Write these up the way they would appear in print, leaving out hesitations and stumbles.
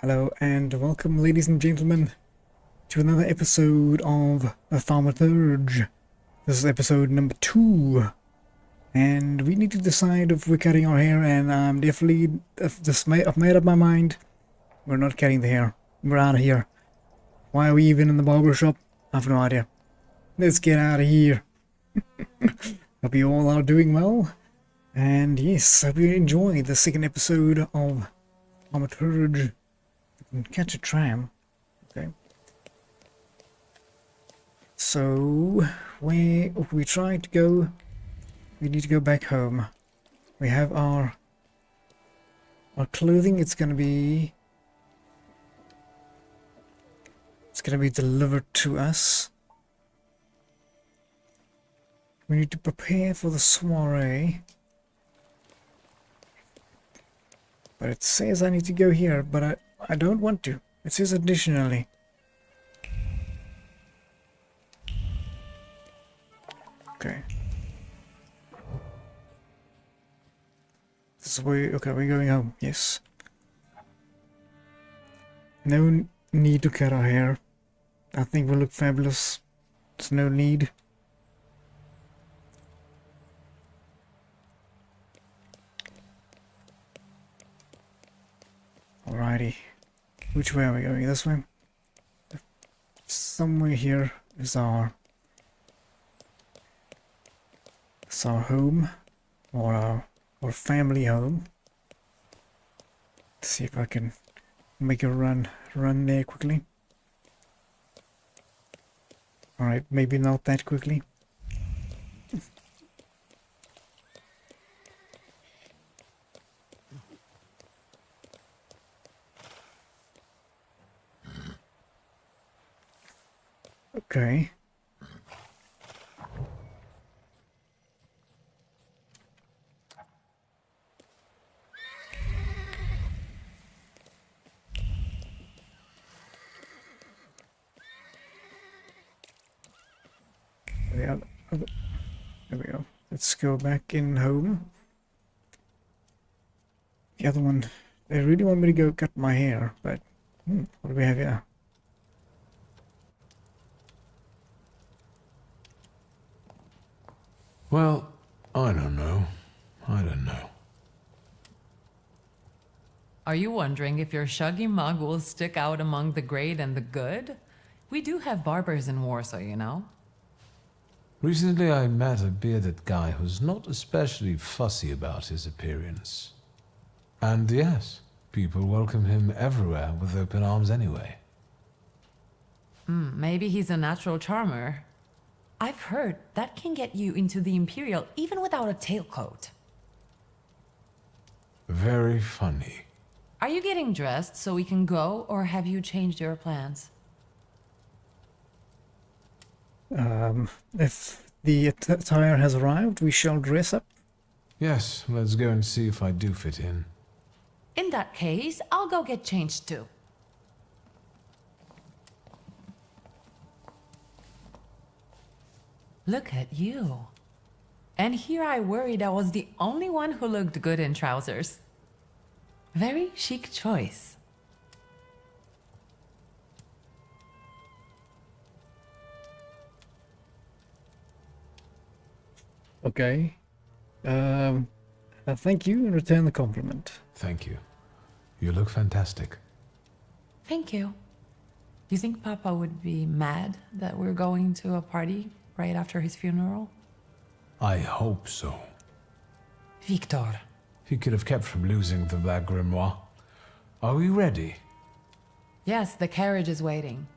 Hello and welcome, ladies and gentlemen, to another episode of the Thaumaturge. This is episode number 2, and we need to decide if we're cutting our hair, and I'm definitely, I've made up my mind. We're not cutting the hair. We're out of here. Why are we even in the barber shop? I have no idea. Let's get out of here. Hope you all are doing well, and yes, hope you enjoy the second episode of Thaumaturge. Catch a tram. Okay. So where we try to go, we need to go back home. We have our clothing. It's gonna be delivered to us. We need to prepare for the soiree. But it says I need to go here, but I don't want to. It says additionally. Okay. This is where, okay, we're going home, yes. No need to cut our hair. I think we look fabulous. There's no need. Alrighty. Which way are we going? This way? Somewhere here is our home, or our family home. Let's see if I can make a run there quickly. Alright, maybe not that quickly. Okay. There we go. Let's go back in home. The other one, they really want me to go cut my hair, but what do we have here? Well, I don't know. I don't know. Are you wondering if your shuggy mug will stick out among the great and the good? We do have barbers in Warsaw, you know. Recently I met a bearded guy who's not especially fussy about his appearance. And yes, people welcome him everywhere with open arms anyway. Maybe he's a natural charmer. I've heard that can get you into the Imperial even without a tailcoat. Very funny. Are you getting dressed so we can go, or have you changed your plans? If the attire has arrived, we shall dress up. Yes, let's go and see if I do fit in. In that case, I'll go get changed too. Look at you. And here I worried I was the only one who looked good in trousers. Very chic choice. Okay. Thank you and return the compliment. Thank you. You look fantastic. Thank you. Do you think Papa would be mad that we're going to a party right after his funeral? I hope so. Victor. He could have kept from losing the Black Grimoire. Are we ready? Yes, the carriage is waiting.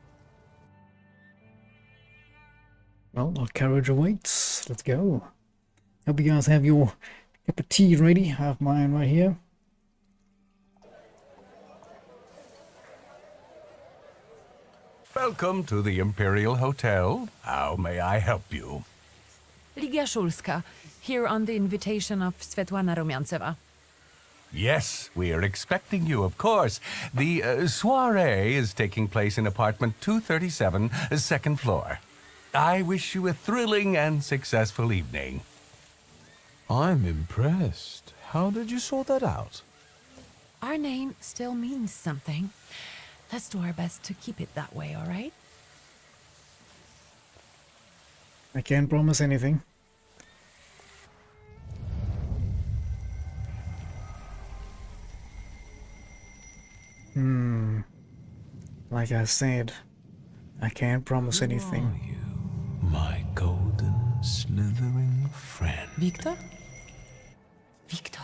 Well, our carriage awaits. Let's go. Hope you guys have your cup of tea ready. I have mine right here. Welcome to the Imperial Hotel. How may I help you? Ligia Szulska, here on the invitation of Svetlana Rumiantseva. Yes, we are expecting you, of course. The soiree is taking place in apartment 237, second floor. I wish you a thrilling and successful evening. I'm impressed. How did you sort that out? Our name still means something. Let's do our best to keep it that way, all right? I can't promise anything. Like I said, I can't promise anything. Are you, my golden slithering friend? Victor? Victor?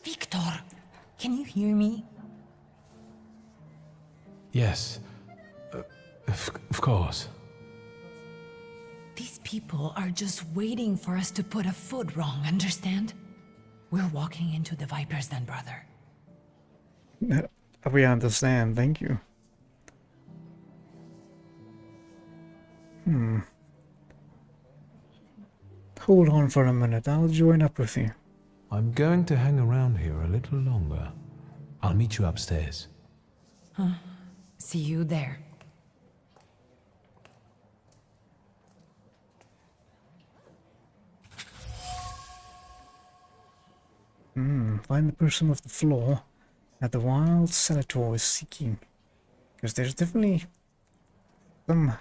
Victor! Can you hear me? Yes, of course. These people are just waiting for us to put a foot wrong, understand? We're walking into the Viper's Den, brother. We understand, thank you. Hold on for a minute, I'll join up with you. I'm going to hang around here a little longer. I'll meet you upstairs. See you there. Find the person with the flaw that the wild salutor is seeking. Because there's definitely some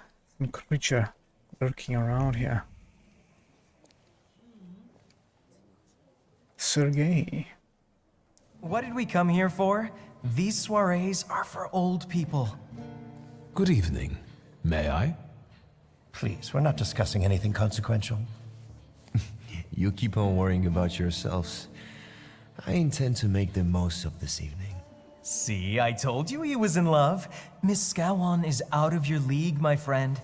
creature lurking around here. Sergei. What did we come here for? These soirees are for old people. Good evening. May I? Please, we're not discussing anything consequential. You keep on worrying about yourselves. I intend to make the most of this evening. See, I told you he was in love. Miss Scowan is out of your league, my friend.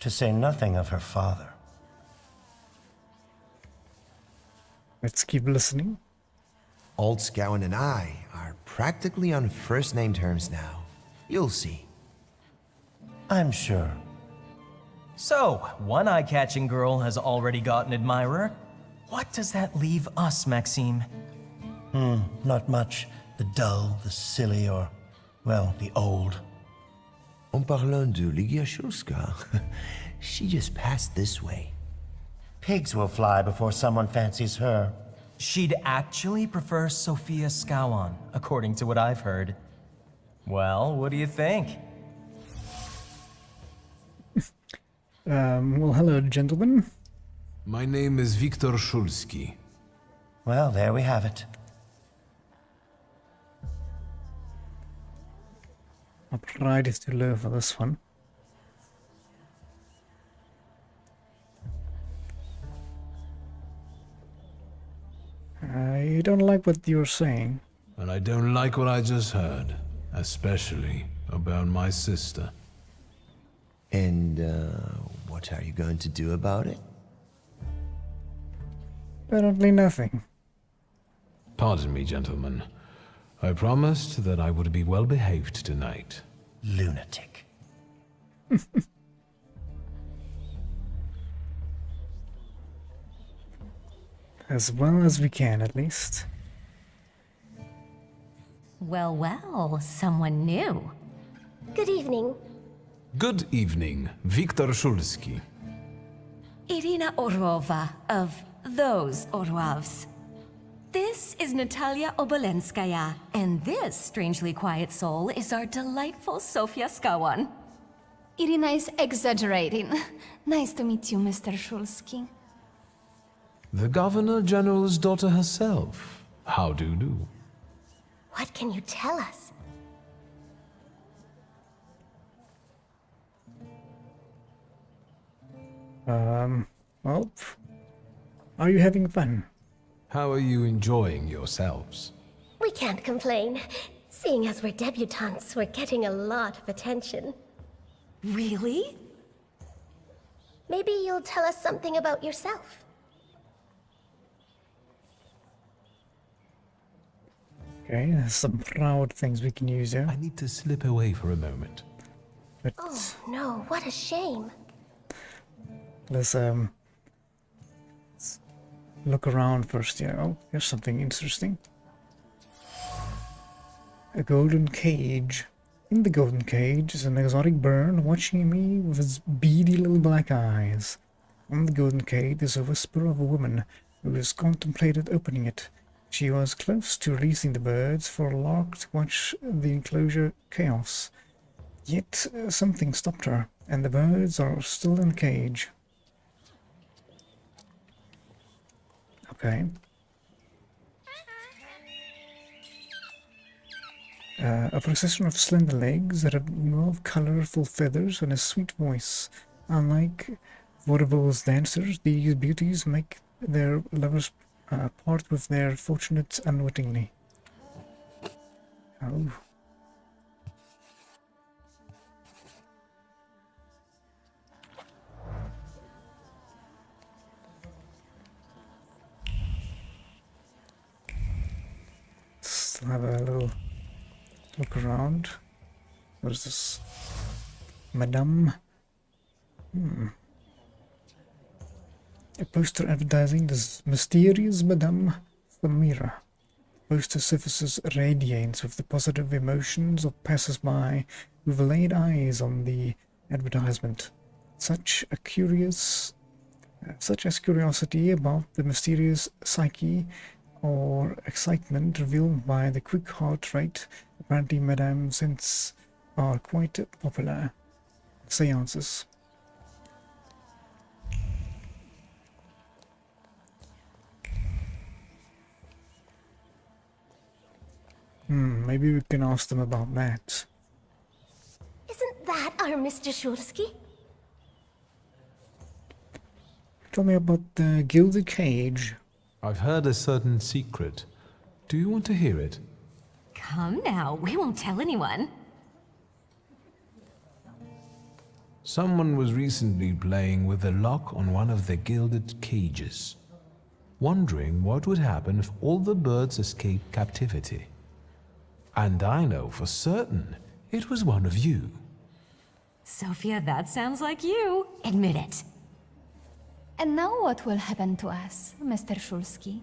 To say nothing of her father. Let's keep listening. Old Scowan and I are practically on first-name terms now. You'll see. I'm sure. So, one eye-catching girl has already got an admirer. What does that leave us, Maxime? Not much. The dull, the silly, or, well, the old. En parlant de Ligia Shulska, she just passed this way. Pigs will fly before someone fancies her. She'd actually prefer Sophia Scowan, according to what I've heard. Well, what do you think? Well, hello, gentlemen. My name is Viktor Shulski. Well, there we have it. My pride is too low for this one. I don't like what you're saying. And I don't like what I just heard, especially about my sister. And, what are you going to do about it? Apparently nothing. Pardon me, gentlemen. I promised that I would be well behaved tonight. Lunatic. As well as we can, at least. Well, well, someone new. Good evening. Good evening, Viktor Shulski. Irina Orlova of those Orlovs. This is Natalia Obolenskaya, and this strangely quiet soul is our delightful Sofia Skawan. Irina is exaggerating. Nice to meet you, Mr. Shulski. The Governor General's daughter herself. How do you do? What can you tell us? Well, are you having fun? How are you enjoying yourselves? We can't complain. Seeing as we're debutantes, we're getting a lot of attention. Really? Maybe you'll tell us something about yourself. Okay, there's some proud things we can use here. I need to slip away for a moment. But Oh no, what a shame. let's look around first here. Oh, here's something interesting. A golden cage. In the golden cage is an exotic bird watching me with its beady little black eyes. On the golden cage is a whisper of a woman who has contemplated opening it She was close to releasing the birds for a lark to watch the enclosure chaos. Yet something stopped her, and the birds are still in the cage. Okay. A procession of slender legs that have colorful feathers and a sweet voice. Unlike vaudeville's dancers, these beauties make their lovers part with their fortunates unwittingly. Oh. Let's have a little look around. What is this? Madame? A poster advertising this mysterious Madame Thamira. The poster surfaces radiates with the positive emotions of passers-by who've laid eyes on the advertisement. Such as curiosity about the mysterious psyche or excitement revealed by the quick heart rate. Apparently, Madame scents are quite popular. Seances. Maybe we can ask them about that. Isn't that our Mr. Shulsky? Tell me about the gilded cage. I've heard a certain secret. Do you want to hear it? Come now, we won't tell anyone. Someone was recently playing with the lock on one of the gilded cages, wondering what would happen if all the birds escaped captivity. And I know for certain it was one of you. Sophia, that sounds like you. Admit it. And now what will happen to us, Mr. Shulsky?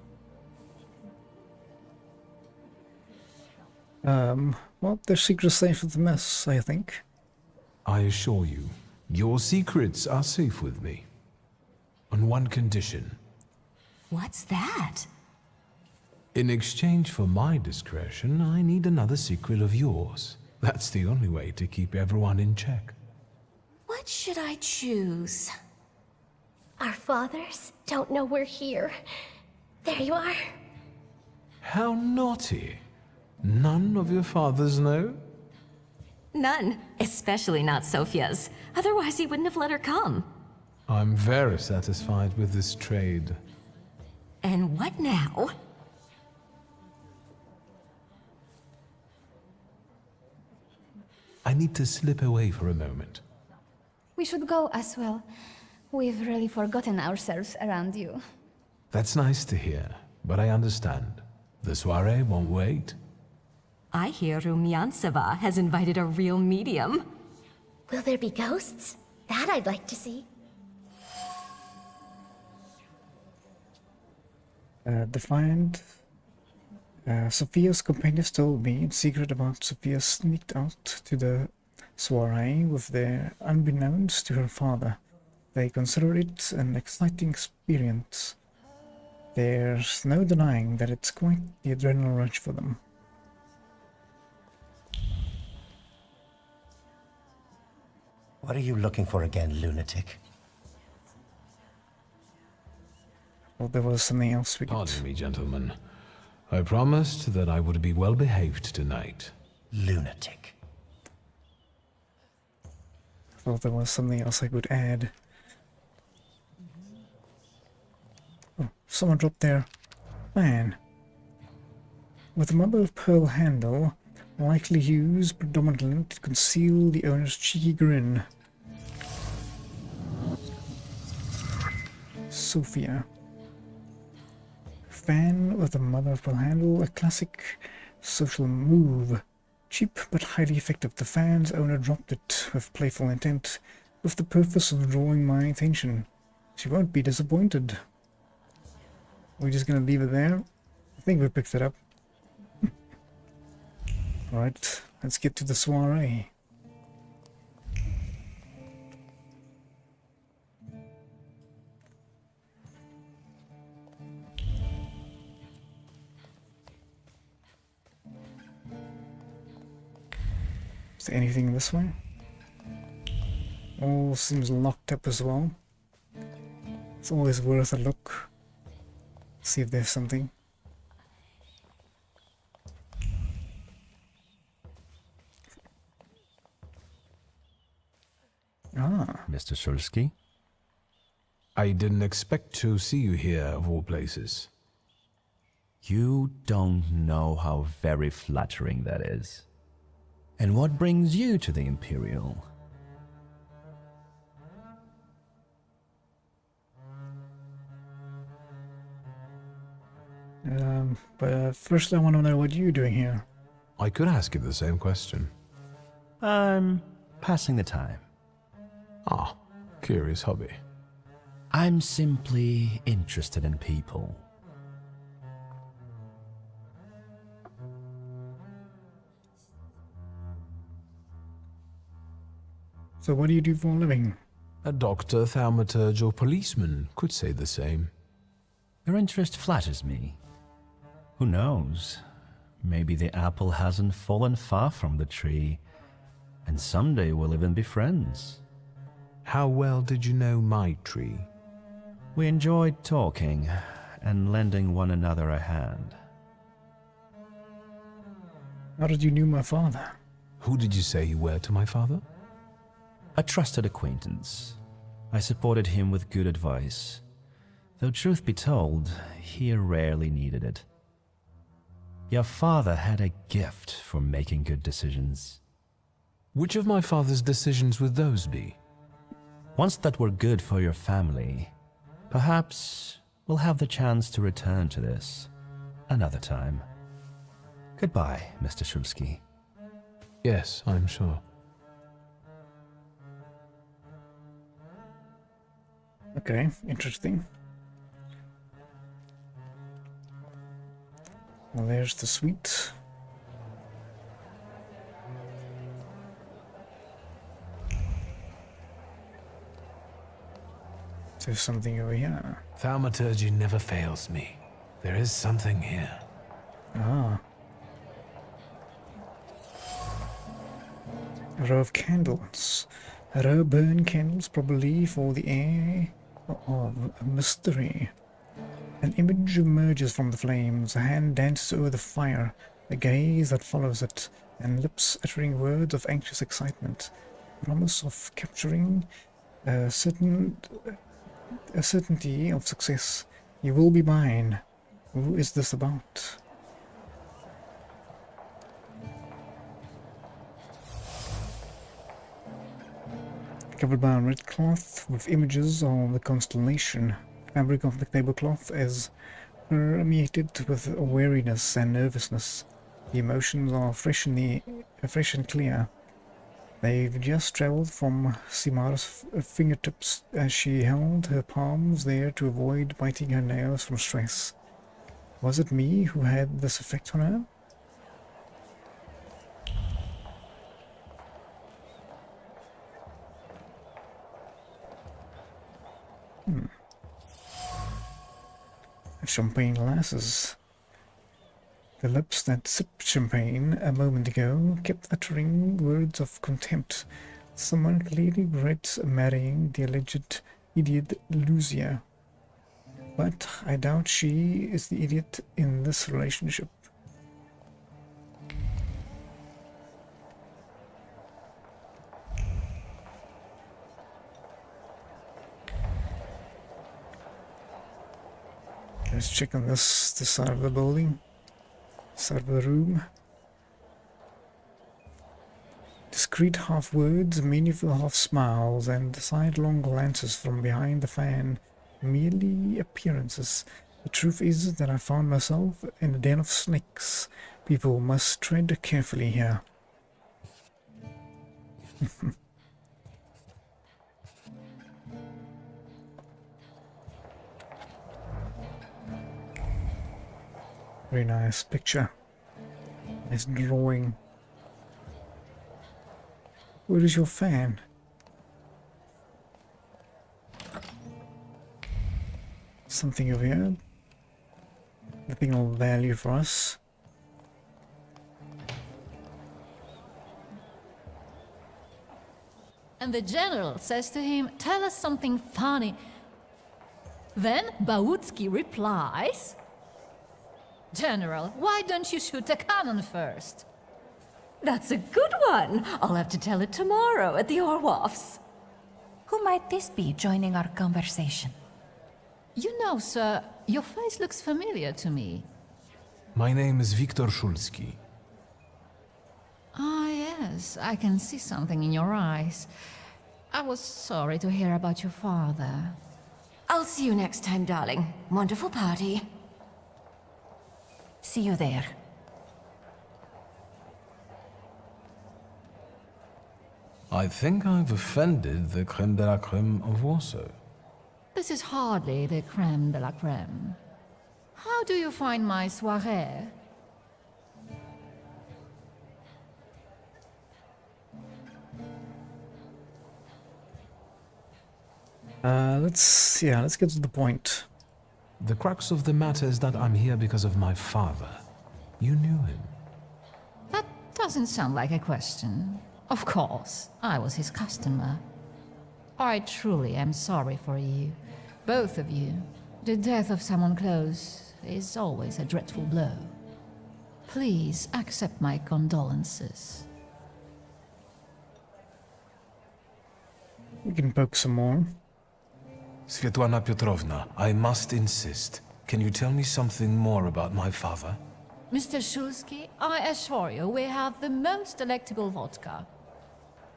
Well, their secret's safe with the mess, I think. I assure you, your secrets are safe with me. On one condition. What's that? In exchange for my discretion, I need another secret of yours. That's the only way to keep everyone in check. What should I choose? Our fathers don't know we're here. There you are. How naughty. None of your fathers know? None, especially not Sophia's. Otherwise, he wouldn't have let her come. I'm very satisfied with this trade. And what now? I need to slip away for a moment. We should go as well. We've really forgotten ourselves around you. That's nice to hear, but I understand. The soiree won't wait. I hear Rumyanseva has invited a real medium. Will there be ghosts? That I'd like to see. Defiant. Sophia's companions told me in secret about Sophia sneaked out to the soiree with their unbeknownst to her father. They consider it an exciting experience. There's no denying that it's quite the adrenaline rush for them. What are you looking for again, lunatic? Well, there was something else we could... Pardon me, gentlemen. I promised that I would be well behaved tonight. Lunatic. I thought there was something else I could add. Oh, someone dropped their fan. With a mother of pearl handle, likely used predominantly to conceal the owner's cheeky grin. Sophia. Fan with a mother of pearl handle, a classic social move. Cheap but highly effective. The fan's owner dropped it with playful intent, with the purpose of drawing my attention. She won't be disappointed. We're just gonna leave it there. I think we picked it up. Alright, let's get to the soiree. Is there anything this way? All seems locked up as well. It's always worth a look. See if there's something. Ah. Mr. Shulsky? I didn't expect to see you here, of all places. You don't know how very flattering that is. And what brings you to the Imperial? But first I want to know what you're doing here. I could ask you the same question. I'm passing the time. Ah, curious hobby. I'm simply interested in people. So what do you do for a living? A doctor, thaumaturge, or policeman could say the same. Your interest flatters me. Who knows? Maybe the apple hasn't fallen far from the tree, and someday we'll even be friends. How well did you know my tree? We enjoyed talking and lending one another a hand. How did you know my father? Who did you say you were to my father? A trusted acquaintance. I supported him with good advice, though truth be told, he rarely needed it. Your father had a gift for making good decisions. Which of my father's decisions would those be? Ones that were good for your family. Perhaps we'll have the chance to return to this another time. Goodbye, Mr. Shulsky. Yes, I'm sure. Okay, interesting. Well, there's the suite. There's something over here. Thaumaturge never fails me. There is something here. Ah. A row of candles. A row of burn candles, probably for the air of a mystery. An image emerges from the flames, a hand dances over the fire, a gaze that follows it, and lips uttering words of anxious excitement. Promise of capturing a certainty of success. You will be mine. Who is this about? Covered by a red cloth with images of the constellation. Fabric of the tablecloth is permeated with weariness and nervousness. The emotions are fresh and clear. They've just travelled from Simara's fingertips as she held her palms there to avoid biting her nails from stress. Was it me who had this effect on her? Champagne glasses. The lips that sipped champagne a moment ago kept uttering words of contempt. Someone clearly regrets marrying the alleged idiot Lucia. But I doubt she is the idiot in this relationship. Let's check on this side of the building, side of the room. Discreet half words, meaningful half smiles, and sidelong glances from behind the fan. Merely appearances. The truth is that I found myself in a den of snakes. People must tread carefully here. Very nice picture. Nice drawing. Where is your fan? Something over here. Nothing of value for us. and the general says to him, "Tell us something funny." Then Bautski replies, "General, why don't you shoot a cannon first?" That's a good one. I'll have to tell it tomorrow at the Orloffs. Who might this be joining our conversation? You know, sir, your face looks familiar to me. My name is Viktor Szulski. Ah, yes, I can see something in your eyes. I was sorry to hear about your father. I'll see you next time, darling. Wonderful party. See you there. I think I've offended the creme de la creme of Warsaw. This is hardly the creme de la creme. How do you find my soirée? Let's get to the point. The crux of the matter is that I'm here because of my father. You knew him. That doesn't sound like a question. Of course, I was his customer. I truly am sorry for you, both of you. The death of someone close is always a dreadful blow. Please accept my condolences. We can poke some more. Svetlana Petrovna, I must insist. Can you tell me something more about my father? Mr. Szulski, I assure you we have the most delectable vodka.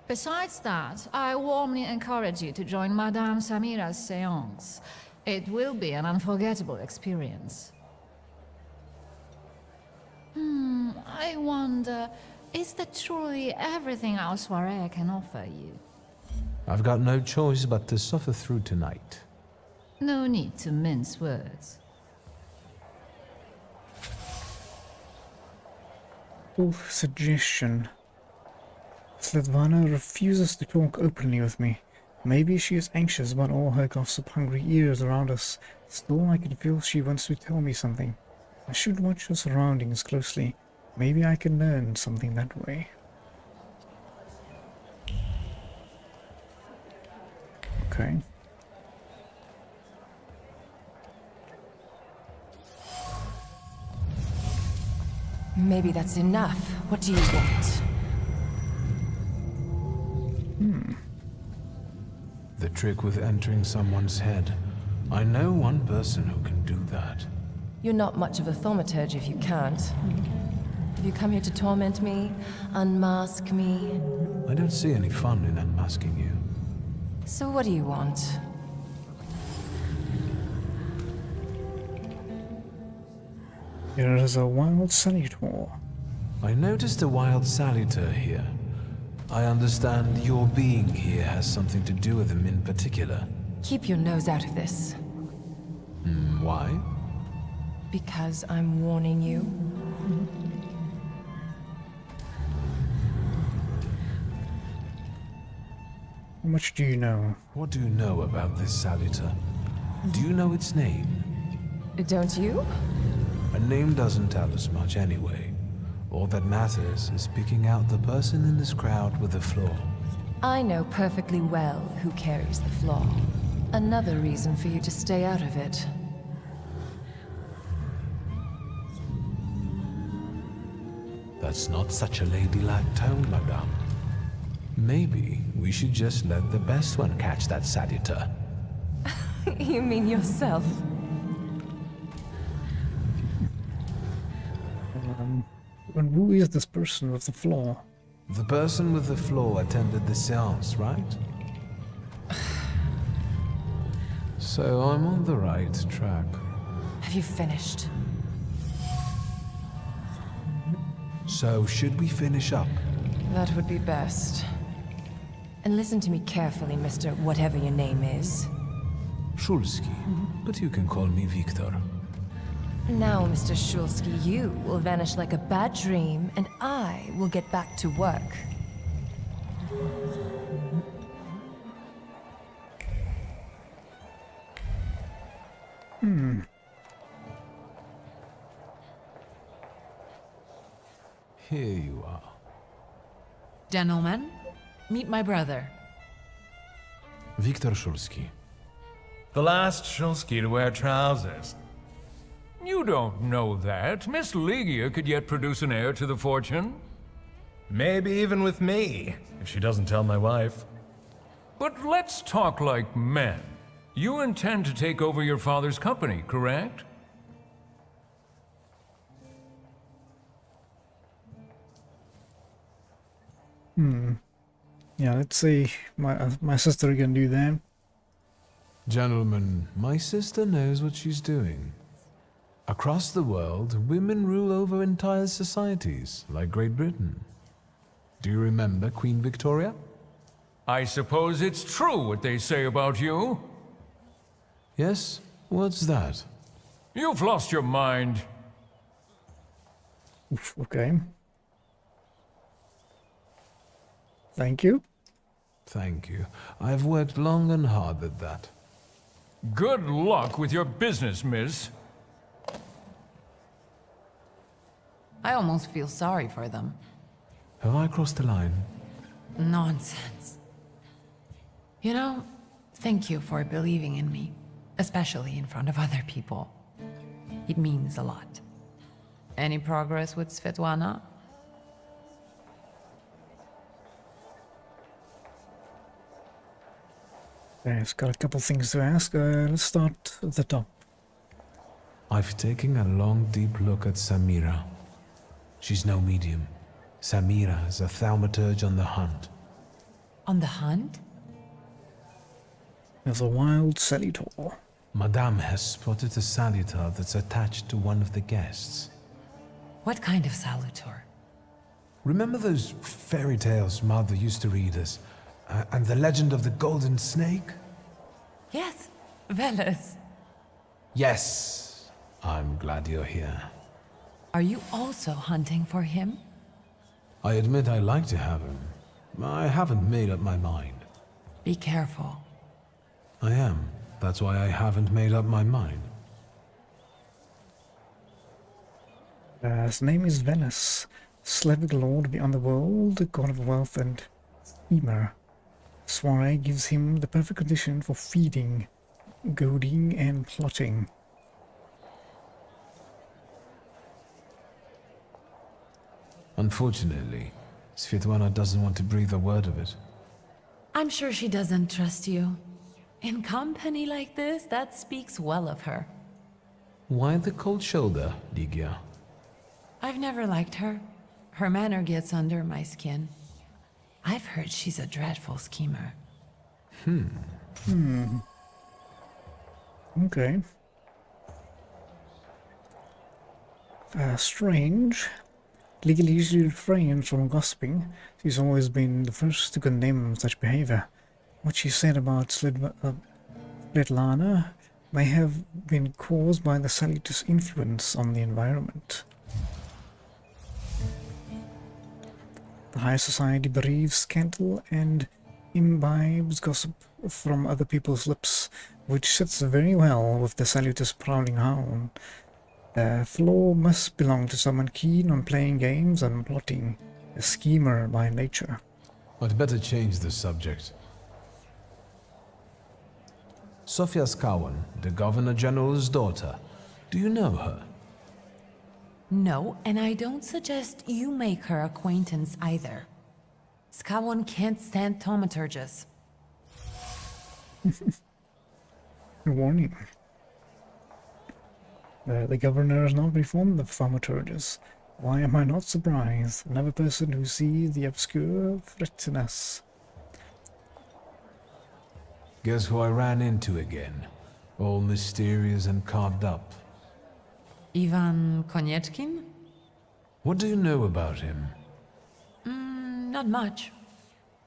Besides that, I warmly encourage you to join Madame Samira's séance. It will be an unforgettable experience. I wonder, is that truly everything our soirée can offer you? I've got no choice but to suffer through tonight. No need to mince words. Suggestion. Svetlana refuses to talk openly with me. Maybe she is anxious about all her gossip-hungry ears around us. Still, I can feel she wants to tell me something. I should watch her surroundings closely. Maybe I can learn something that way. Okay. Maybe that's enough. What do you want? The trick with entering someone's head. I know one person who can do that. You're not much of a thaumaturge if you can't. Have you come here to torment me? Unmask me? I don't see any fun in unmasking you. So what do you want? There is a wild salutor. I noticed a wild salutor here. I understand your being here has something to do with him in particular. Keep your nose out of this. Why? Because I'm warning you. How much do you know? What do you know about this salutor? Do you know its name? Don't you? A name doesn't tell us much anyway. All that matters is picking out the person in this crowd with the flaw. I know perfectly well who carries the flaw. Another reason for you to stay out of it. That's not such a ladylike tone, madame. Maybe we should just let the best one catch that salutor. You mean yourself? And who is this person with the flaw? The person with the flaw attended the seance, right? So I'm on the right track. Have you finished? So should we finish up? That would be best. And listen to me carefully, Mr. Whatever your name is. Szulski, but you can call me Viktor. Now, Mr. Szulski, you will vanish like a bad dream, and I will get back to work. Here you are. Gentlemen, meet my brother. Viktor Szulski. The last Shulsky to wear trousers. You don't know that. Miss Ligia could yet produce an heir to the fortune. Maybe even with me, if she doesn't tell my wife. But let's talk like men. You intend to take over your father's company, correct? Yeah, let's see. My sister can do that. Gentlemen, my sister knows what she's doing. Across the world, women rule over entire societies, like Great Britain. Do you remember Queen Victoria? I suppose it's true what they say about you. Yes? What's that? You've lost your mind. Oof, okay. Thank you. Thank you. I've worked long and hard at that. Good luck with your business, miss. I almost feel sorry for them. Have I crossed the line? Nonsense. You know, thank you for believing in me, especially in front of other people. It means a lot. Any progress with Svetlana? I've got a couple things to ask. Let's start at the top. I've taken a long, deep look at Samira. She's no medium. Samira is a thaumaturge on the hunt. On the hunt? There's a wild salutor. Madame has spotted a salutor that's attached to one of the guests. What kind of salutor? Remember those fairy tales Mother used to read us? And the legend of the golden snake? Yes, Veles. Yes. I'm glad you're here. Are you also hunting for him? I admit I like to have him. I haven't made up my mind. Be careful. I am. That's why I haven't made up my mind. His name is Veles, Slavic lord of the underworld, god of wealth and schemer. Soiree gives him the perfect condition for feeding, goading, and plotting. Unfortunately, Svetlana doesn't want to breathe a word of it. I'm sure she doesn't trust you. In company like this, that speaks well of her. Why the cold shoulder, Ligia? I've never liked her. Her manner gets under my skin. I've heard she's a dreadful schemer. Okay. Strange. Legally usually refrains from gossiping. She's always been the first to condemn such behavior. What she said about Svetlana may have been caused by the salutors' influence on the environment. The high society bereaves scandal and imbibes gossip from other people's lips, which sits very well with the salutors' prowling hound. The floor must belong to someone keen on playing games and plotting, a schemer by nature. I'd better change the subject. Sofia Skawan, the Governor General's daughter. Do you know her? No, and I don't suggest you make her acquaintance either. Skawon can't stand thaumaturges. Warning. The governor is not very fond of thaumaturges. Why am I not surprised? Another person who sees the obscure threats in us. Guess who I ran into again? All mysterious and carved up. Ivan Konieczkin? What do you know about him? Not much.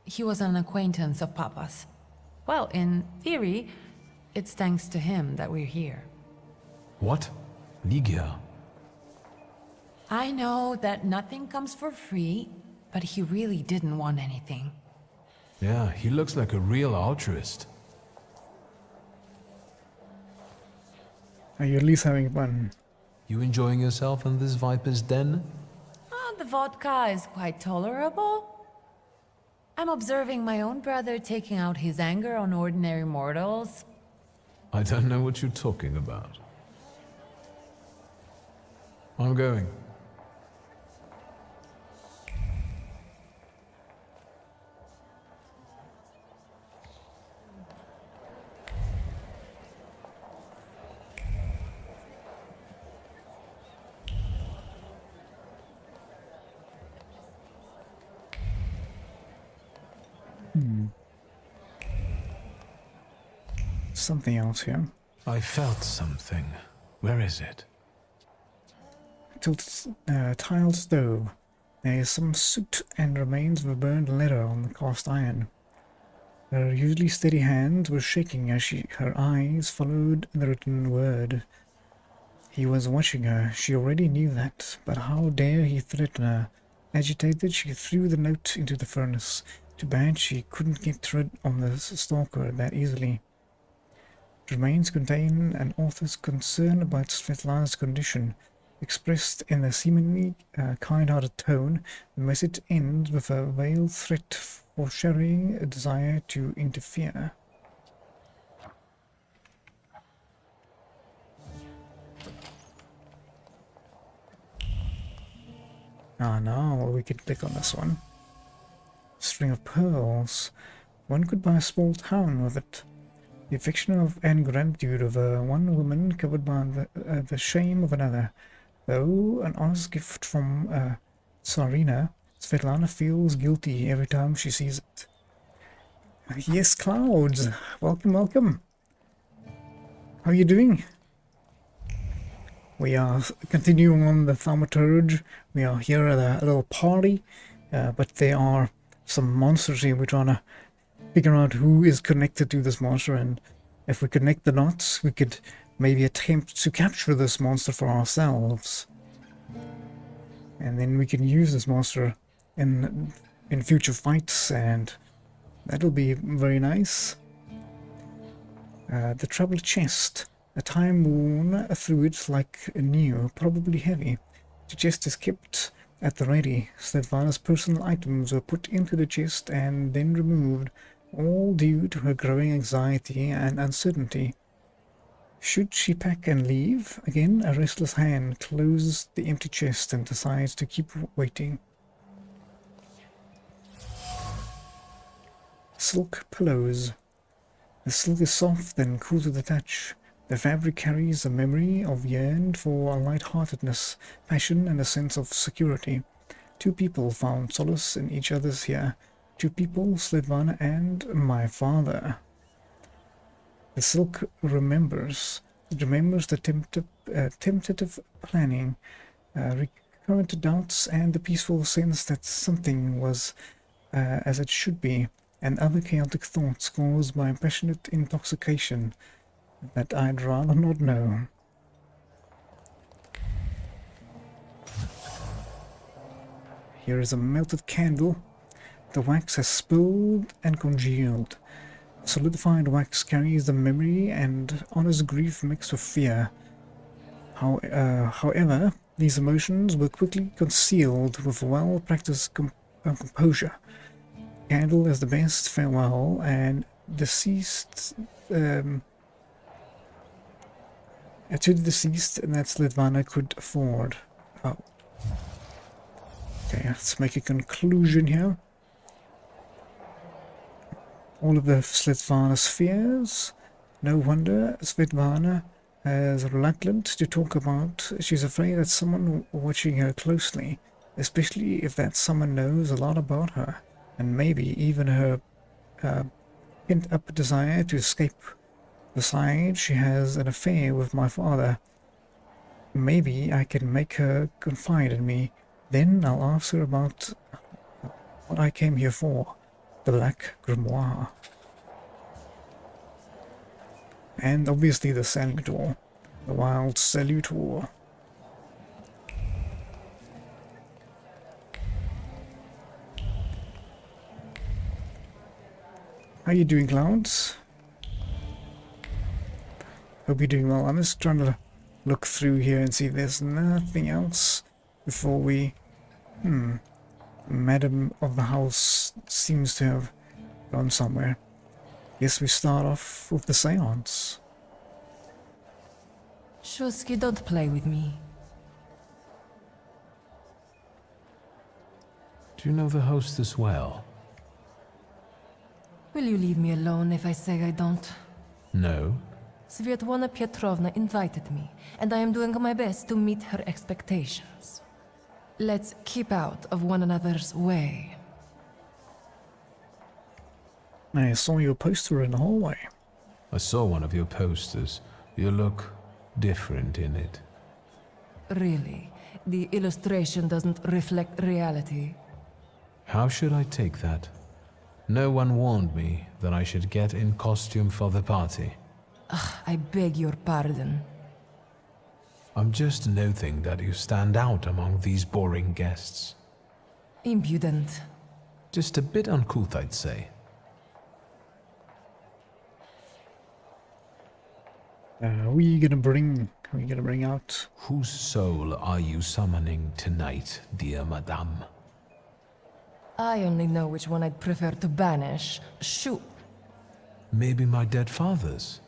He was an acquaintance of Papa's. Well, in theory, it's thanks to him that we're here. What? Ligia? I know that nothing comes for free, but he really didn't want anything. Yeah, he looks like a real altruist. Are you at least having fun? You enjoying yourself in this viper's den? The vodka is quite tolerable. I'm observing my own brother taking out his anger on ordinary mortals. I don't know what you're talking about. I'm going. Something else here. I felt something. Where is it? Tiled stove. There is some soot and remains of a burned letter on the cast iron. Her usually steady hands were shaking as her eyes followed the written word. He was watching her. She already knew that, but how dare he threaten her? Agitated, she threw the note into the furnace. Too bad she couldn't get rid of the stalker that easily. It remains contain an author's concern about Svetlana's condition. Expressed in a seemingly kind-hearted tone, the message ends with a veiled threat foreshadowing a desire to interfere. Now we can click on this one. String of pearls. One could buy a small town with it. The affection of and gratitude of one woman covered by the shame of another. Though an honest gift from Tsarina, Svetlana feels guilty every time she sees it. Yes, Clouds. Welcome, welcome. How are you doing? We are continuing on the Thaumaturge. We are here at a little party, but there are some monsters here. We're trying to figure out who is connected to this monster, and if we connect the dots, we could maybe attempt to capture this monster for ourselves. And then we can use this monster in future fights, and that'll be very nice. The troubled chest. A time worn through it like new, probably heavy. The chest is kept at the ready. Svetlana's personal items were put into the chest and then removed, all due to her growing anxiety and uncertainty. Should she pack and leave? Again, a restless hand closes the empty chest and decides to keep waiting. Silk pillows. The silk is soft and cool to the touch. The fabric carries a memory of yearned for light-heartedness, passion, and a sense of security. Two people found solace in each other's here. Two people, Svetlana and my father. The silk remembers. It remembers the tentative planning, recurrent doubts, and the peaceful sense that something was as it should be, and other chaotic thoughts caused by passionate intoxication that I'd rather not know. Here is a melted candle. The wax has spilled and congealed. Solidified wax carries the memory and honest grief mixed with fear. However, these emotions were quickly concealed with well-practiced composure. Candle is the best farewell, and deceased to the deceased, and that Svetlana could afford. Oh. Okay, let's make a conclusion here. All of the Svetlana's fears. No wonder Svetlana is reluctant to talk about. She's afraid that someone watching her closely, especially if that someone knows a lot about her, and maybe even her pent-up desire to escape. Besides, she has an affair with my father. Maybe I can make her confide in me. Then I'll ask her about what I came here for. The Black Grimoire. And obviously the Salutor. The Wild Salutor. How you doing, Clouds? Hope you're doing well. I'm just trying to look through here and see if there's nothing else before we madam of the house seems to have gone somewhere. Guess we start off with the seance. Shulsky, don't play with me. Do you know the hostess well? Will you leave me alone if I say I don't? No. Svetlana Petrovna invited me, and I am doing my best to meet her expectations. Let's keep out of one another's way. I saw your poster in the hallway. I saw one of your posters. You look different in it. Really, the illustration doesn't reflect reality. How should I take that? No one warned me that I should get in costume for the party. I beg your pardon. I'm just noting that you stand out among these boring guests. Impudent. Just a bit uncouth, I'd say. Who are you gonna bring out? Whose soul are you summoning tonight, dear madame? I only know which one I'd prefer to banish. Shoot. Maybe my dead father's.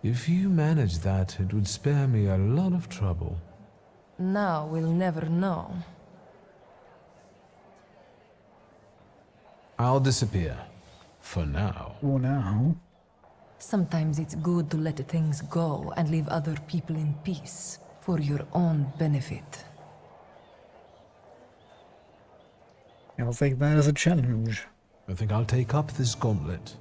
If you manage that, it would spare me a lot of trouble. Now we'll never know. I'll disappear. For now. For now. Sometimes it's good to let things go and leave other people in peace, for your own benefit. I'll take that as a challenge. I think I'll take up this gauntlet.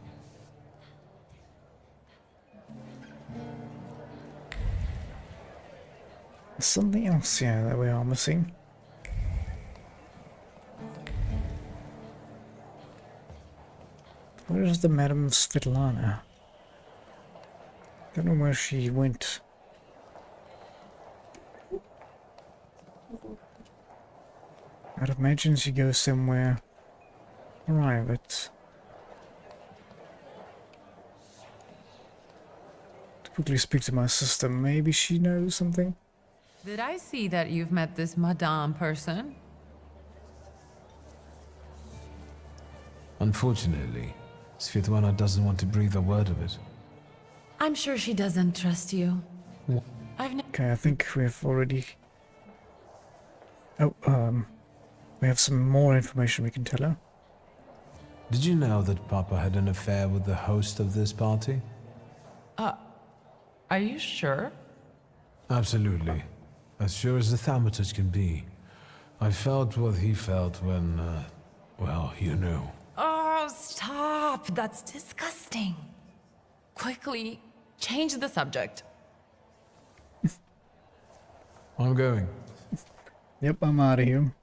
There's something else here that we are missing. Where is the Madame Svetlana? Don't know where she went. I'd imagine she goes somewhere private. To quickly speak to my sister, maybe she knows something? Did I see that you've met this Madame person? Unfortunately, Svetlana doesn't want to breathe a word of it. I'm sure she doesn't trust you. Okay, I think we've already... Oh, we have some more information we can tell her. Did you know that Papa had an affair with the host of this party? Are you sure? Absolutely. As sure as the Thaumaturge can be. I felt what he felt when, well, you know. Oh, stop! That's disgusting. Quickly, change the subject. I'm going. Yep, I'm out of here.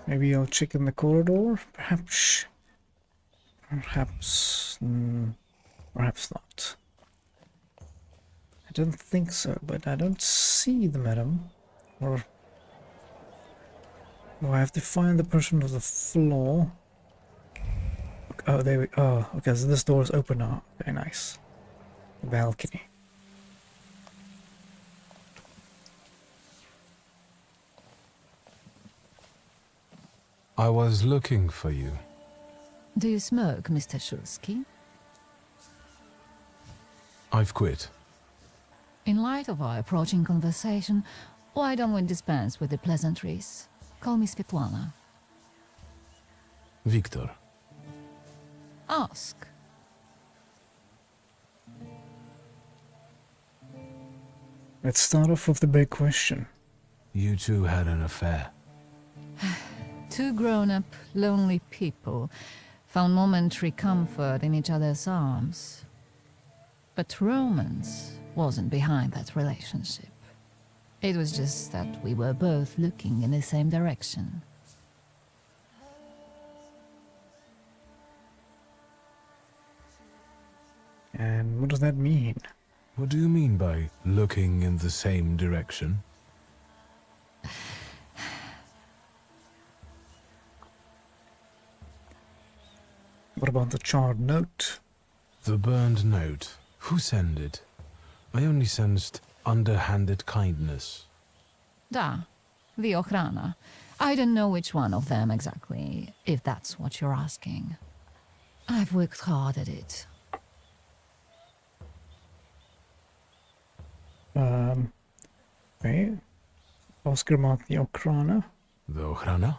Maybe I'll check in the corridor, perhaps. Perhaps not. I don't think so, but I don't see the madam. Or do I have to find the person on the floor? Oh, there we. Oh, okay. So this door is open now. Very nice. The balcony. I was looking for you. Do you smoke, Mr. Shulsky? I've quit. In light of our approaching conversation, why don't we dispense with the pleasantries? Call me Svetlana. Victor. Ask. Let's start off with the big question. You two had an affair. Two grown-up, lonely people found momentary comfort in each other's arms. But romance wasn't behind that relationship. It was just that we were both looking in the same direction. And what does that mean? What do you mean by looking in the same direction? What about the charred note? The burned note. Who sent it? I only sensed underhanded kindness. Da, the Ochrana. I don't know which one of them exactly, if that's what you're asking. I've worked hard at it. Okay. Ask about the Ochrana. The Ochrana?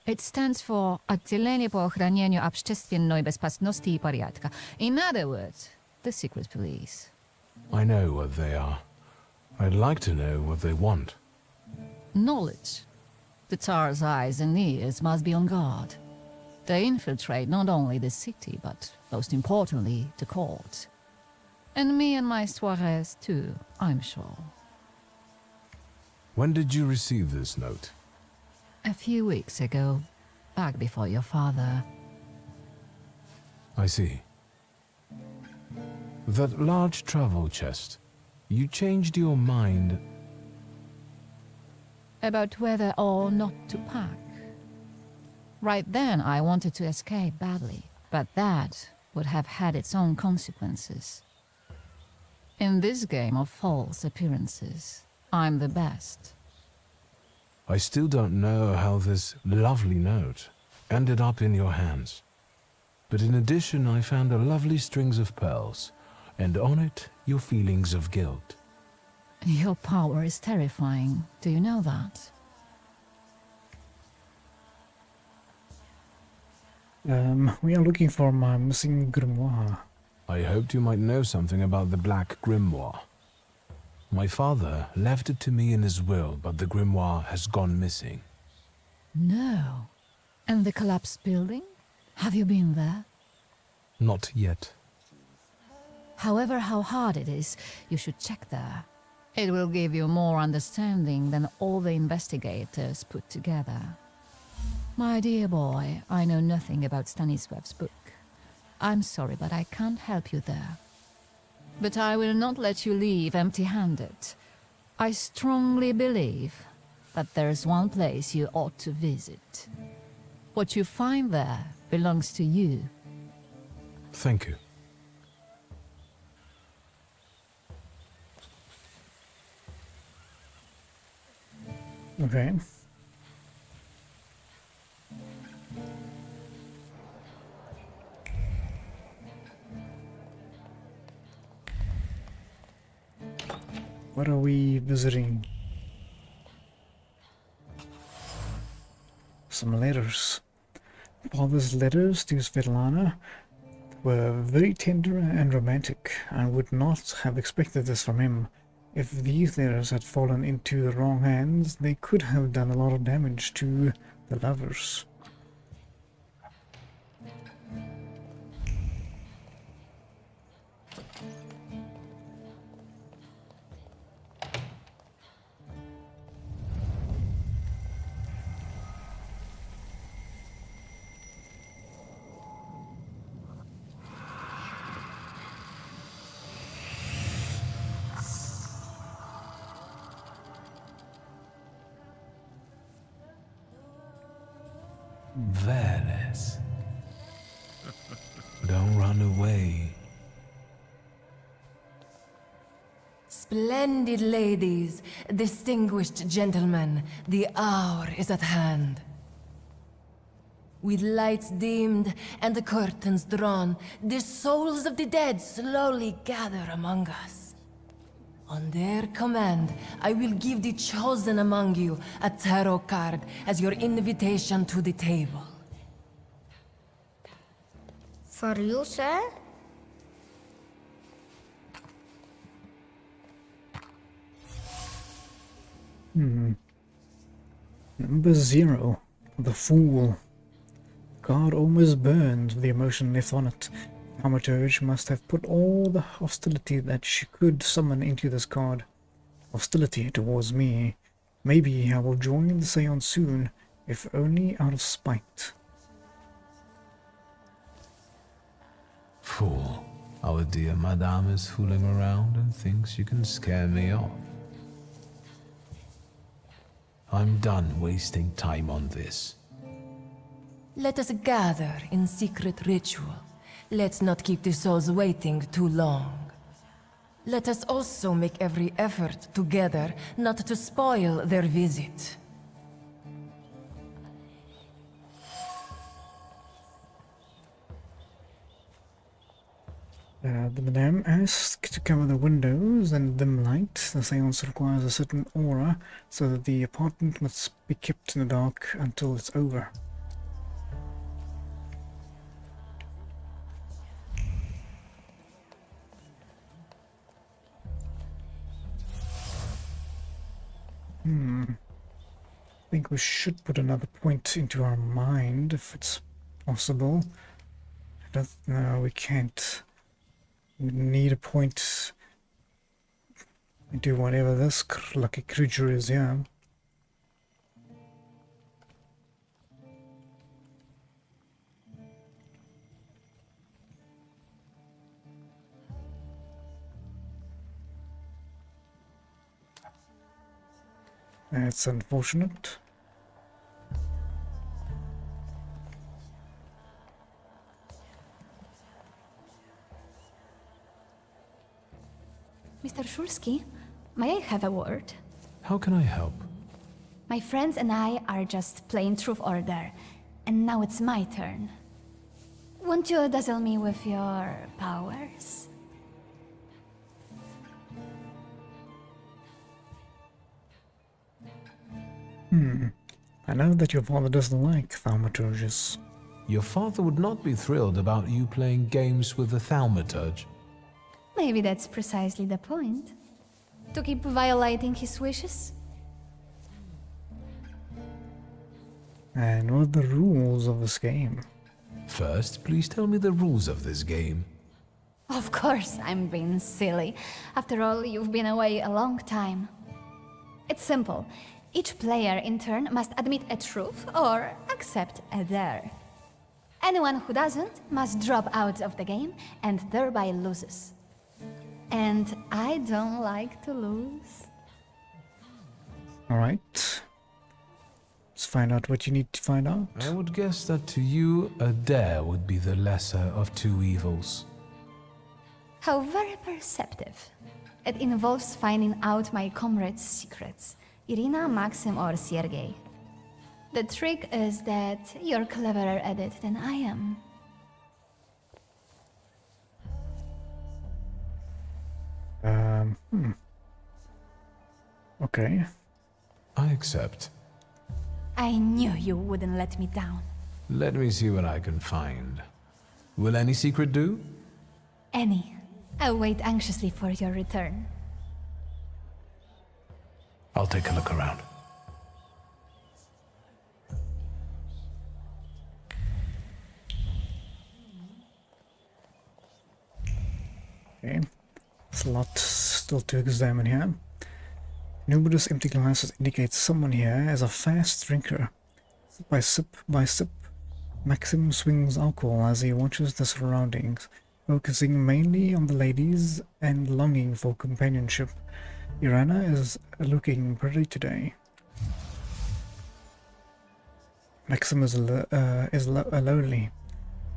It stands for Отделение по охранению общественной безопасности и порядка. In other words, the secret police. I know what they are. I'd like to know what they want. Knowledge. The Tsar's eyes and ears must be on guard. They infiltrate not only the city, but most importantly, the court. And me and my soirees too, I'm sure. When did you receive this note? A few weeks ago, back before your father. I see. That large travel chest. You changed your mind. About whether or not to pack. Right then, I wanted to escape badly, but that would have had its own consequences. In this game of false appearances, I'm the best. I still don't know how this lovely note ended up in your hands. But in addition, I found a lovely strings of pearls, and on it, your feelings of guilt. Your power is terrifying. Do you know that? We are looking for my missing grimoire. I hoped you might know something about the Black Grimoire. My father left it to me in his will, but the grimoire has gone missing. No. And the collapsed building? Have you been there? Not yet. However, how hard it is, you should check there. It will give you more understanding than all the investigators put together. My dear boy, I know nothing about Stanisław's book. I'm sorry, but I can't help you there. But I will not let you leave empty-handed. I strongly believe that there's one place you ought to visit. What you find there belongs to you. Thank you. Okay. What are we visiting? Some letters. Father's letters to Svetlana were very tender and romantic. I would not have expected this from him. If these letters had fallen into the wrong hands, they could have done a lot of damage to the lovers. Veles. Don't run away. Splendid ladies, distinguished gentlemen, the hour is at hand. With lights dimmed and the curtains drawn, the souls of the dead slowly gather among us. On their command, I will give the chosen among you a tarot card as your invitation to the table. For you, sir? Number 0. The Fool. God almost burned the emotion left on it. Thaumaturge must have put all the hostility that she could summon into this card. Hostility towards me. Maybe I will join the seance soon, if only out of spite. Fool. Our dear madame is fooling around and thinks you can scare me off. I'm done wasting time on this. Let us gather in secret ritual. Let's not keep the souls waiting too long. Let us also make every effort together not to spoil their visit. The madame asked to cover the windows and dim light. The seance requires a certain aura, so that the apartment must be kept in the dark until it's over. I think we should put another point into our mind if it's possible. No, we can't. We need a point into whatever this lucky creature is, yeah. That's unfortunate. Mr. Shulsky, may I have a word? How can I help? My friends and I are just playing Truth Order, and now it's my turn. Won't you dazzle me with your powers? I know that your father doesn't like thaumaturges. Your father would not be thrilled about you playing games with the thaumaturge. Maybe that's precisely the point. To keep violating his wishes? And what are the rules of this game? First, please tell me the rules of this game. Of course, I'm being silly. After all, you've been away a long time. It's simple. Each player in turn must admit a truth or accept a dare. Anyone who doesn't must drop out of the game and thereby loses. And I don't like to lose. Alright. Let's find out what you need to find out. I would guess that to you, a dare would be the lesser of two evils. How very perceptive. It involves finding out my comrades' secrets. Irina, Maxim, or Sergei. The trick is that you're cleverer at it than I am. Okay. I accept. I knew you wouldn't let me down. Let me see what I can find. Will any secret do? Any. I'll wait anxiously for your return. I'll take a look around. Okay. There's a lot still to examine here. Numerous empty glasses indicate someone here is a fast drinker. Sip by sip, Maxim swings alcohol as he watches the surroundings, focusing mainly on the ladies and longing for companionship. Irina is looking pretty today. Maxim is lonely,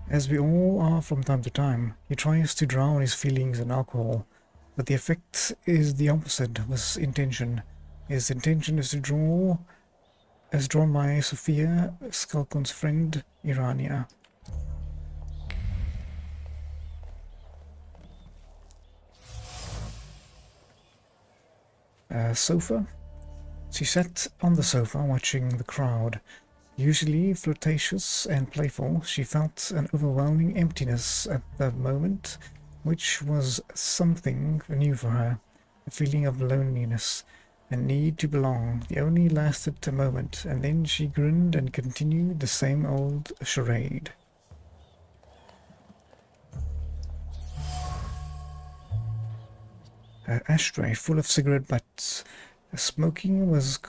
as we all are from time to time. He tries to drown his feelings in alcohol, but the effect is the opposite of his intention. His intention is to drawn by Sophia, Skalkon's friend, Irania. Sofa? She sat on the sofa watching the crowd. Usually flirtatious and playful, she felt an overwhelming emptiness at the moment, which was something new for her. A feeling of loneliness, a need to belong. The only lasted a moment, and then she grinned and continued the same old charade. Her ashtray full of cigarette butts. Smoking was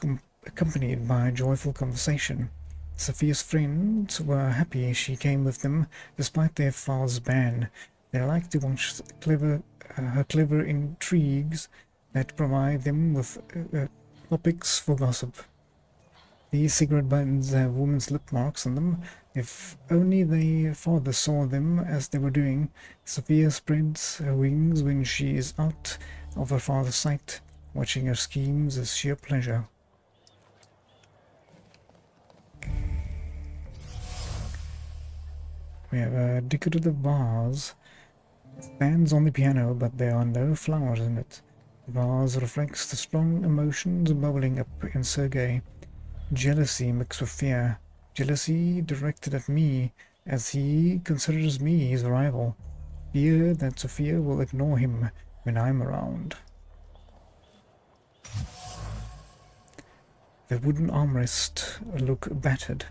accompanied by a joyful conversation. Sophia's friends were happy she came with them, despite their father's ban. They liked to watch her clever intrigues that provide them with topics for gossip. These cigarette buttons have women's lip marks on them. If only their father saw them as they were doing. Sophia spreads her wings when she is out of her father's sight. Watching her schemes is sheer pleasure. We have a decorative vase. It stands on the piano, but there are no flowers in it. The vase reflects the strong emotions bubbling up in Sergei. Jealousy mixed with fear. Jealousy directed at me, as he considers me his rival. Fear that Sophia will ignore him when I'm around. The wooden armrest look battered.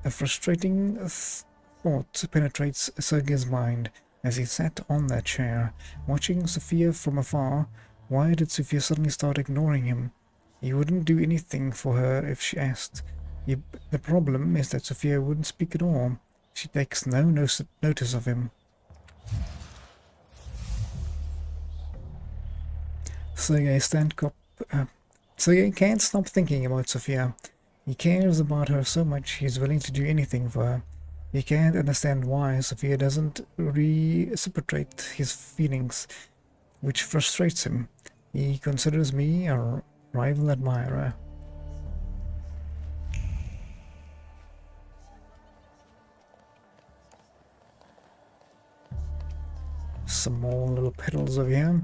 A frustrating thought penetrates Sergei's mind as he sat on that chair, watching Sophia from afar. Why did Sophia suddenly start ignoring him? He wouldn't do anything for her if she asked. The problem is that Sophia wouldn't speak at all. She takes no notice of him. Sergei can't stop thinking about Sophia. He cares about her so much he's willing to do anything for her. He can't understand why Sophia doesn't reciprocate his feelings, which frustrates him. He considers me a rival admirer. Some more little petals over here.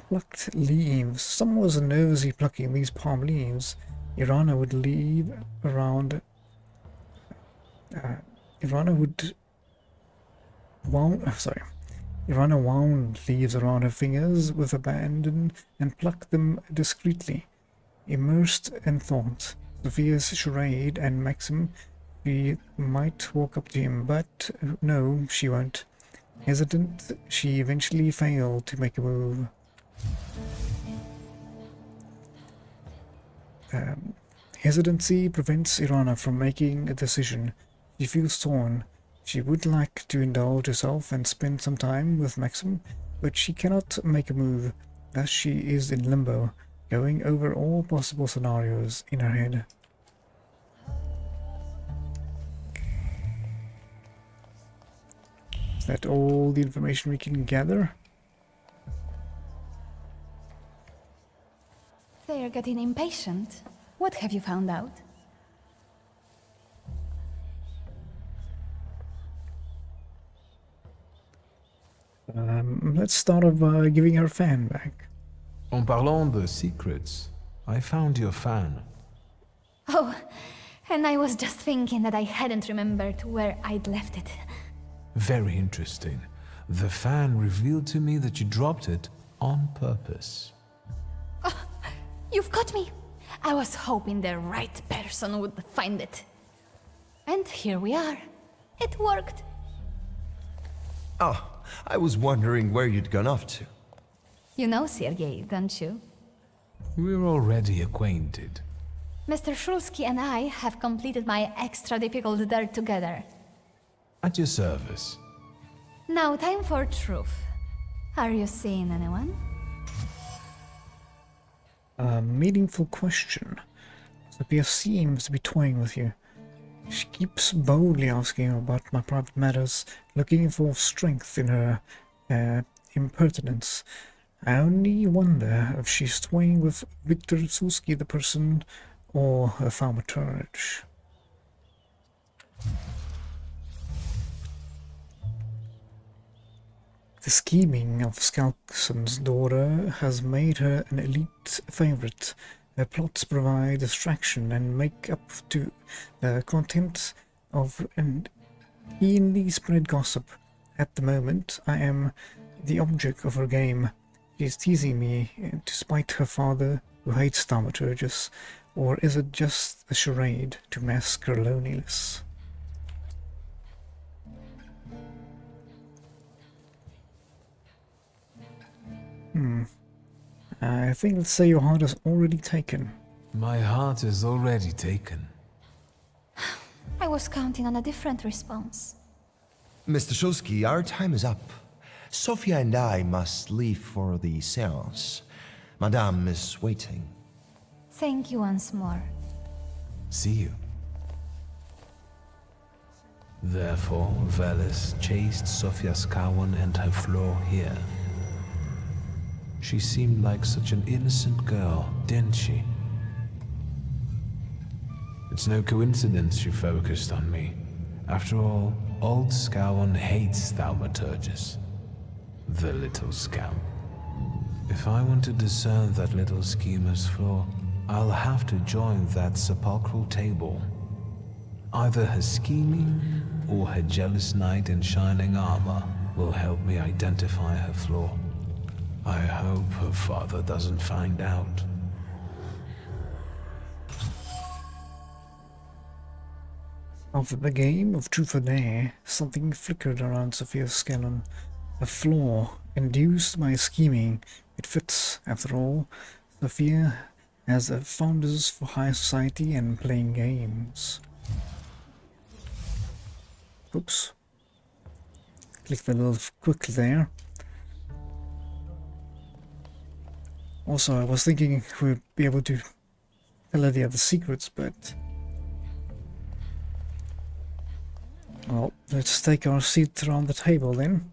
Plucked leaves. Someone was nervously plucking these palm leaves. Irana would leave around. Irana wound leaves around her fingers with abandon and plucked them discreetly. Immersed in thought, Sophia's charade and Maxim, she might walk up to him, but no, she won't. Hesitant, she eventually failed to make a move. Hesitancy prevents Irana from making a decision. She feels torn. She would like to indulge herself and spend some time with Maxim, but she cannot make a move. Thus she is in limbo, going over all possible scenarios in her head. Is that all the information we can gather? They are getting impatient. What have you found out? Let's start off by giving her fan back. En parlant de secrets, I found your fan. Oh, and I was just thinking that I hadn't remembered where I'd left it. Very interesting. The fan revealed to me that you dropped it on purpose. Oh, you've got me. I was hoping the right person would find it. And here we are. It worked. Oh, I was wondering where you'd gone off to. You know Sergei, don't you? We're already acquainted. Mr. Shulsky and I have completed my extra difficult dirt together. At your service. Now time for truth. Are you seeing anyone? A meaningful question. Sophia seems to be toying with you. She keeps boldly asking about my private matters, looking for strength in her impertinence. I only wonder if she's toying with Victor Suski, the person, or a thaumaturge. The scheming of Skalkson's daughter has made her an elite favorite. Her plots provide distraction and make up to the content of an keenly spread gossip. At the moment, I am the object of her game. She is teasing me to spite her father, who hates thaumaturges, or is it just a charade to mask her loneliness? I think let's say your heart is already taken. My heart is already taken. I was counting on a different response. Mr. Shulsky, our time is up. Sophia and I must leave for the seance. Madame is waiting. Thank you once more. See you. Therefore, Velis chased Sofia Skawan and her flaw here. She seemed like such an innocent girl, didn't she? It's no coincidence she focused on me. After all, old Skawan hates thaumaturges. The little scamp. If I want to discern that little schemer's flaw, I'll have to join that sepulchral table. Either her scheming or her jealous knight in shining armor will help me identify her flaw. I hope her father doesn't find out. After the game of truth or dare, something flickered around Sophia's skeleton. A flaw induced by scheming. It fits, after all. Sophia has a fondness for high society and playing games. Oops. Clicked a little quick there. Also, I was thinking we'd be able to tell her the other secrets, but... well, let's take our seat around the table then.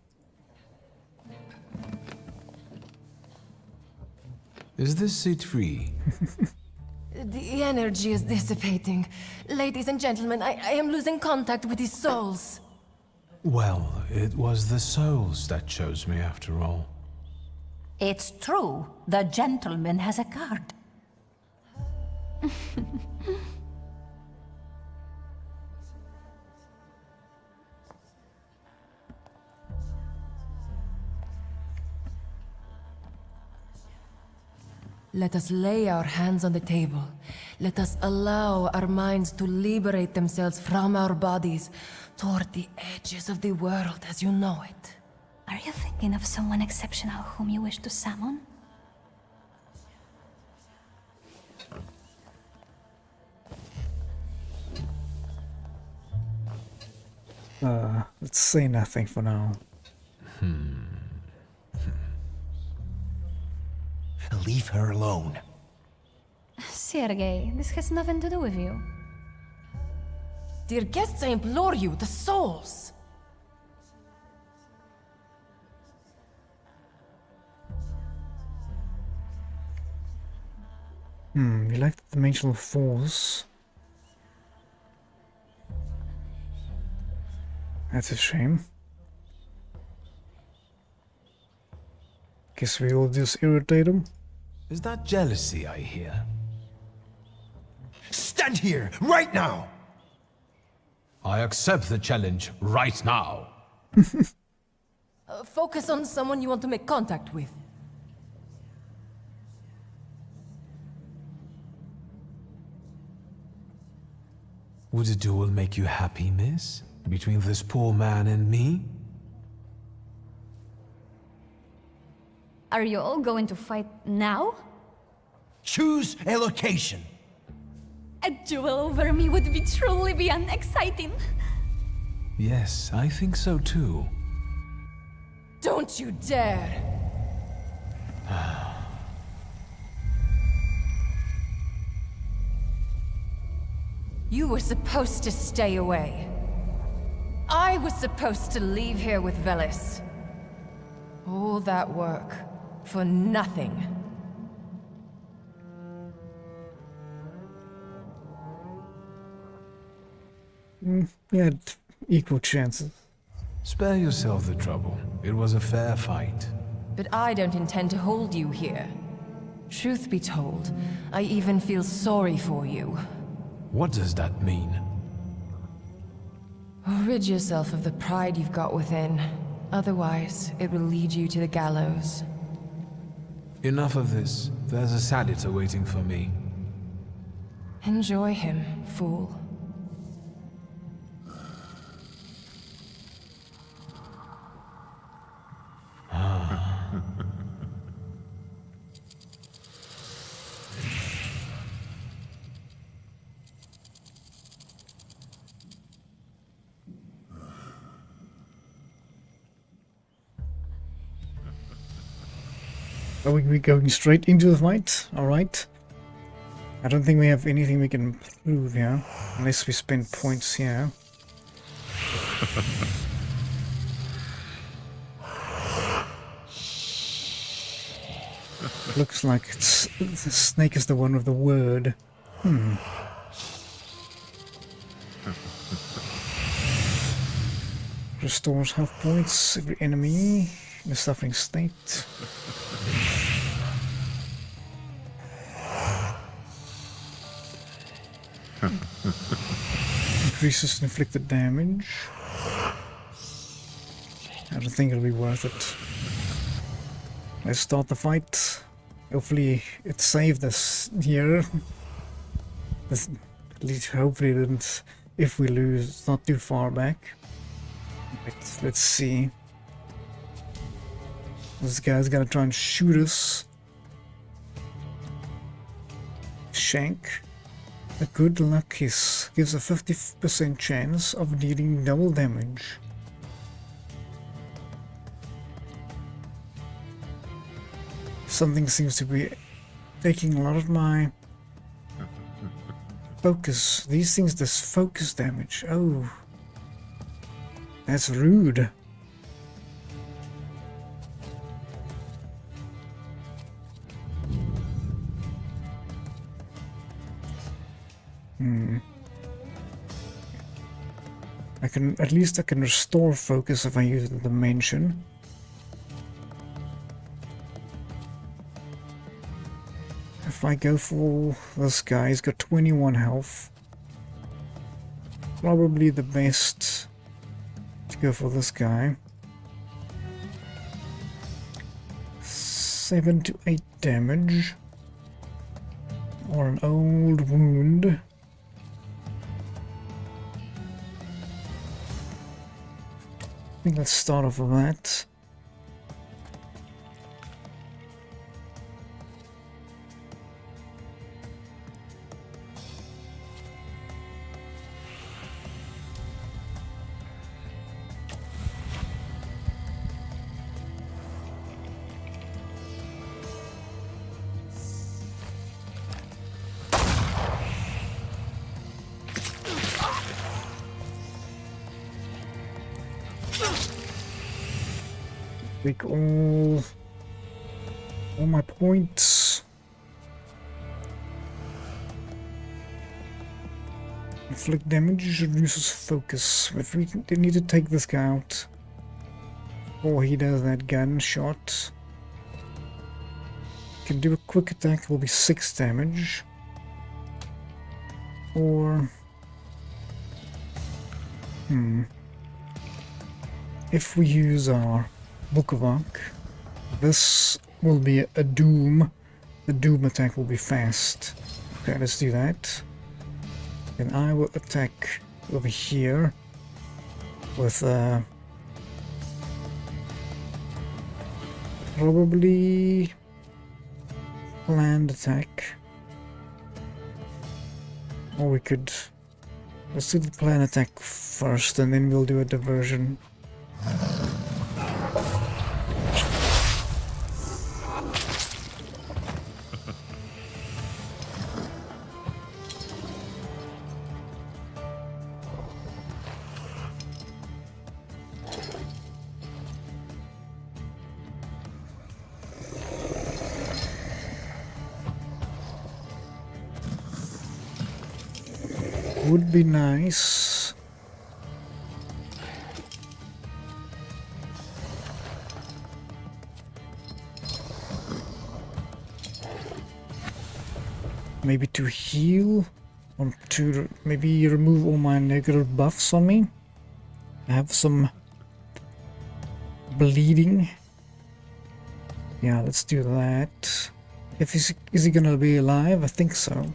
Is this seat free? The energy is dissipating. Ladies and gentlemen, I am losing contact with these souls. Well, it was the souls that chose me after all. It's true. The gentleman has a card. Let us lay our hands on the table. Let us allow our minds to liberate themselves from our bodies toward the edges of the world as you know it. Are you thinking of someone exceptional whom you wish to summon? Let's say nothing for now. Leave her alone. Sergei, this has nothing to do with you. Dear guests, I implore you, the souls! You like the dimensional force. That's a shame. Guess we'll just irritate him. Is that jealousy I hear? Stand here, right now! I accept the challenge right now. Focus on someone you want to make contact with. Would a duel make you happy, miss? Between this poor man and me? Are you all going to fight now? Choose a location. A duel over me would be truly beyond exciting. Yes, I think so too. Don't you dare! You were supposed to stay away. I was supposed to leave here with Velis. All that work for nothing. We had equal chances. Spare yourself the trouble. It was a fair fight. But I don't intend to hold you here. Truth be told, I even feel sorry for you. What does that mean? Rid yourself of the pride you've got within. Otherwise, it will lead you to the gallows. Enough of this. There's a salutor waiting for me. Enjoy him, fool. Are we going straight into the fight? Alright. I don't think we have anything we can improve here, unless we spend points here. Looks like the snake is the one with the word. Restores health points every enemy in a suffering state. Increases inflicted damage. I don't think it'll be worth it. Let's start the fight. Hopefully it saved us here. At least hopefully it didn't. If we lose, it's not too far back. Let's see. This guy's gonna try and shoot us. Shank. A good luck kiss gives a 50% chance of dealing double damage. Something seems to be taking a lot of my focus. These things does focus damage. Oh. That's rude. At least I can restore focus if I use the dimension. If I go for this guy, he's got 21 health. Probably the best to go for this guy. 7 to 8 damage. Or an old wound. I think let's start off with that. Take all my points. Inflict damage, reduces focus. If we need to take this guy out, or he does that gunshot, can do a quick attack. It will be 6 damage. Or if we use our Book of Arc, this will be a doom. The doom attack will be fast. Okay, let's do that. And I will attack over here with probably planned attack. Or we could, let's do the planned attack first and then we'll do a diversion. Would be nice. Maybe to heal, or to maybe remove all my negative buffs on me. I have some bleeding. Yeah, let's do that. Is he gonna be alive? I think so.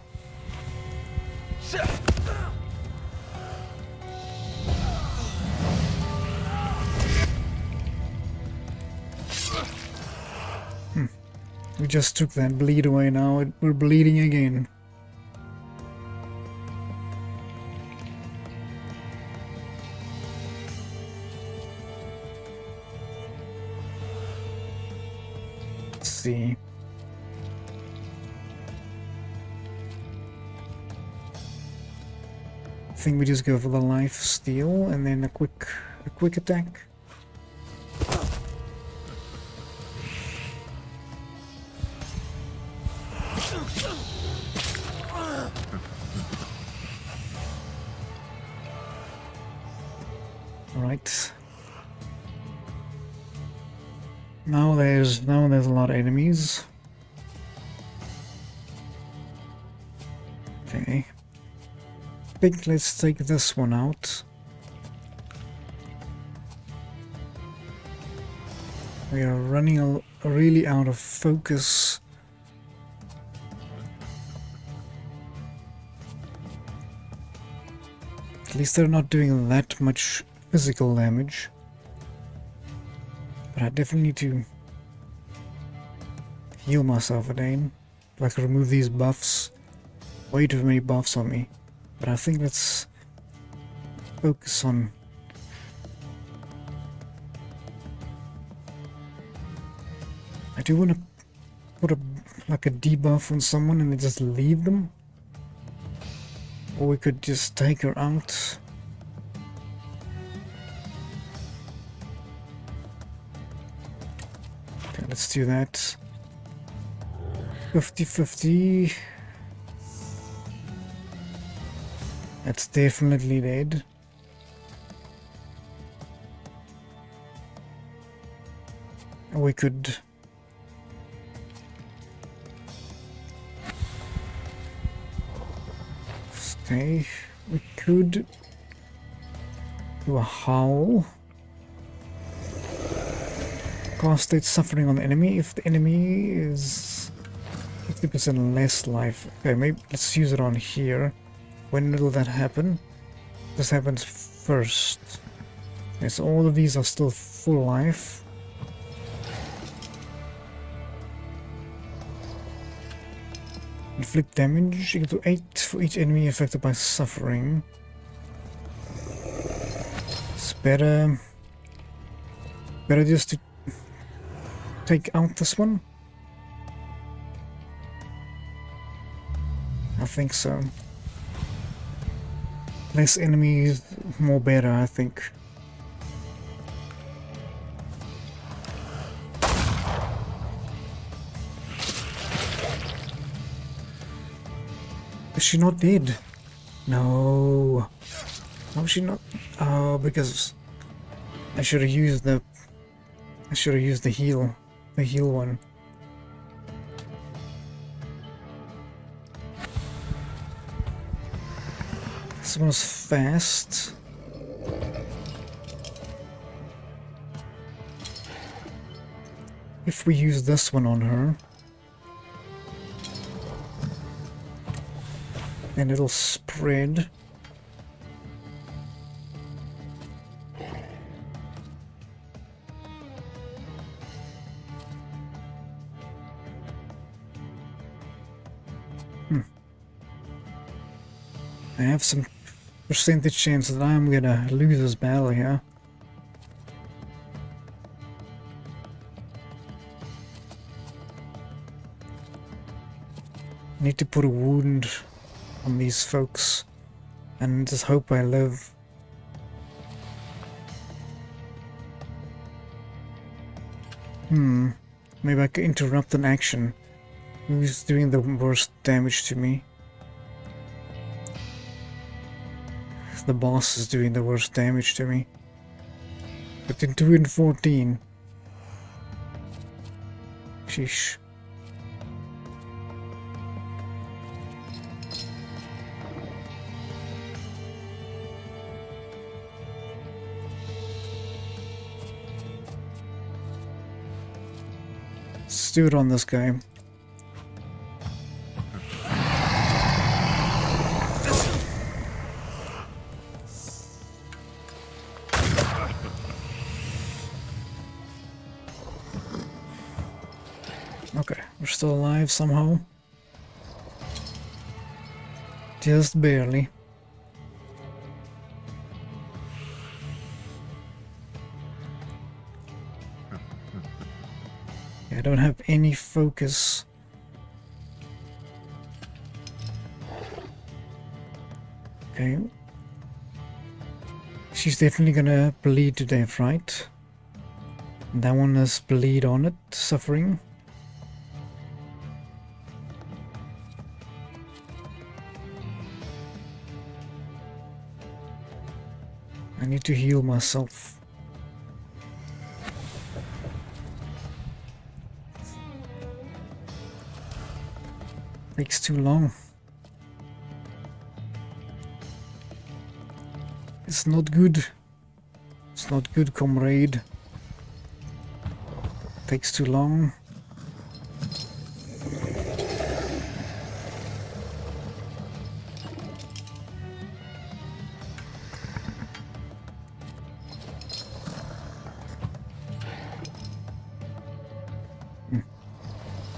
We just took that bleed away now, we're bleeding again. Let's see. think we just go for the life steal and then a quick attack. Alright. Now there's a lot of enemies. Okay. I think let's take this one out. We are running really out of focus. At least they're not doing that much physical damage. But I definitely need to heal myself again. Like remove these buffs. Way too many buffs on me. But I think let's focus on I do want to put like a debuff on someone and then just leave them. Or we could just take her out. Okay, let's do that. 50-50. That's definitely dead. We could okay, we could do a howl. Cast state suffering on the enemy if the enemy is 50% less life. Okay, maybe let's use it on here. When will that happen? This happens first. Okay, so all of these are still full life. Inflict damage equal to 8 for each enemy affected by suffering. It's better just to take out this one. I think so. Less enemies, more better, I think. Is she not dead? No. How is she not? Oh, because I should have used the heal. The heal one. This one's fast. If we use this one on her, and it'll spread. I have some percentage chance that I'm gonna lose this battle here. Need to put a wound on these folks and just hope I live. Maybe I could interrupt an action. Who's doing the worst damage to me? The boss is doing the worst damage to me. But in 2 and 14. Sheesh. Let's do it on this guy. Okay, we're still alive somehow. Just barely. I don't have any focus. Okay, She's definitely gonna bleed to death, right? And that one has bleed on it, suffering. I need to heal myself. Takes too long. It's not good. It's not good, comrade. Takes too long.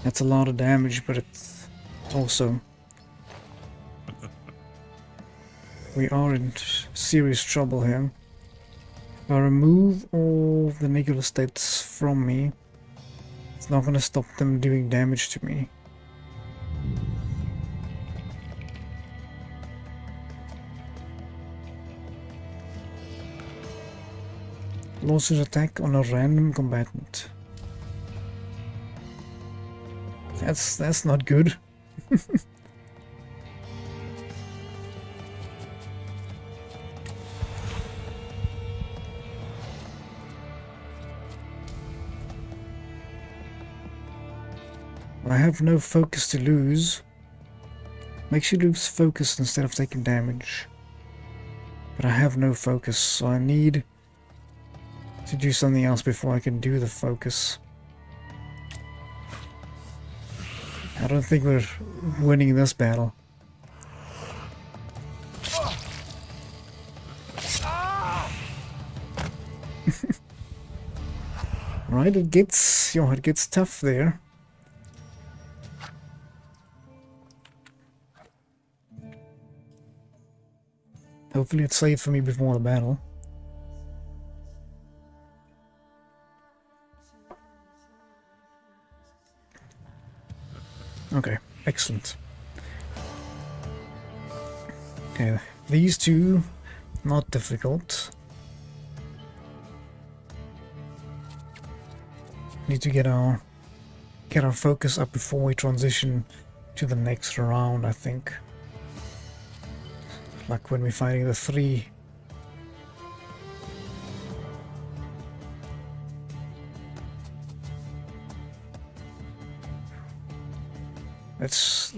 That's a lot of damage, but it's also... we are in serious trouble here. If I remove all the negative states from me, it's not gonna stop them doing damage to me. Launches attack on a random combatant. That's not good. I have no focus to lose. Makes you lose focus instead of taking damage. But I have no focus, so I need to do something else before I can do the focus. I don't think we're winning this battle. Right, it gets tough there. Hopefully it's safe for me before the battle. Okay, excellent. Okay, these two, not difficult. Need to get our focus up before we transition to the next round, I think. Like when we're fighting the three.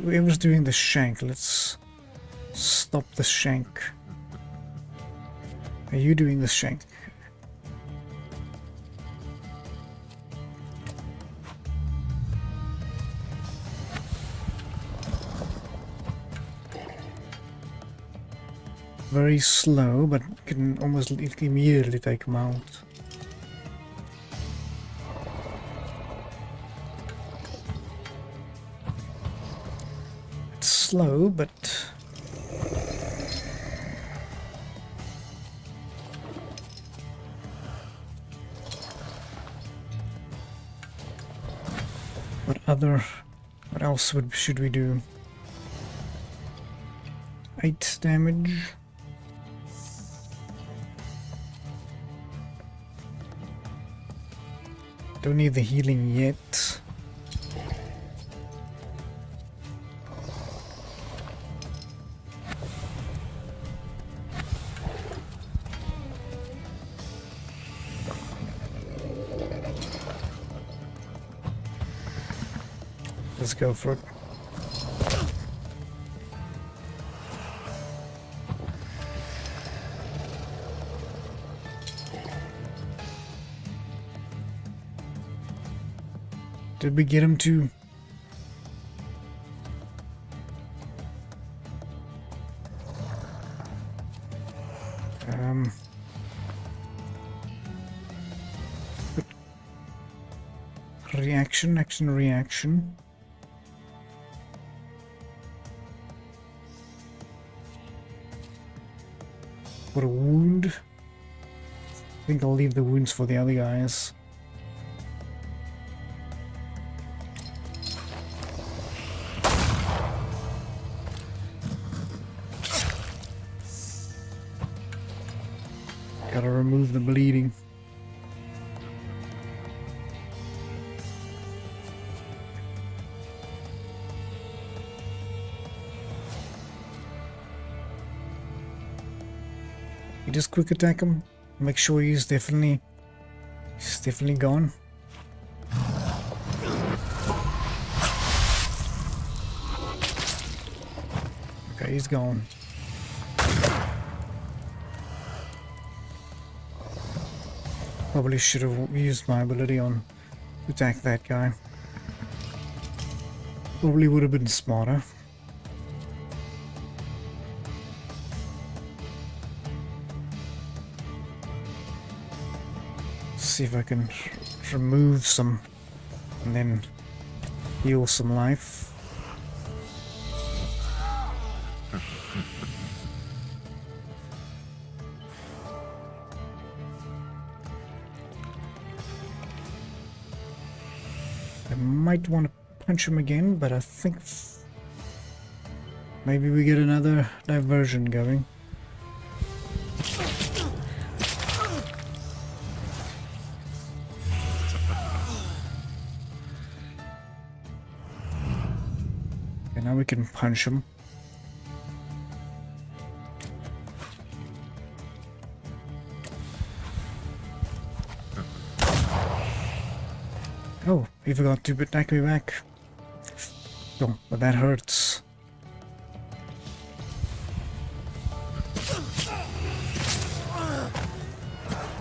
Whoever's doing the shank, let's stop the shank. Are you doing the shank? Very slow, but can almost immediately take him out. It's slow, but what else should we do? 8 damage. Don't need the healing yet. Let's go for it. Did we get him to... reaction, action, reaction. For a wound. I think I'll leave the wounds for the other guys. Gotta remove the bleeding. You just quick attack him. Make sure he's definitely gone. Okay, he's gone. Probably should have used my ability on to attack that guy. Probably would have been smarter. See if I can remove some and then heal some life. I might want to punch him again, but I think maybe we get another diversion going. Okay, now we can punch him. Oh, he forgot to attack me back. Oh, but that hurts.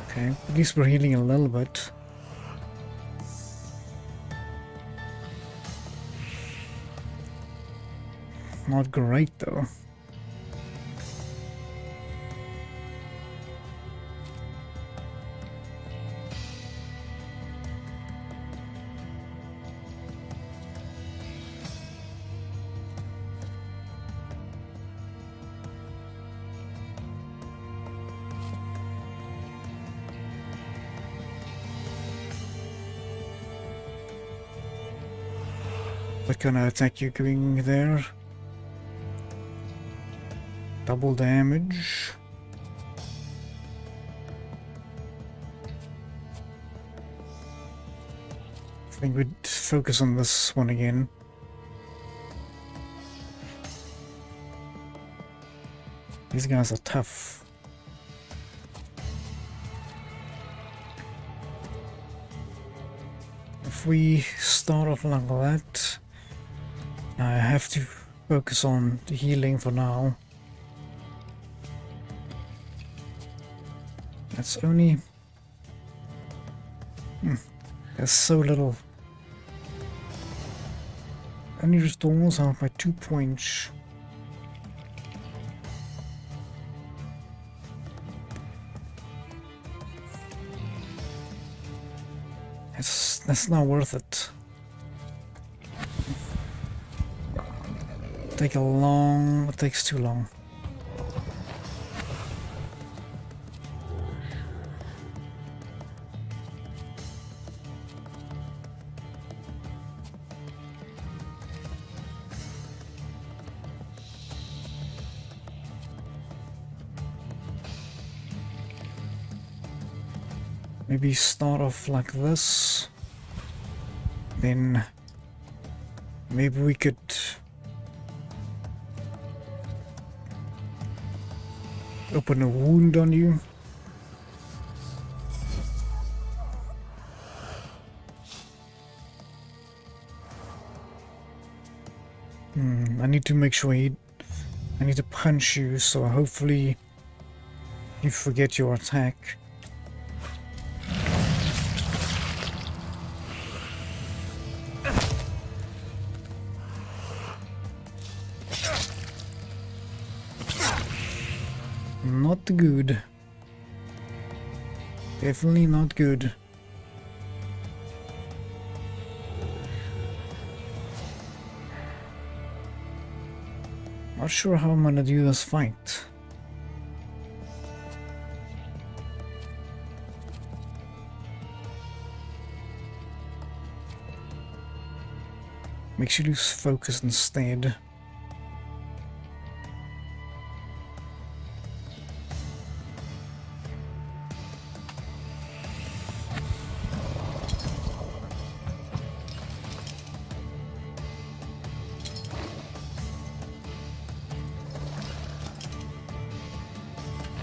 Okay, at least we're healing a little bit. Not great though. What kind of attack you doing there? Double damage. I think we'd focus on this one again. These guys are tough. If we start off like that, I have to focus on the healing for now. That's only... There's so little. Only restores half by 2 points. That's not worth it. It takes too long. Maybe start off like this. Then maybe we could open a wound on you. I need to make sure I need to punch you, so hopefully you forget your attack. Not good. Definitely not good. Not sure how I'm gonna do this fight. Makes you lose focus instead.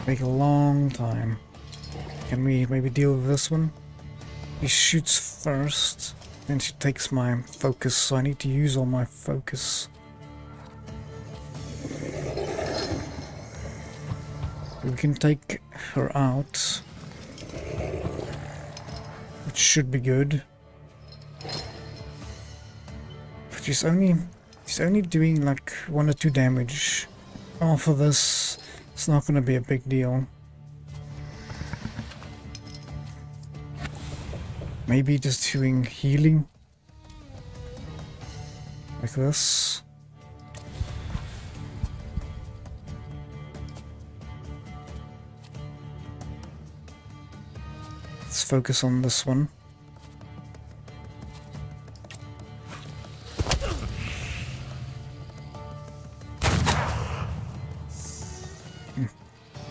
Take a long time. Can we maybe deal with this one? He shoots first, then she takes my focus, so I need to use all my focus. We can take her out, which should be good. But she's only doing like 1 or 2 damage. Off of this, it's not gonna be a big deal. Maybe just doing healing like this. Let's focus on this one.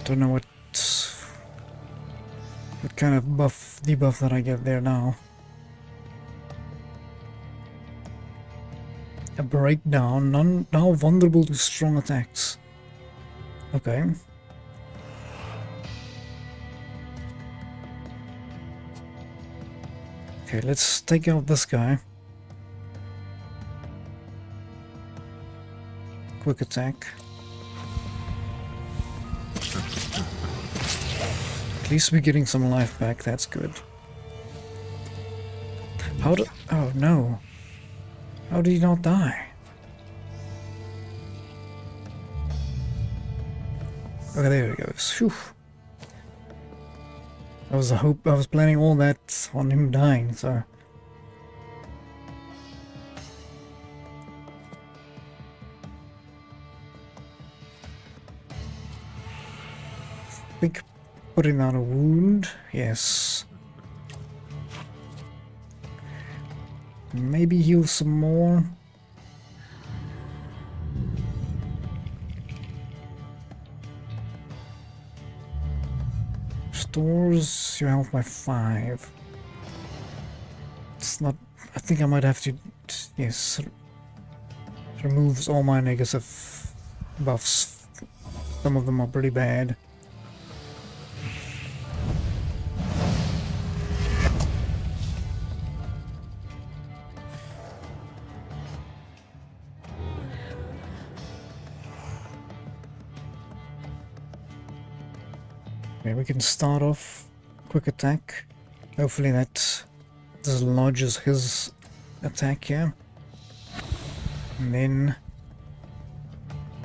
Don't know what kind of debuff that I get there now. A breakdown, now vulnerable to strong attacks. Okay. Okay, let's take out this guy. Quick attack. At least we're getting some life back, that's good. Oh no. How did he not die? Okay, there he goes. Whew. I was planning all that on him dying, so. I think putting out a wound, yes. Maybe heal some more. Restores your health by 5. It's not. I think I might have to. Yes. Removes all my negative buffs. Some of them are pretty bad. Okay, we can start off quick attack. Hopefully that dislodges his attack here. And then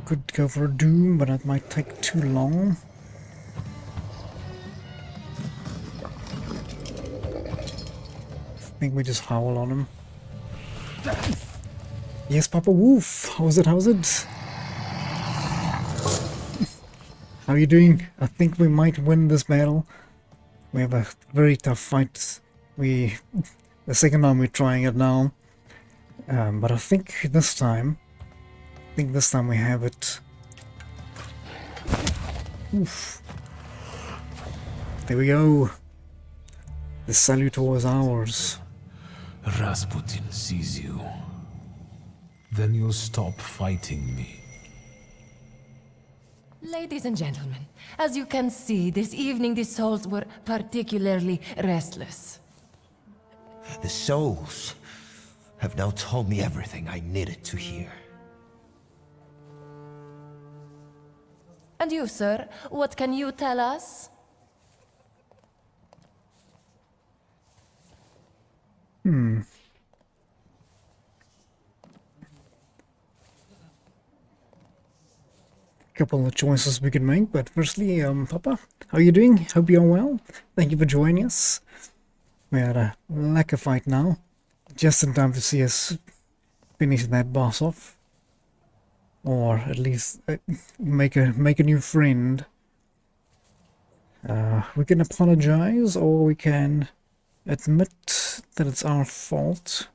could go for a doom, but that might take too long. I think we just howl on him. Yes, Papa Wolf! How's it? How are you doing? I think we might win this battle. We have a very tough fight. The second time we're trying it now. But I think this time we have it. Oof. There we go. The salutor is ours. Rasputin sees you. Then you'll stop fighting me. Ladies and gentlemen, as you can see, this evening the souls were particularly restless. The souls have now told me everything I needed to hear. And you, sir, what can you tell us? Couple of choices we can make, but firstly, Papa, how are you doing? Hope you're well. Thank you for joining us. We had a lacquer fight now, just in time to see us finish that boss off, or at least make a new friend. We can apologize, or we can admit that it's our fault.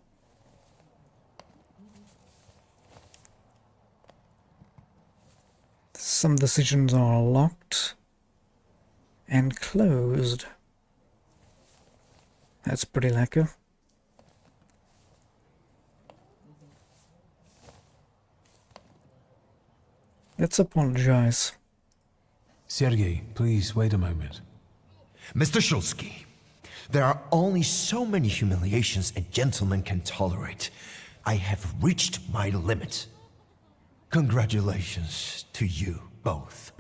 Some decisions are locked and closed. That's pretty lacquer. Let's apologize. Sergei, please wait a moment. Mr. Shulsky, there are only so many humiliations a gentleman can tolerate. I have reached my limit. Congratulations to you both.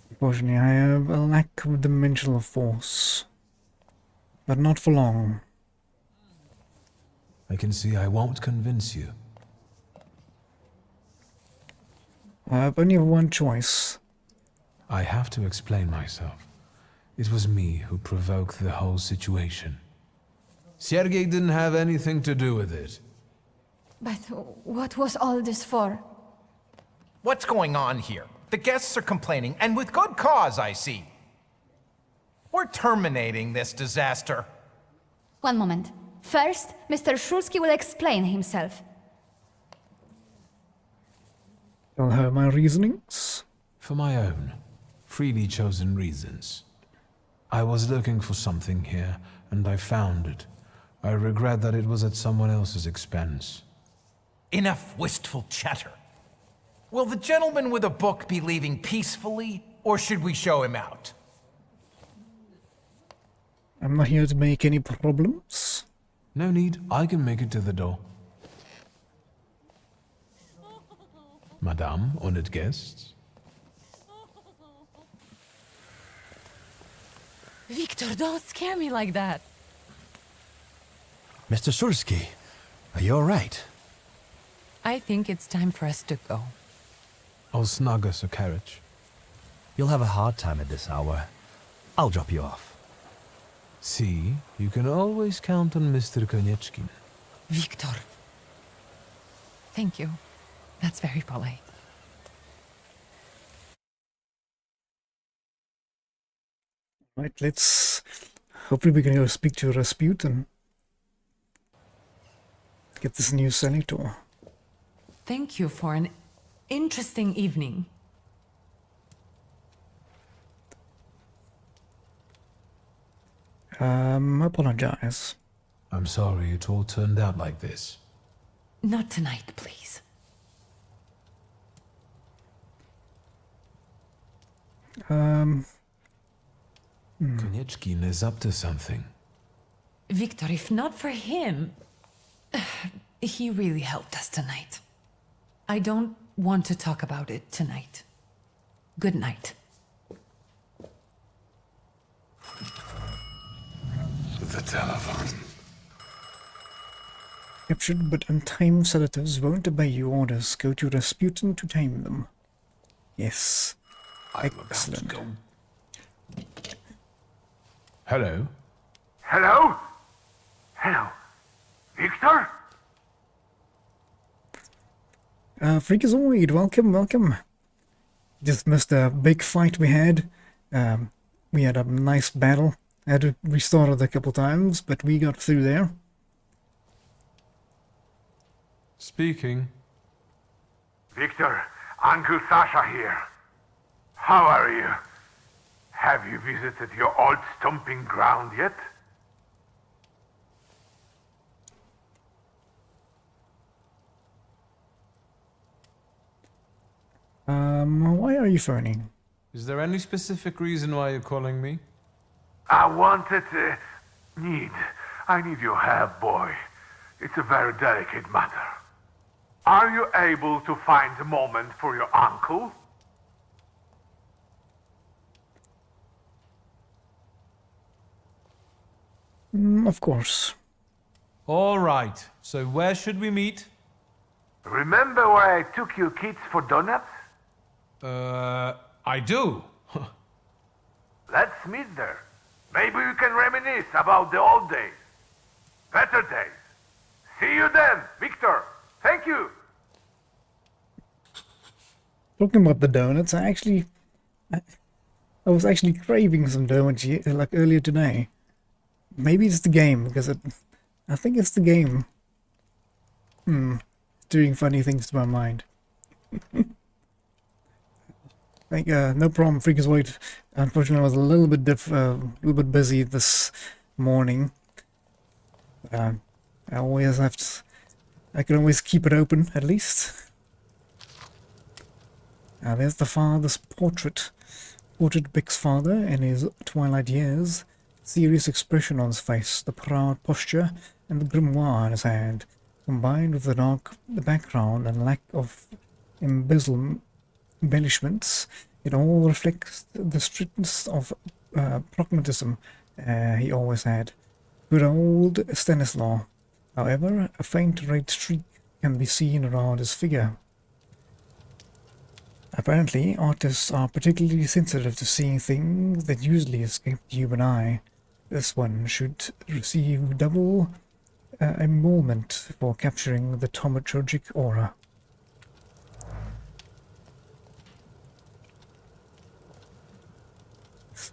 Unfortunately, I have a lack of dimensional force. But not for long. I can see I won't convince you. I have only one choice. I have to explain myself. It was me who provoked the whole situation. Sergei didn't have anything to do with it. But what was all this for? What's going on here? The guests are complaining, and with good cause, I see. We're terminating this disaster. One moment. First, Mr. Shulsky will explain himself. Tell her my reasonings. For my own, freely chosen reasons. I was looking for something here, and I found it. I regret that it was at someone else's expense. Enough wistful chatter. Will the gentleman with a book be leaving peacefully, or should we show him out? I'm not here to make any problems. No need, I can make it to the door. Madame, honored guests. Victor, don't scare me like that. Mr. Shulsky, are you all right? I think it's time for us to go. I'll snug us a carriage. You'll have a hard time at this hour. I'll drop you off. See, you can always count on Mr. Konieczkin. Victor. Thank you. That's very polite. Right, let's... Hopefully we can go speak to Rasputin. Get this new salutor. Thank you for an interesting evening. Apologize. I'm sorry it all turned out like this. Not tonight, please. Konieczkin is up to something. Victor, if not for him, he really helped us tonight. I don't want to talk about it tonight. Good night. The telephone. Captured but untamed salutors won't obey your orders. Go to Rasputin to tame them. Yes. Excellent. Hello? Hello? Hello? Victor? Freakazoid, welcome, welcome. Just missed a big fight we had. We had a nice battle. I had to restart it a couple times, but we got through there. Speaking. Victor, Uncle Sasha here. How are you? Have you visited your old stomping ground yet? Why are you phoning? Is there any specific reason why you're calling me? I wanted I need your help, boy. It's a very delicate matter. Are you able to find a moment for your uncle? Of course. All right. So where should we meet? Remember where I took you kids for donuts? I do. Let's meet there. Maybe we can reminisce about the old days. Better days. See you then, Victor. Thank you. Talking about the donuts, I was actually craving some donuts like earlier today. Maybe it's the game, because I think it's the game. Doing funny things to my mind. No problem, Freakazoid. Unfortunately, I was a little bit busy this morning. I can always keep it open, at least. There's the father's portrait. Portrait depicts father in his twilight years. Serious expression on his face, the proud posture, and the grimoire in his hand, combined with the dark background and lack of embellishments, it all reflects the strictness of pragmatism he always had. Good old Stanislaw. However, a faint red streak can be seen around his figure. Apparently, artists are particularly sensitive to seeing things that usually escape the human eye. This one should receive double emolument for capturing the thaumaturgic aura.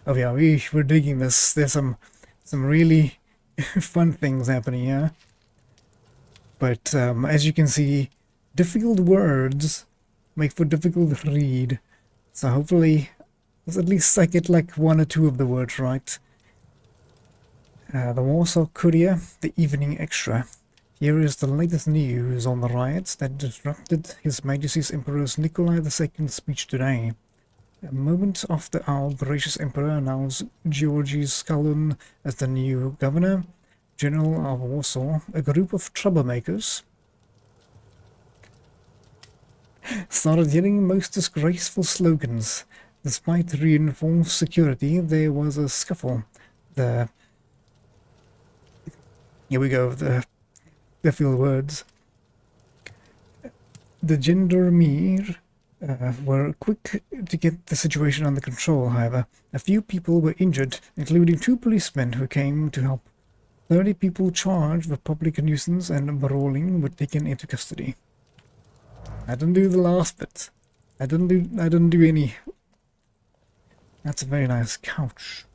Oh yeah, we're digging this. There's some really fun things happening here. But as you can see, difficult words make for difficult read. So hopefully, at least I get like one or two of the words right. The Warsaw Courier, the Evening Extra. Here is the latest news on the riots that disrupted His Majesty's Emperor's Nikolai II's speech today. A moment after our gracious Emperor announced Georgy Skalun as the new Governor General of Warsaw, a group of troublemakers started yelling most disgraceful slogans. Despite reinforced security, there was a scuffle. Here we go, the difficult words. The gendarmerie were quick to get the situation under control, however. A few people were injured, including 2 policemen who came to help. 30 people charged with public nuisance and brawling were taken into custody. I didn't do the last bit. I didn't do any. That's a very nice couch.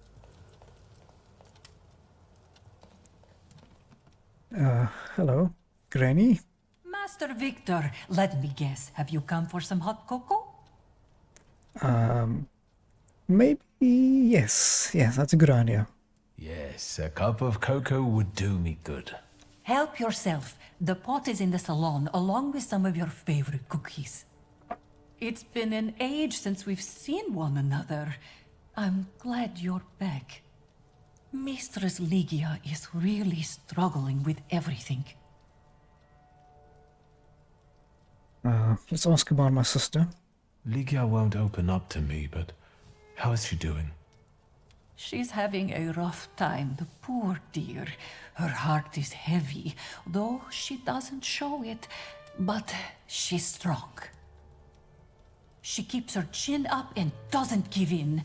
Hello, Granny? Master Victor, let me guess. Have you come for some hot cocoa? Maybe yes. Yes, that's a good idea. Yes, a cup of cocoa would do me good. Help yourself. The pot is in the salon, along with some of your favorite cookies. It's been an age since we've seen one another. I'm glad you're back. Mistress Ligia is really struggling with everything. Let's ask about my sister. Ligia won't open up to me, but how is she doing? She's having a rough time, the poor dear. Her heart is heavy, though she doesn't show it. But she's strong. She keeps her chin up and doesn't give in.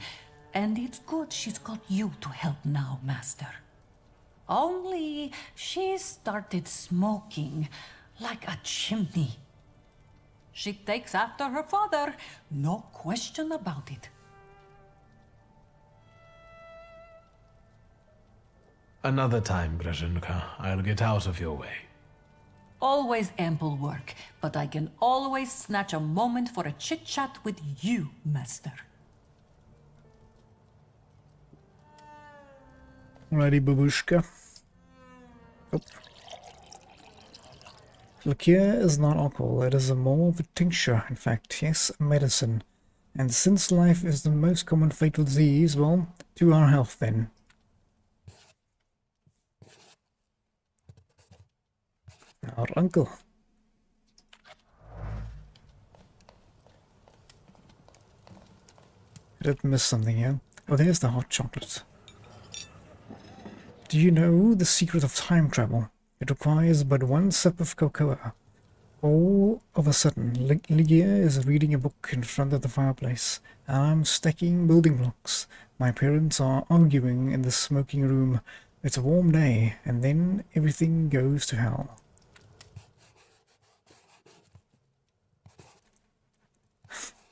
And it's good she's got you to help now, Master. Only she started smoking like a chimney. She takes after her father, no question about it. Another time, Grażynka. I'll get out of your way. Always ample work, but I can always snatch a moment for a chit-chat with you, Master. Alrighty, babushka. Oh. Liqueur is not alcohol, it is more of a tincture, in fact, yes, medicine. And since life is the most common fatal disease, well, to our health then. Our uncle. I did miss something here. Oh, there's the hot chocolate. Do you know the secret of time travel? It requires but one sip of cocoa. All of a sudden, Ligia is reading a book in front of the fireplace, and I'm stacking building blocks. My parents are arguing in the smoking room. It's a warm day, and then everything goes to hell.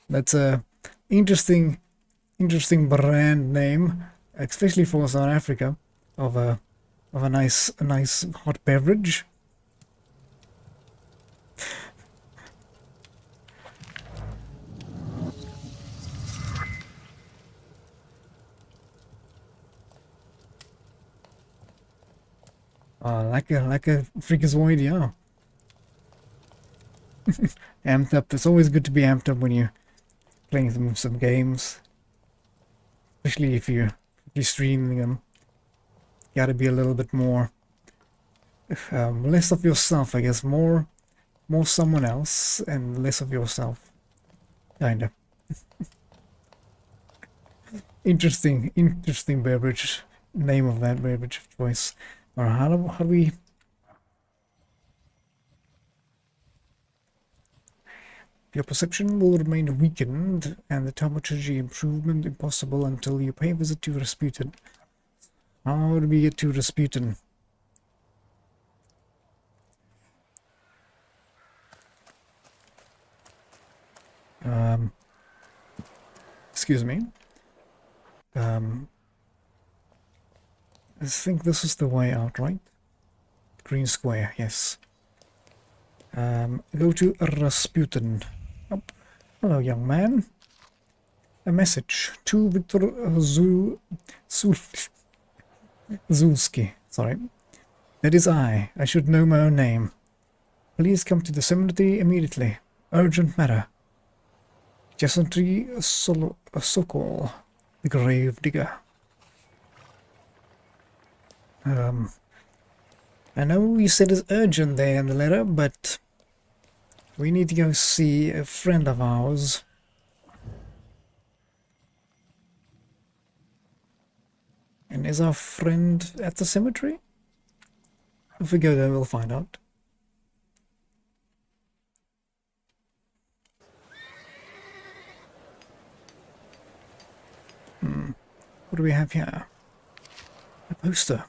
That's a interesting brand name, especially for South Africa, of a nice hot beverage. Like a freakazoid, yeah. Amped up. It's always good to be amped up when you playing some games, especially if you're streaming them. Gotta be a little bit more less of yourself, I guess. More someone else and less of yourself, kinda. interesting beverage. Name of that beverage choice. Or how do we? Your perception will remain weakened, and the thaumaturge improvement impossible until you pay a visit to Rasputin. How do we get to Rasputin? Excuse me. I think this is the way out, right? Green square, yes. Go to Rasputin. Oh, hello, young man. A message to Victor Zulski. Sorry. That is I. I should know my own name. Please come to the cemetery immediately. Urgent matter. Jacintry Sokol, the grave digger. I know you said it's urgent there in the letter, but we need to go see a friend of ours. And is our friend at the cemetery? If we go there, we'll find out. What do we have here? A poster.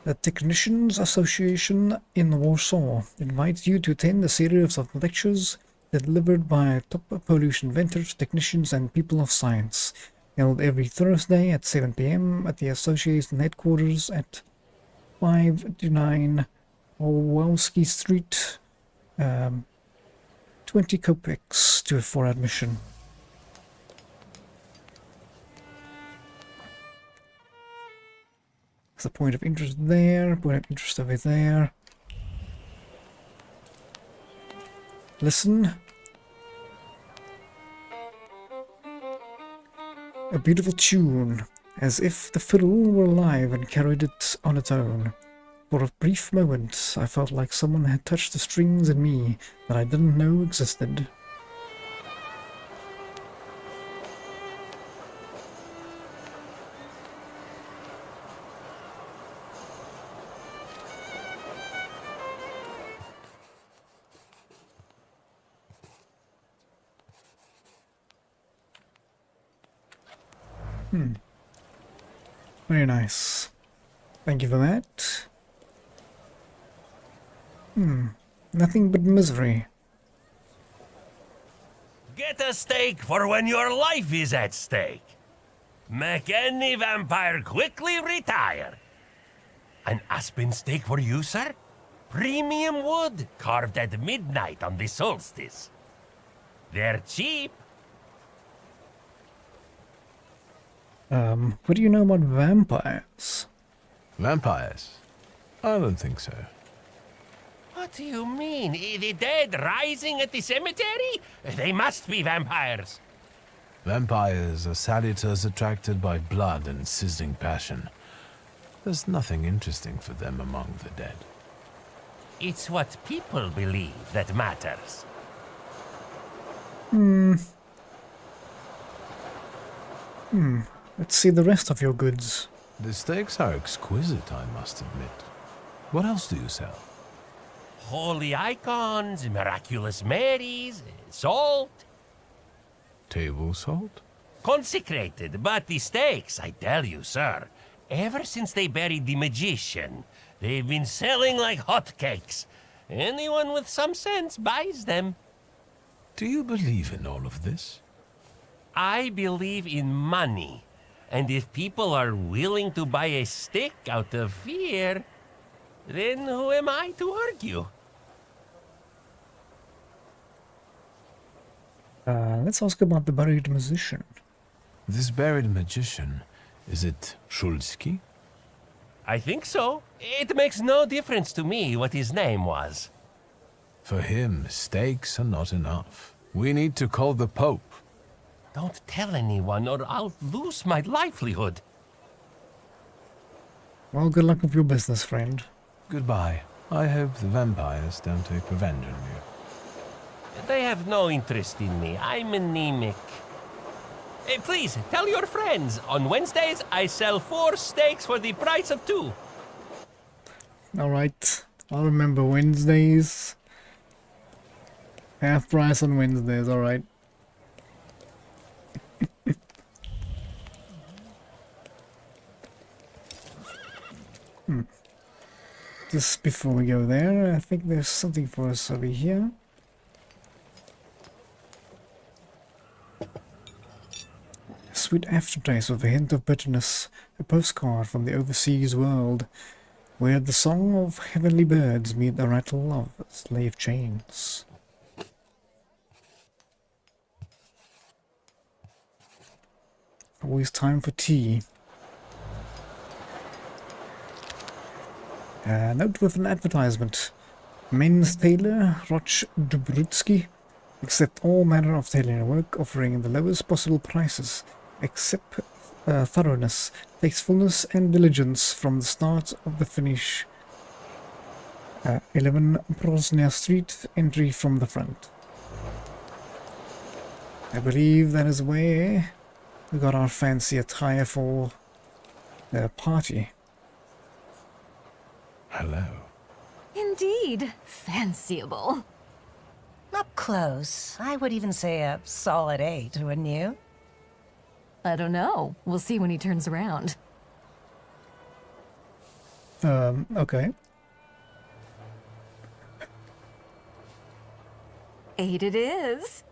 The Technicians Association in Warsaw invites you to attend a series of lectures delivered by top pollution inventors, technicians, and people of science, held every Thursday at 7 p.m. at the association headquarters at 529 Wolski Street. 20 kopecks for admission. There's a point of interest there, point of interest over there. Listen. A beautiful tune, as if the fiddle were alive and carried it on its own. For a brief moment, I felt like someone had touched the strings in me that I didn't know existed. Very nice. Thank you for that. Nothing but misery. Get a steak for when your life is at stake. Make any vampire quickly retire. An aspen steak for you, sir? Premium wood, carved at midnight on the solstice. They're cheap. What do you know about vampires? Vampires? I don't think so. What do you mean? The dead rising at the cemetery? They must be vampires. Vampires are salutors attracted by blood and sizzling passion. There's nothing interesting for them among the dead. It's what people believe that matters. Let's see the rest of your goods. The steaks are exquisite, I must admit. What else do you sell? Holy icons, miraculous Marys, salt. Table salt? Consecrated, but the steaks, I tell you, sir, ever since they buried the magician, they've been selling like hotcakes. Anyone with some sense buys them. Do you believe in all of this? I believe in money. And if people are willing to buy a stick out of fear, then who am I to argue? Let's ask about the buried musician. This buried magician, is it Szulski? I think so. It makes no difference to me what his name was. For him, steaks are not enough. We need to call the Pope. Don't tell anyone or I'll lose my livelihood. Well, good luck with your business, friend. Goodbye. I hope the vampires don't take revenge on you. They have no interest in me. I'm anemic. Please, tell your friends. On Wednesdays, I sell 4 steaks for the price of 2. Alright, I'll remember Wednesdays. Half price on Wednesdays, alright. Just before we go there, I think there's something for us over here. A sweet aftertaste with a hint of bitterness, a postcard from the overseas world, where the song of heavenly birds meet the rattle of slave chains. Always time for tea. Note with an advertisement. Men's tailor, Roch Dubrutsky, accept all manner of tailoring work, offering the lowest possible prices, except thoroughness, tastefulness, and diligence from the start of the finish. 11 Brosnia Street, entry from the front. I believe that is where we got our fancy attire for the party. Hello. Indeed, fanciable. Up close, I would even say a solid 8, wouldn't you? I don't know. We'll see when he turns around. Okay. 8 it is.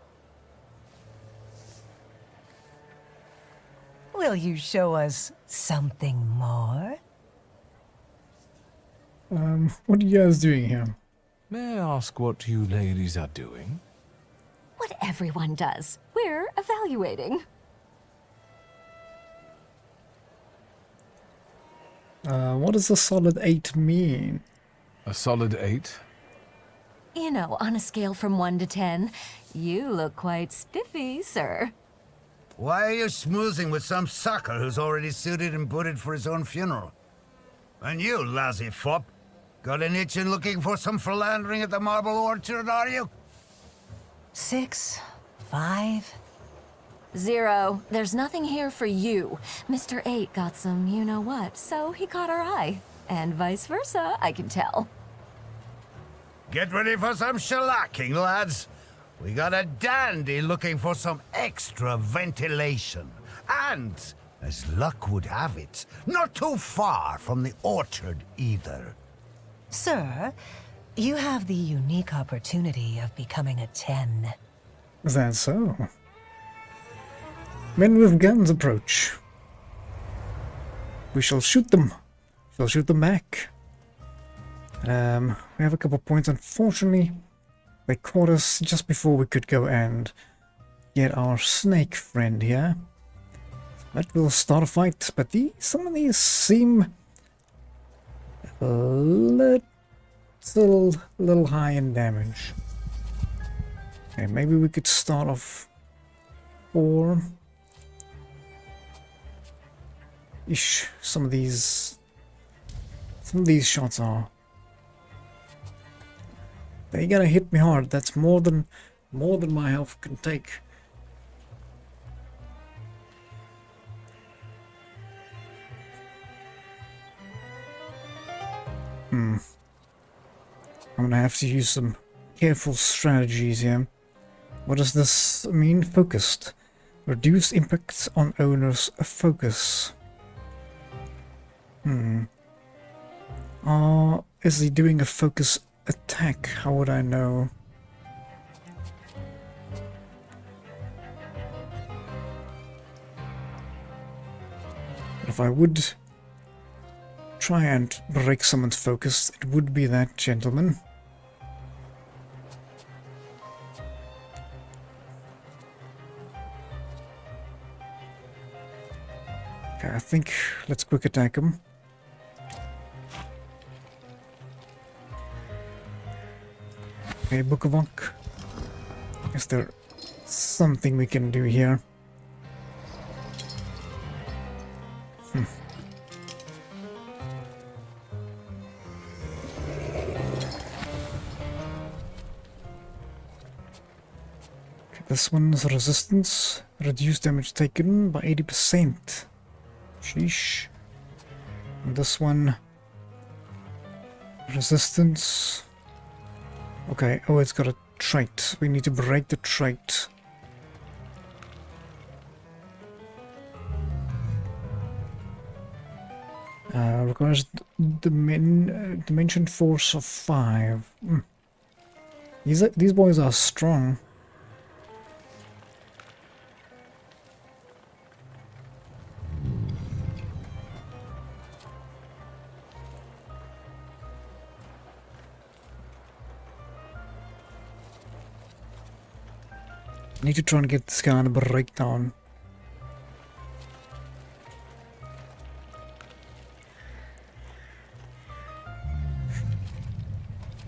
Will you show us something more? What are you guys doing here? May I ask what you ladies are doing? What everyone does. We're evaluating. What does a solid 8 mean? A solid 8? You know, on a scale from 1 to 10, you look quite spiffy, sir. Why are you schmoozing with some sucker who's already suited and booted for his own funeral? And you, lousy fop, got an itch in looking for some philandering at the Marble Orchard, are you? 6, 5... 0. There's nothing here for you. Mr. 8 got some you-know-what, so he caught our eye. And vice versa, I can tell. Get ready for some shellacking, lads. We got a dandy looking for some extra ventilation. And, as luck would have it, not too far from the orchard either. Sir, you have the unique opportunity of becoming a 10. Is that so? Men with guns approach. We shall shoot them. We'll shoot them back. We have a couple points. Unfortunately, they caught us just before we could go and get our snake friend here. But we'll start a fight. But some of these seem a little high in damage. Okay, maybe we could start off 4. Ish, some of these shots are. They gotta hit me hard. That's more than my health can take. I'm gonna have to use some careful strategies here. What does this mean? Focused. Reduce impact on owner's focus. Is he doing a focus attack? How would I know? If I would try and break someone's focus, it would be that gentleman. Okay, I think let's quick attack him. Okay, Book of Ankh. Is there something we can do here? This one's resistance. Reduced damage taken by 80%. Sheesh. And this one... resistance. Okay, oh, it's got a trait. We need to break the trait. Requires dimension force of 5. These boys are strong. Need to try and get this guy on a breakdown.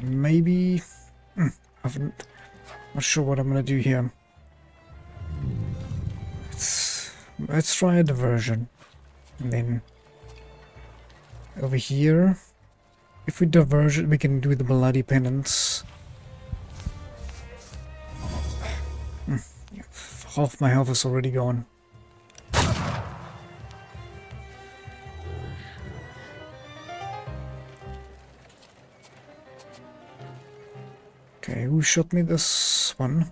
Maybe... I'm not sure what I'm gonna do here. Let's try a diversion. And then... over here... if we diverge it, we can do the bloody penance. Half my health is already gone. Okay, who shot me this one?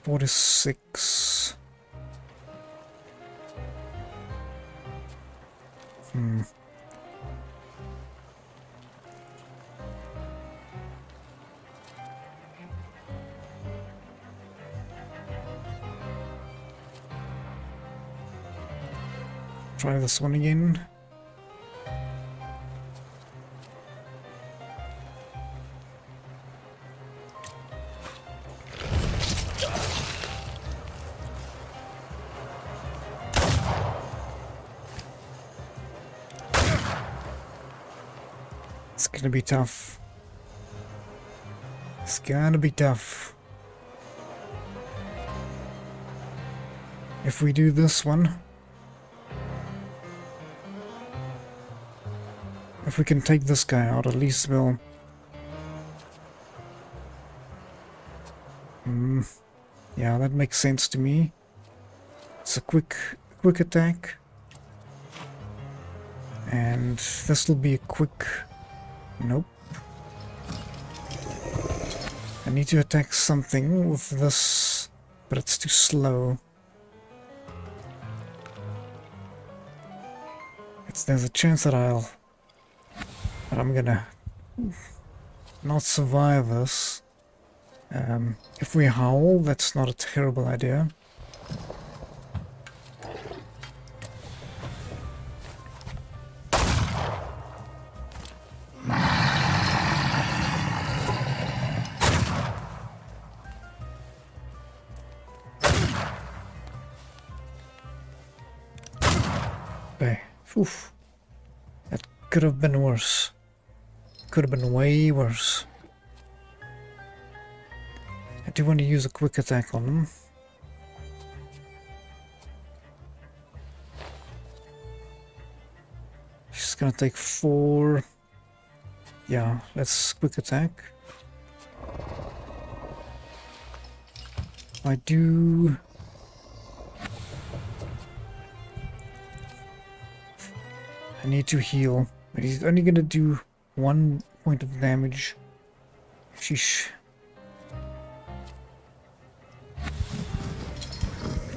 46. Try this one again. It's gonna be tough. It's gonna be tough. If we do this one, if we can take this guy out, at least we'll... yeah, that makes sense to me. It's a quick attack. And this will be a quick... nope. I need to attack something with this, but it's too slow. There's a chance that I'm gonna not survive this. If we howl, that's not a terrible idea. Okay, oof. That could have been worse. Could have been way worse. I do want to use a quick attack on them. She's gonna take 4. Yeah, let's quick attack. I do... I need to heal, but he's only gonna do 1 point of damage. Sheesh.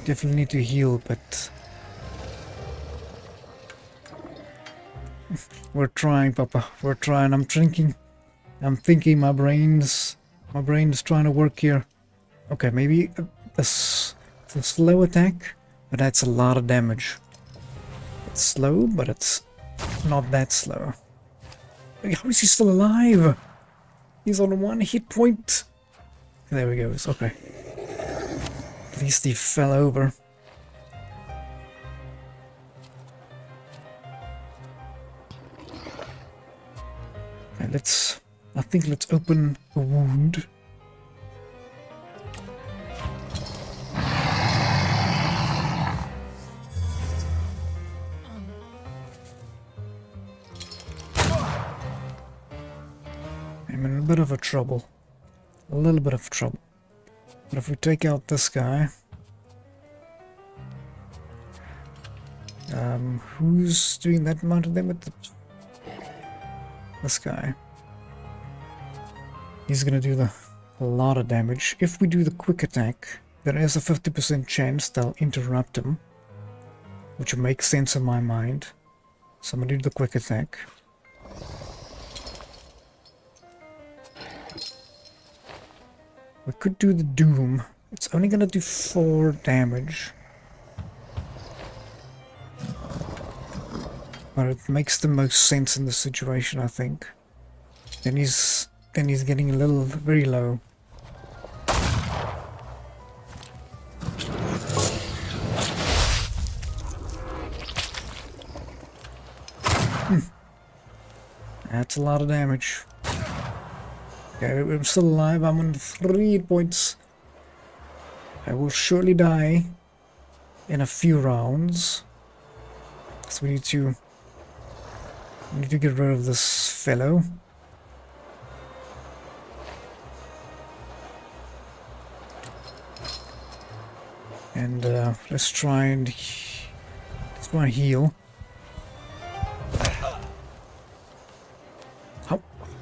Definitely need to heal, but... we're trying, Papa. We're trying. I'm thinking, my brain's trying to work here. Okay, maybe it's a slow attack, but that's a lot of damage. It's slow, but it's not that slow. How is he still alive? He's on 1 hit point. There we go. It's okay. At least he fell over. Okay, I think let's open a wound. I'm in a bit of a trouble. A little bit of trouble. But if we take out this guy, who's doing that amount of damage? This guy. He's gonna do a lot of damage. If we do the quick attack, there is a 50% chance they'll interrupt him, which makes sense in my mind. So I'm gonna do the quick attack. We could do the Doom. It's only gonna do 4 damage. But it makes the most sense in the situation, I think. Then he's getting a little very low. That's a lot of damage. Okay, I'm still alive. I'm on 3 hit points. I will surely die in a few rounds. So we need to get rid of this fellow. And let's try and heal.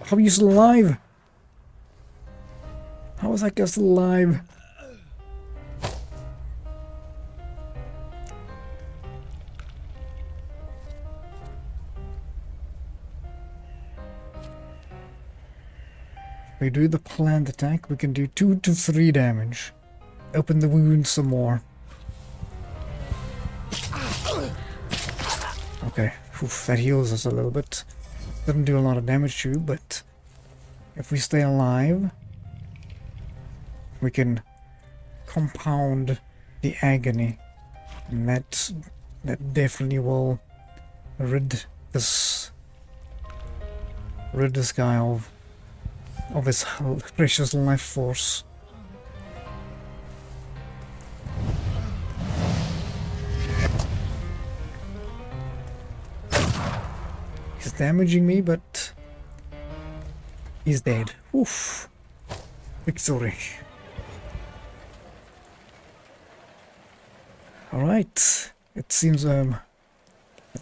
How are you still alive? How is that guy still alive? If we do the planned attack, we can do 2 to 3 damage. Open the wound some more. Okay, oof, that heals us a little bit. Doesn't do a lot of damage to you, but if we stay alive, we can compound the agony, and that definitely will rid this guy of his precious life force. He's damaging me, but he's dead. Oof. Victory. Alright. It seems at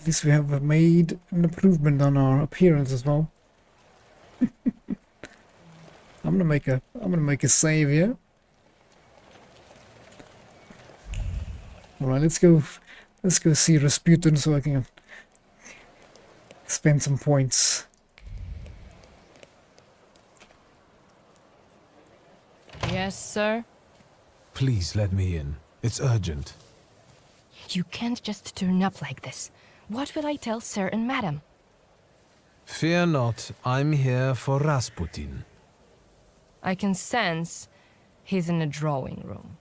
least we have made an improvement on our appearance as well. I'm gonna make a save here. Alright, let's go see Rasputin so I can spend some points. Yes, sir? Please let me in. It's urgent. You can't just turn up like this. What will I tell sir and madam? Fear not, I'm here for Rasputin. I can sense he's in the drawing room.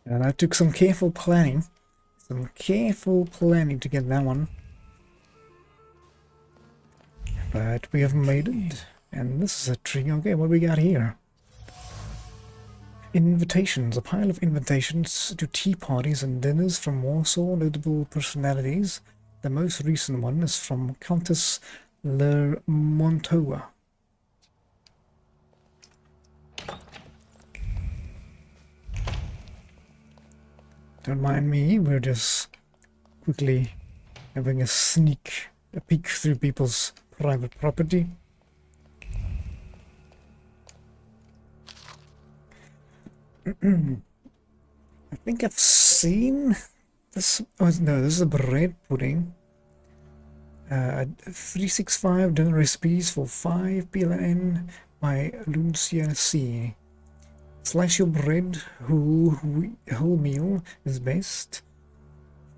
And I took some careful planning. To get that one. But we have made it. And this is a tree. Okay, what we got here? Invitations. A pile of invitations to tea parties and dinners from Warsaw notable personalities. The most recent one is from Countess Lermontova. Don't mind me, we're just quickly having a peek through people's private property. I think I've seen this. Oh no, this is a bread pudding. 365 dinner recipes for 5 PLN by Lucia C. Slice your bread, whole meal is best,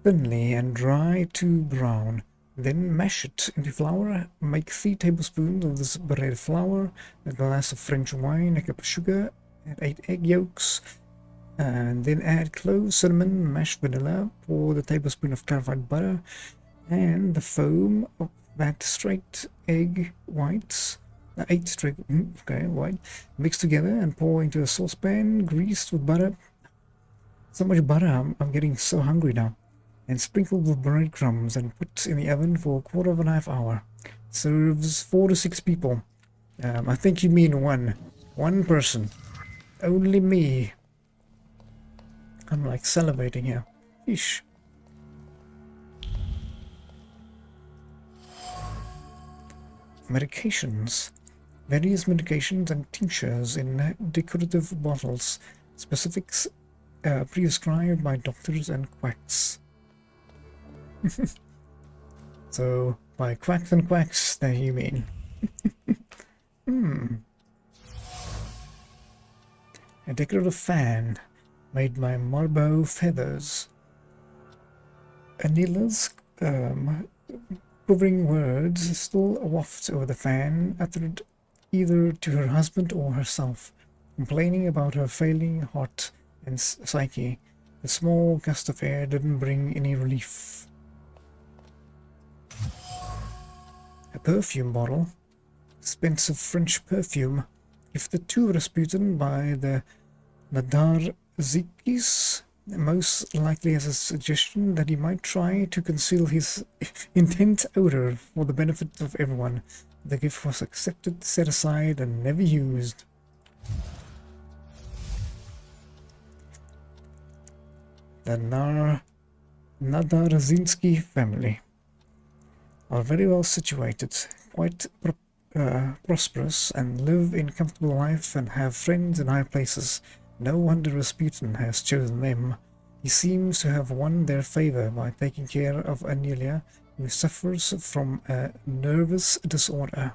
thinly and dry to brown. Then mash it into flour. Make 3 tablespoons of this bread flour, a glass of French wine, a cup of sugar, and 8 egg yolks. And then add cloves, cinnamon, mashed vanilla, pour the tablespoon of clarified butter, and the foam of that straight egg whites. 8 straight, white. Mix together and pour into a saucepan greased with butter. So much butter, I'm getting so hungry now. and sprinkled with breadcrumbs and put in the oven for a quarter of an hour. Serves 4 to 6 people. I think you mean one. One person. Only me. I'm like salivating here. Eesh. Medications. Various medications and tinctures in decorative bottles. Specifics prescribed by doctors and quacks. So, by quacks and quacks, there you mean. A decorative fan made by marble feathers. Anila's quivering words still waft over the fan, uttered either to her husband or herself, complaining about her failing heart and psyche. The small gust of air didn't bring any relief. A perfume bottle, expensive French perfume, gifted to Rasputin by the Thaumaturges, most likely as a suggestion that he might try to conceal his intense odor for the benefit of everyone. The gift was accepted, set aside, and never used. The Nadarazinski family are very well situated, quite prosperous, and live in comfortable life and have friends in high places. No wonder Rasputin has chosen them. He seems to have won their favor by taking care of Anelia, who suffers from a nervous disorder.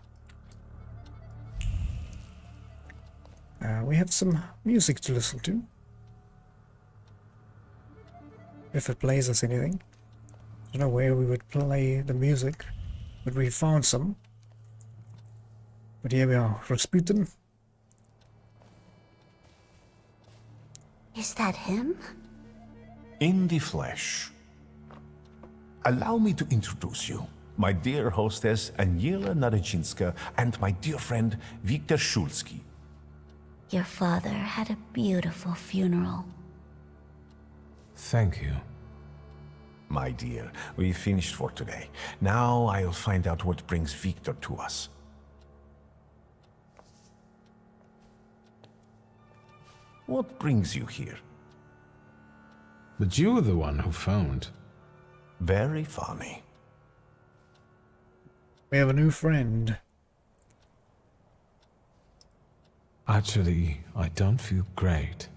We have some music to listen to. If it plays us anything. I don't know where we would play the music, but we found some. But here we are, Rasputin. Is that him? In the flesh. Allow me to introduce you. My dear hostess Aniela Naradzinska and my dear friend Viktor Shulsky. Your father had a beautiful funeral. Thank you. My dear, we finished for today. Now I'll find out what brings Viktor to us. What brings you here? But you were the one who phoned. Very funny. We have a new friend. Actually, I don't feel great.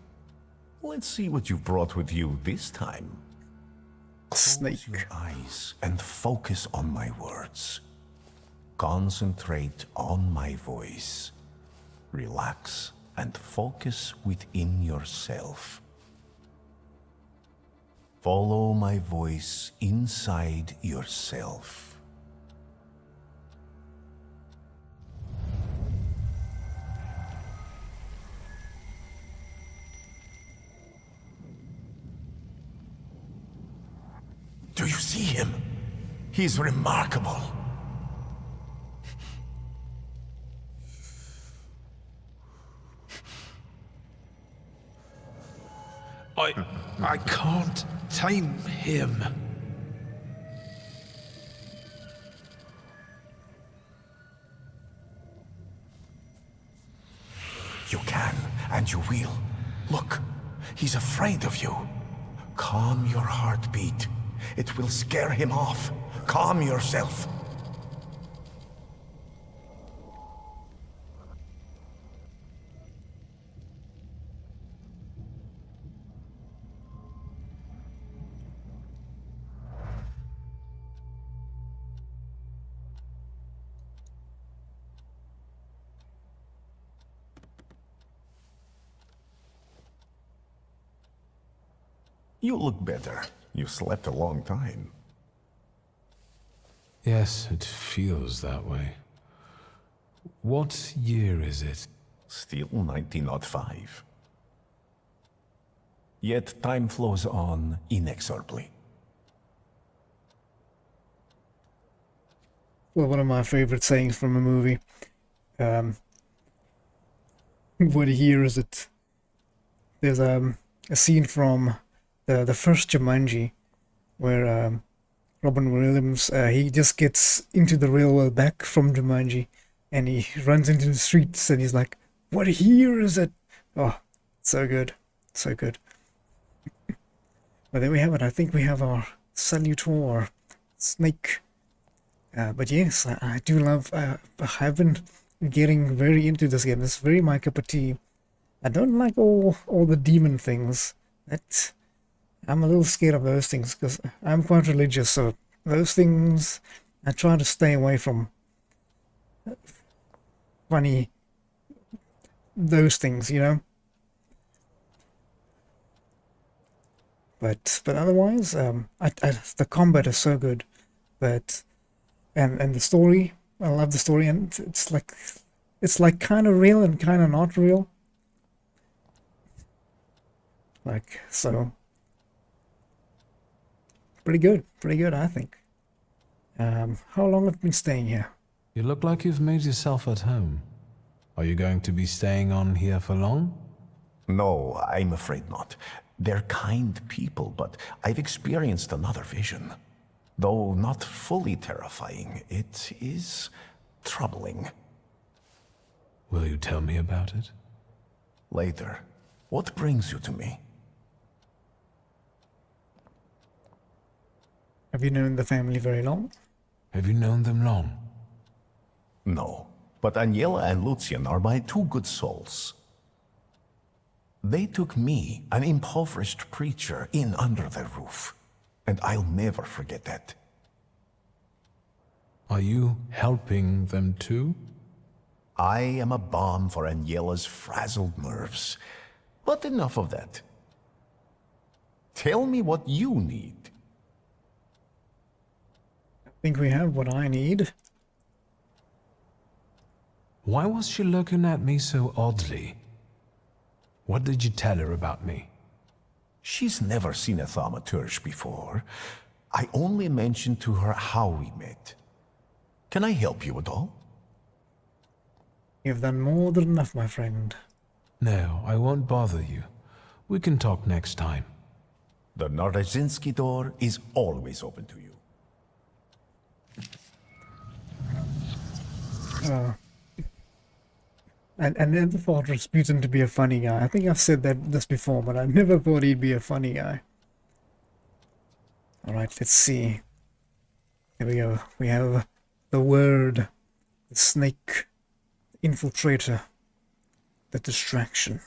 Let's see what you've brought with you this time. Snake. Close your eyes and focus on my words. Concentrate on my voice. Relax and focus within yourself. Follow my voice inside yourself. Do you see him? He's remarkable. I can't tame him. You can, and you will. Look, he's afraid of you. Calm your heartbeat. It will scare him off. Calm yourself. You look better. You slept a long time. Yes, it feels that way. What year is it? Still 1905. Yet time flows on inexorably. Well, one of my favorite sayings from a movie. What year is it? There's a scene from the first Jumanji where Robin Williams, he just gets into the real world back from Jumanji, and he runs into the streets, and he's like, "What here is it?" Oh, so good, so good. But there we have it. I think we have our salutor snake. But yes, I do love. I have been getting very into this game. It's very my cup of tea. I don't like all the demon things. I'm a little scared of those things because I'm quite religious. So those things I try to stay away from. Those things, you know. But otherwise, the combat is so good. But and the story, I love the story, and it's like kind of real and kind of not real. Like, so pretty good, I think. How long have you been staying here? You look like you've made yourself at home. Are you going to be staying on here for long? No, I'm afraid not. They're kind people, but I've experienced another vision. Though not fully terrifying, it is troubling. Will you tell me about it? Later. What brings you to me? Have you known the family very long? Have you known them long? No, but Aniela and Lucian are my two good souls. They took me, an impoverished preacher, in under their roof, and I'll never forget that. Are you helping them too? I am a balm for Aniela's frazzled nerves, but enough of that. Tell me what you need. I think we have what I need. Why was she looking at me so oddly? What did you tell her about me? She's never seen a thaumaturge before. I only mentioned to her how we met. Can I help you at all? You've done more than enough, my friend. No, I won't bother you. We can talk next time. The Narodzinski door is always open to you. I never thought Rasputin to be a funny guy. I think I've said this before, but I never thought he'd be a funny guy. Alright, let's see. Here we go. We have the word, the snake, the infiltrator, the distraction.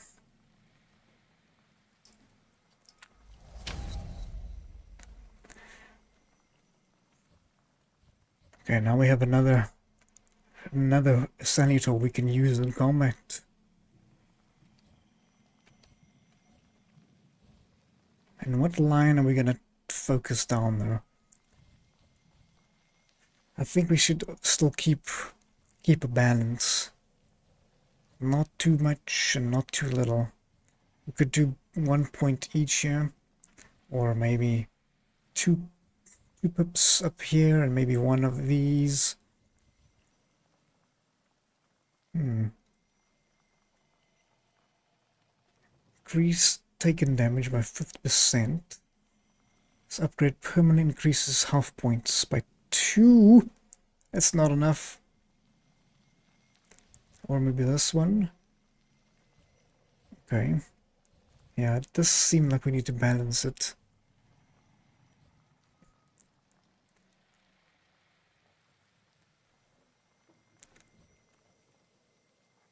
Okay, now we have another salutor we can use in combat. And what line are we gonna focus down there? I think we should still keep a balance. Not too much and not too little. We could do 1 point each here, or maybe two pips up here and maybe one of these. Increase taken damage by 50%. This upgrade permanently increases health points by 2. That's not enough. Or maybe this one. Okay. Yeah, it does seem like we need to balance it.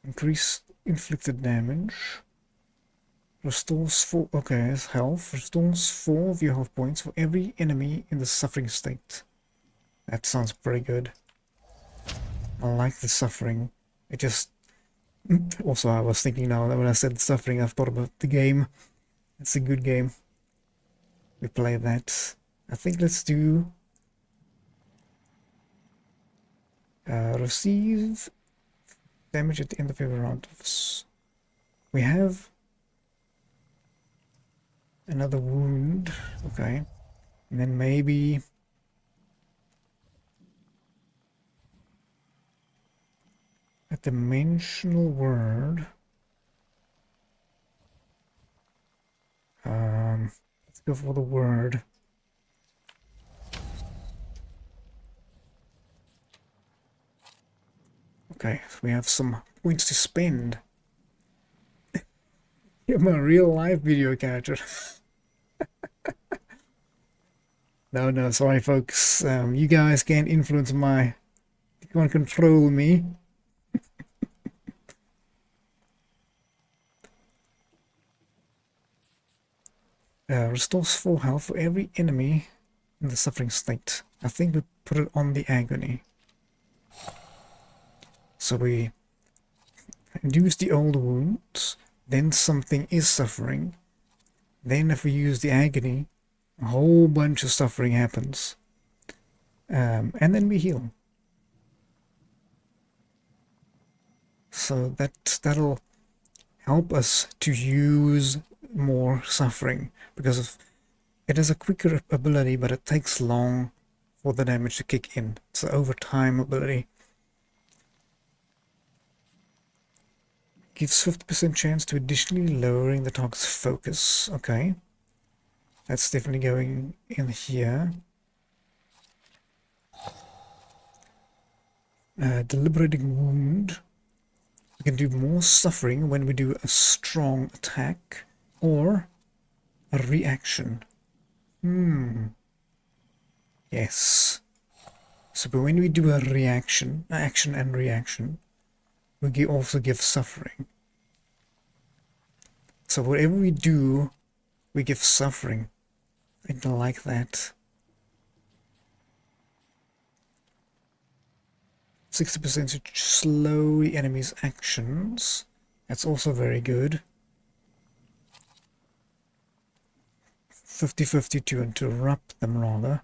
Increase inflicted damage. Restores 4. Okay, it's health. Restores 4 of your health points for every enemy in the suffering state. That sounds pretty good. I like the suffering. It just. Also, I was thinking now that when I said suffering, I've thought about the game. It's a good game. We play that. I think let's do. Receive damage at the end of every round. We have another wound. Okay. And then maybe a dimensional word. Let's go for the word. Okay, so we have some points to spend. I'm a real life video character. No, sorry folks. You guys can't influence my... You can't control me. Restores full health for every enemy in the suffering state. I think we put it on the agony. So we use the old wounds, then something is suffering. Then if we use the agony, a whole bunch of suffering happens. And then we heal. So that'll help us to use more suffering, because it is a quicker ability, but it takes long for the damage to kick in. It's an overtime ability. Gives 50% chance to additionally lowering the target's focus. Okay. That's definitely going in here. Deliberating wound. We can do more suffering when we do a strong attack or a reaction. Yes. So but when we do a reaction, action and reaction, we also give suffering. So whatever we do, we give suffering. I don't like that. 60% to slow the enemy's actions. That's also very good. 50-50 to interrupt them rather.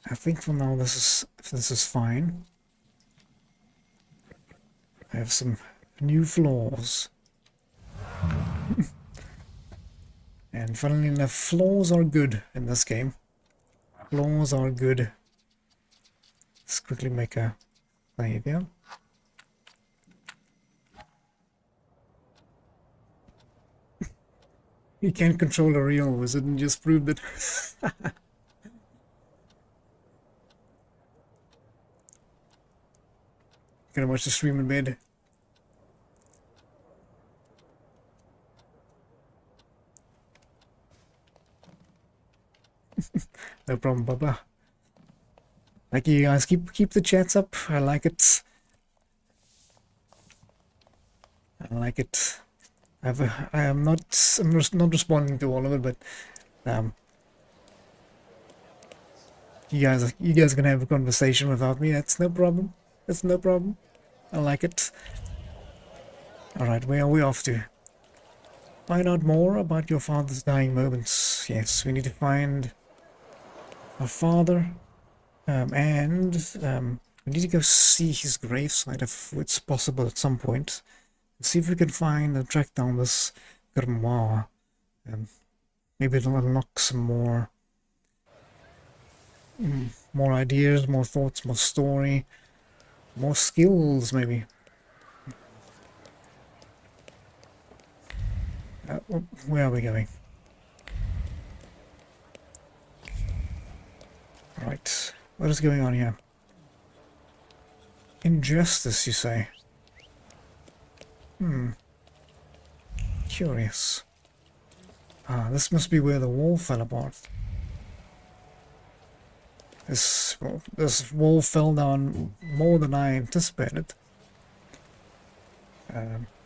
I think for now this is fine. I have some new flaws. And funnily enough, flaws are good in this game. Flaws are good. Let's quickly make a save here. You can't control a real wizard and just proved it. Gonna watch the stream in bed. No problem, Baba. Like you guys, keep the chats up. I like it. I like it. I'm just not responding to all of it, but you guys can have a conversation without me. That's no problem. That's no problem. I like it. Alright, where are we off to? Find out more about your father's dying moments. Yes, we need to find our father. And we need to go see his gravesite if it's possible at some point. See if we can find and track down this grimoire. Maybe it'll unlock some more ideas, more thoughts, more story, more skills maybe. Where are we going? Right, what is going on here? Injustice, you say? Curious. Ah, this must be where the wall fell apart. This wall fell down more than I anticipated.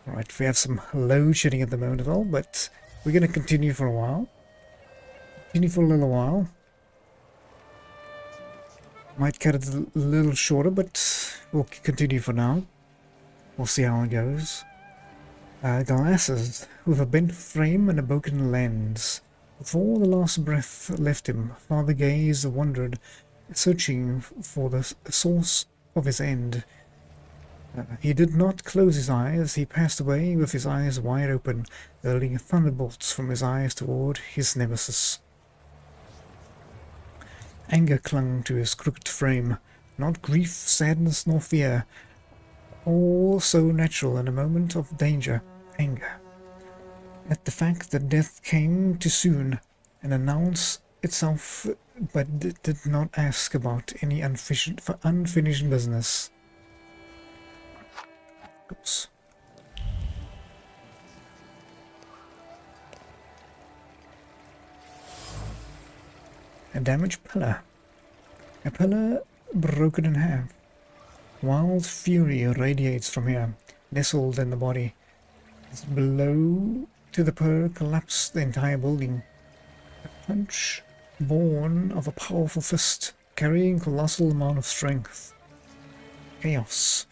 Right, we have some load shedding at the moment as well, but we're going to continue for a while. Continue for a little while. Might cut it a little shorter, but we'll continue for now. We'll see how it goes. Glasses with a bent frame and a broken lens. Before the last breath left him, Father Gaze wondered, searching for the source of his end. He did not close his eyes. He passed away with his eyes wide open, hurling thunderbolts from his eyes toward his nemesis. Anger clung to his crooked frame, not grief, sadness, nor fear. All so natural in a moment of danger. Anger at the fact that death came too soon and announced itself, but did not ask about any unfinished business. Oops. A damaged pillar. A pillar broken in half. Wild fury radiates from here, nestled in the body. As below to the pillar collapsed the entire building. A punch born of a powerful fist, carrying colossal amount of strength. Chaos.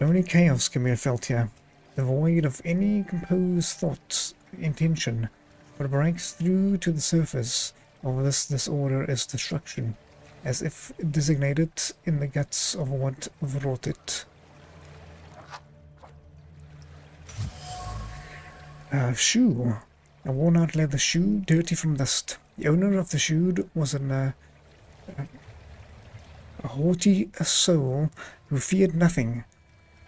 Only chaos can be felt here, devoid of any composed thought, intention. What breaks through to the surface of this disorder is destruction, as if designated in the guts of what wrought it. Shoe. A worn-out leather shoe, dirty from dust. The owner of the shoe was a haughty soul who feared nothing,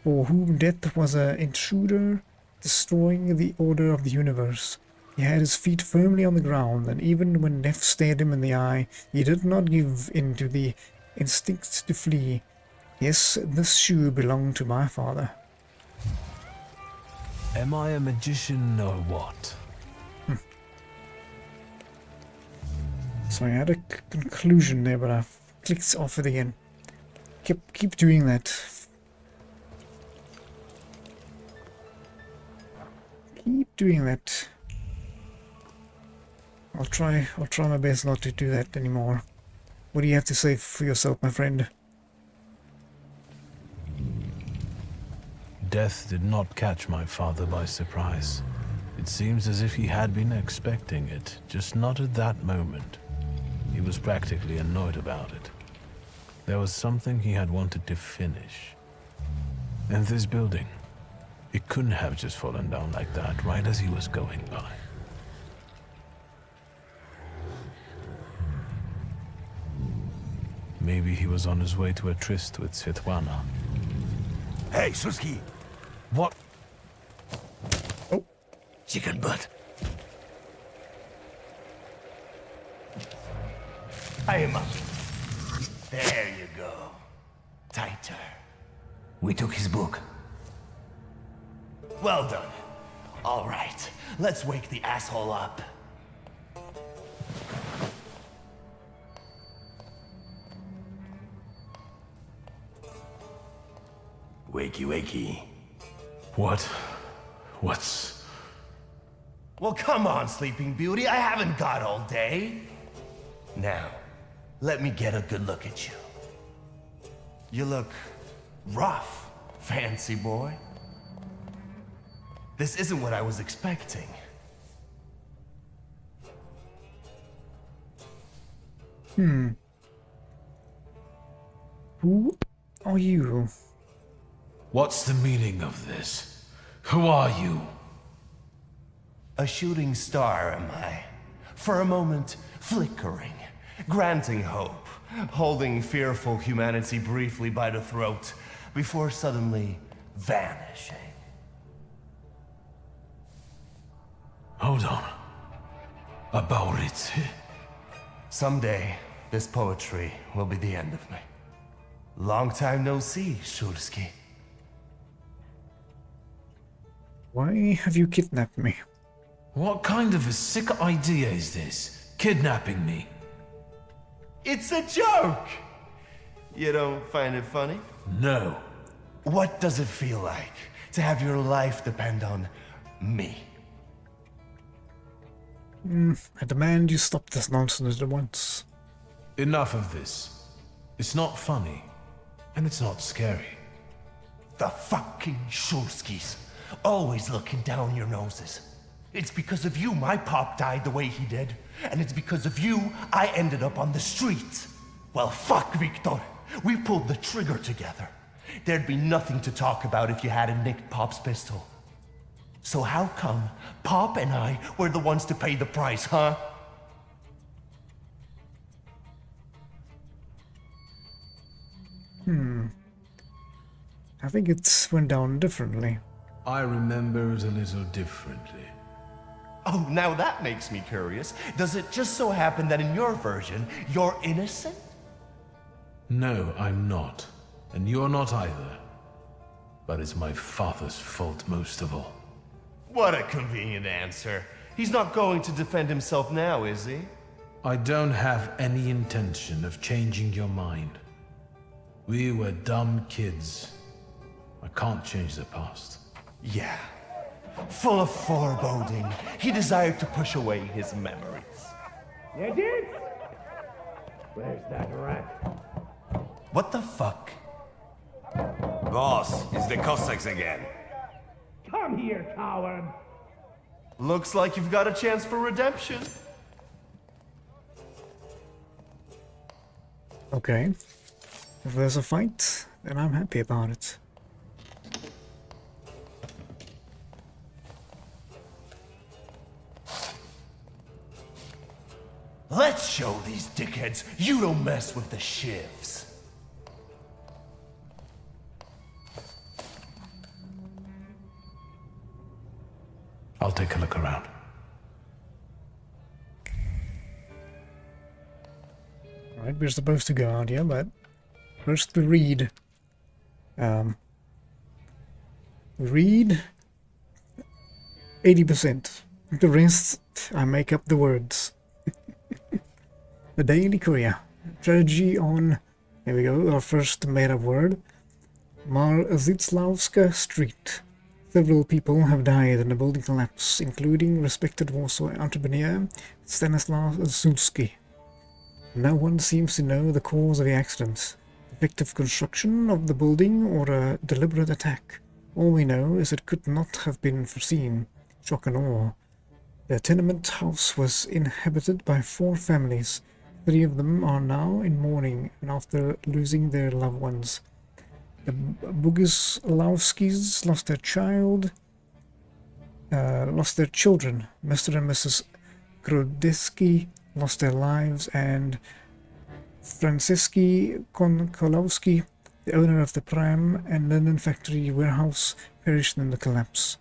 for whom death was an intruder destroying the order of the universe. He had his feet firmly on the ground, and even when death stared him in the eye, he did not give in to the instinct to flee. Yes, this shoe belonged to my father. Am I a magician or what? So I had a conclusion there, but I've clicked off it again. Keep doing that. Keep doing that. I'll try my best not to do that anymore. What do you have to say for yourself, my friend? Death did not catch my father by surprise. It seems as if he had been expecting it, just not at that moment. He was practically annoyed about it. There was something he had wanted to finish. And this building, it couldn't have just fallen down like that, right as he was going by. Maybe he was on his way to a tryst with Svetlana. Hey, Shulsky! What? Oh. Chicken butt. Aim up. There you go. Tighter. We took his book. Well done. All right, let's wake the asshole up. Wakey, wakey. What's... Well, come on, Sleeping Beauty. I haven't got all day. Now, let me get a good look at you. You look rough, fancy boy. This isn't what I was expecting. Who are you? What's the meaning of this? Who are you? A shooting star, am I? For a moment, flickering, granting hope, holding fearful humanity briefly by the throat, before suddenly vanishing. Hold on. About it. Someday, this poetry will be the end of me. Long time no see, Shulsky. Why have you kidnapped me? What kind of a sick idea is this? Kidnapping me? It's a joke! You don't find it funny? No. What does it feel like to have your life depend on me? I demand you stop this nonsense at once. Enough of this. It's not funny, and it's not scary. The fucking Shulskis, always looking down your noses. It's because of you my pop died the way he did, and it's because of you I ended up on the streets. Well, fuck, Victor. We pulled the trigger together. There'd be nothing to talk about if you hadn't nicked Pop's pistol. So how come Pop and I were the ones to pay the price, huh? I think it went down differently. I remember it a little differently. Oh, now that makes me curious. Does it just so happen that in your version, you're innocent? No, I'm not. And you're not either. But it's my father's fault most of all. What a convenient answer. He's not going to defend himself now, is he? I don't have any intention of changing your mind. We were dumb kids. I can't change the past. Yeah. Full of foreboding, he desired to push away his memories. You did? Where's that rat? What the fuck? Boss, it's the Cossacks again. Come here, coward. Looks like you've got a chance for redemption. Okay. If there's a fight, then I'm happy about it. Let's show these dickheads you don't mess with the shivs. I'll take a look around. Alright, we're supposed to go out here, but first we read. We read 80%. The rest, I make up the words. The Daily Courier. Tragedy on, here we go, our first made-up word. Marziclawska Street. Several people have died in a building collapse, including respected Warsaw entrepreneur Stanislaw Zulski. No one seems to know the cause of the accident, defective construction of the building, or a deliberate attack. All we know is it could not have been foreseen. Shock and awe. The tenement house was inhabited by 4 families. 3 of them are now in mourning and after losing their loved ones. The Boguslawskis lost their children. Mr. and Mrs. Grodeski lost their lives, and Franciszki Konkolowski, the owner of the pram and linen factory warehouse, perished in the collapse.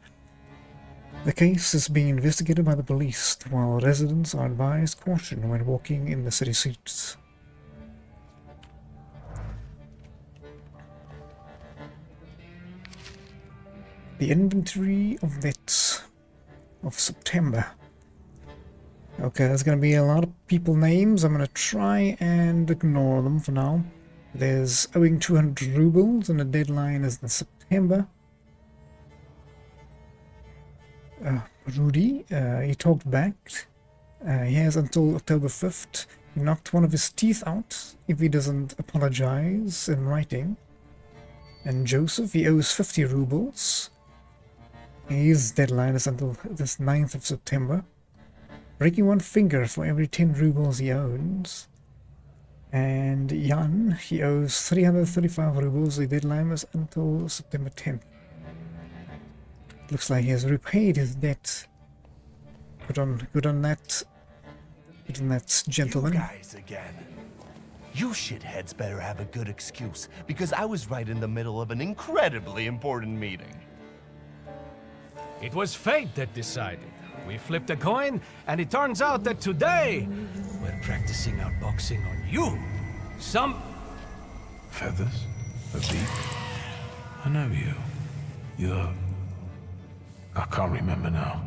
The case is being investigated by the police, while residents are advised caution when walking in the city streets. The inventory of deaths of September. Okay, there's going to be a lot of people names. I'm going to try and ignore them for now. There's owing 200 rubles and the deadline is in September. Rudy, he talked back. He has until October 5th. He knocked one of his teeth out if he doesn't apologize in writing. And Joseph, he owes 50 rubles. His deadline is until this 9th of September. Breaking 1 finger for every 10 rubles he owns. And Jan, he owes 335 rubles. The deadline is until September 10th. Looks like he has repaid his debt. Good on that gentleman. You guys again. You shitheads better have a good excuse, because I was right in the middle of an incredibly important meeting. It was fate that decided. We flipped a coin, and it turns out that today we're practicing our boxing on you. Some feathers, a beak. I know you. You're... I can't remember now.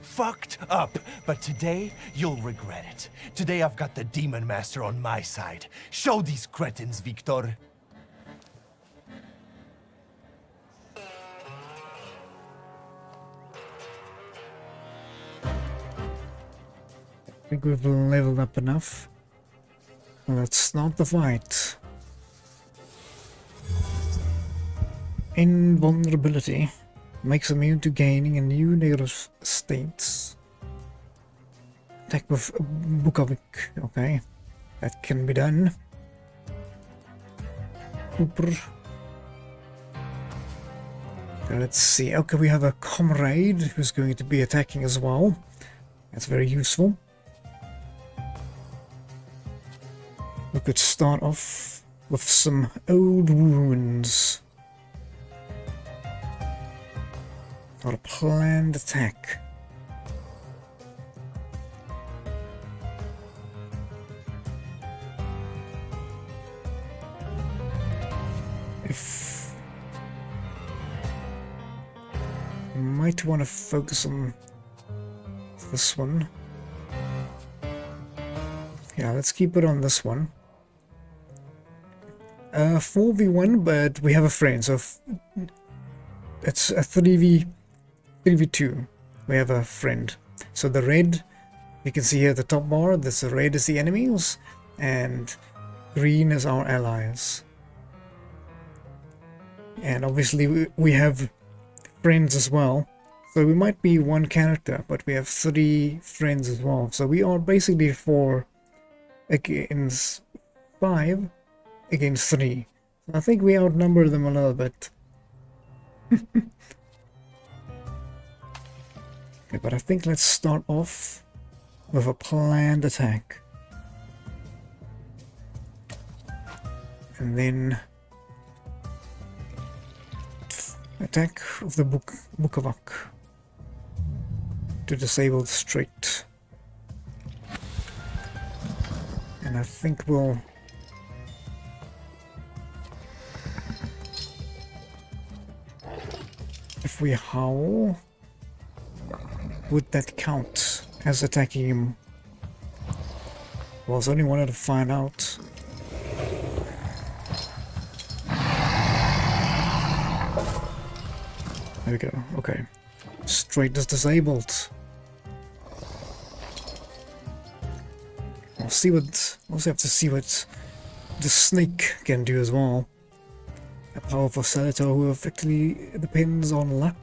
Fucked up, but today you'll regret it. Today I've got the Demon Master on my side. Show these cretins, Victor. I think we've leveled up enough. Let's start the fight. Invulnerability makes immune to gaining a new negative state. Attack with Bukovic. Okay, that can be done. Cooper. Okay, let's see. Okay, we have a comrade who's going to be attacking as well. That's very useful. We could start off with some old wounds. Or a planned attack. Might want to focus on this one. Yeah, let's keep it on this one. 4v1, but we have a friend, so it's a 3v2. We have a friend. So the red, you can see here at the top bar, this red is the enemies, and green is our allies. And obviously we have friends as well. So we might be one character, but we have 3 friends as well. So we are basically 4 against 5 against 3. So I think we outnumber them a little bit. Okay, but I think let's start off with a planned attack. And then attack of the Gwavasig to disable the strait. And I think we'll if we howl, would that count as attacking him? Well, I only wanted to find out. There we go. Okay. Strait is disabled. We'll see what. Also have to see what the snake can do as well. A powerful salutor who effectively depends on luck.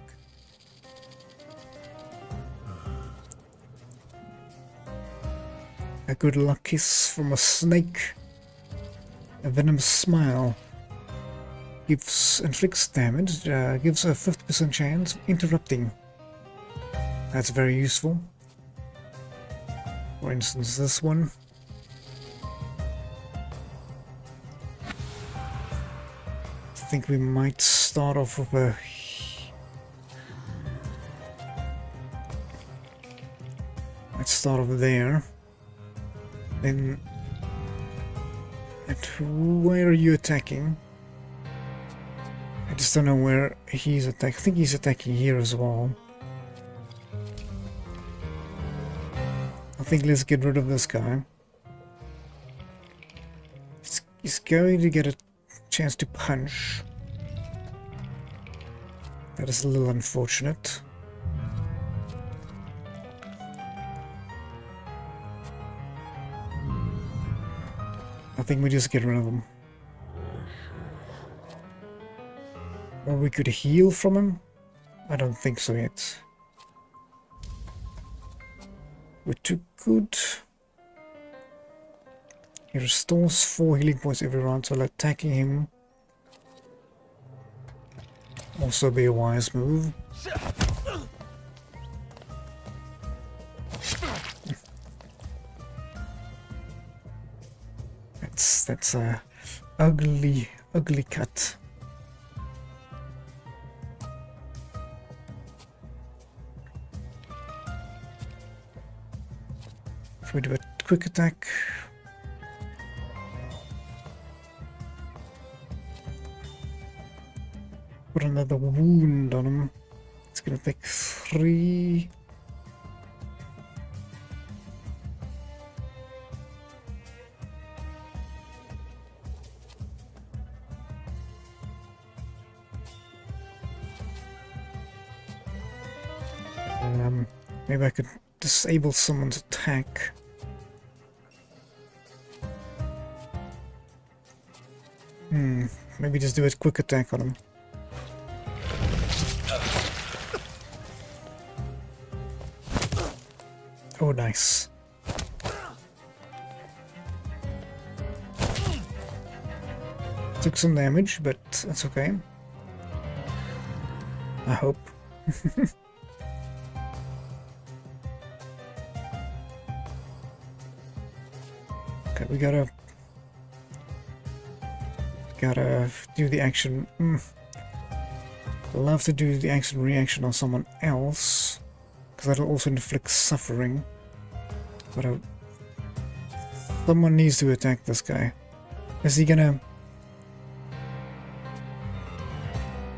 A good luck kiss from a snake. A venomous smile. Inflicts damage, gives a 50% chance of interrupting. That's very useful. For instance, this one. I think we might start off with a... Let's start over there. Then... where are you attacking? I just don't know where he's attacking. I think he's attacking here as well. I think let's get rid of this guy. He's going to get a chance to punch. That is a little unfortunate. I think we just get rid of him. Or we could heal from him? I don't think so yet. We're too good. He restores 4 healing points every round, so attacking him also be a wise move. That's a ugly cut. If we do a quick attack, put another wound on him. It's gonna take 3. Maybe I could disable someone's attack. Maybe just do a quick attack on him. Oh, nice. Took some damage, but that's okay. I hope. Okay, we gotta do the action. I'd love to do the action reaction on someone else, because that'll also inflict suffering. But someone needs to attack this guy. Is he gonna...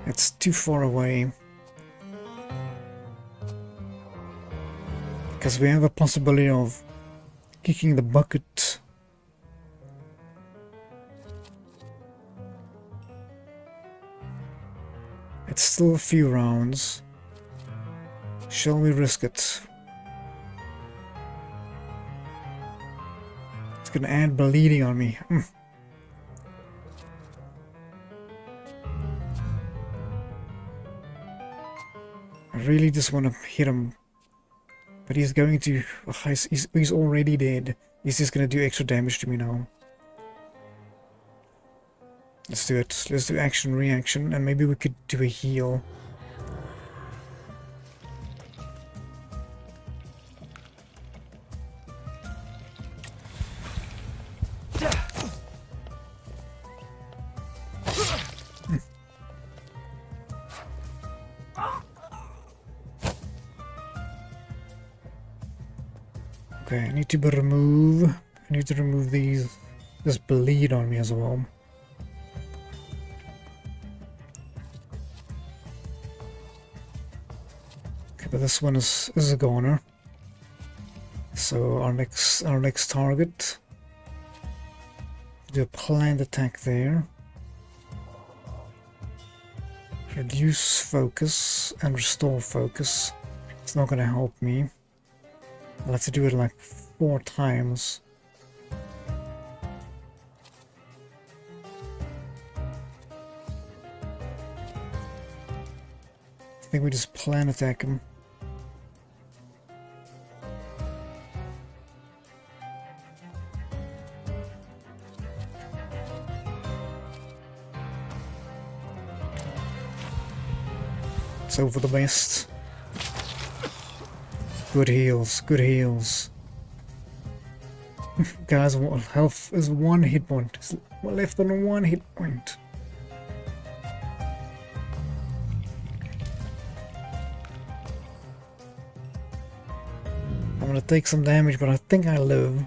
It's too far away. Because we have a possibility of kicking the bucket. It's still a few rounds. Shall we risk it? It's gonna add bleeding on me. I really just want to hit him. But he's going to... he's already dead. He's just going to do extra damage to me now. Let's do it. Let's do action, reaction, and maybe we could do a heal. Okay, I need to remove this bleed on me as well. Okay, but this one is a goner. So our next target, do a planned attack there. Reduce focus and restore focus. It's not gonna help me. I'll have to do it like 4 times. I think we just plan attack him. It's over the best. Good heals, good heals. Guys, health is 1 hit point. It's left on 1 hit point. I'm gonna take some damage, but I think I live.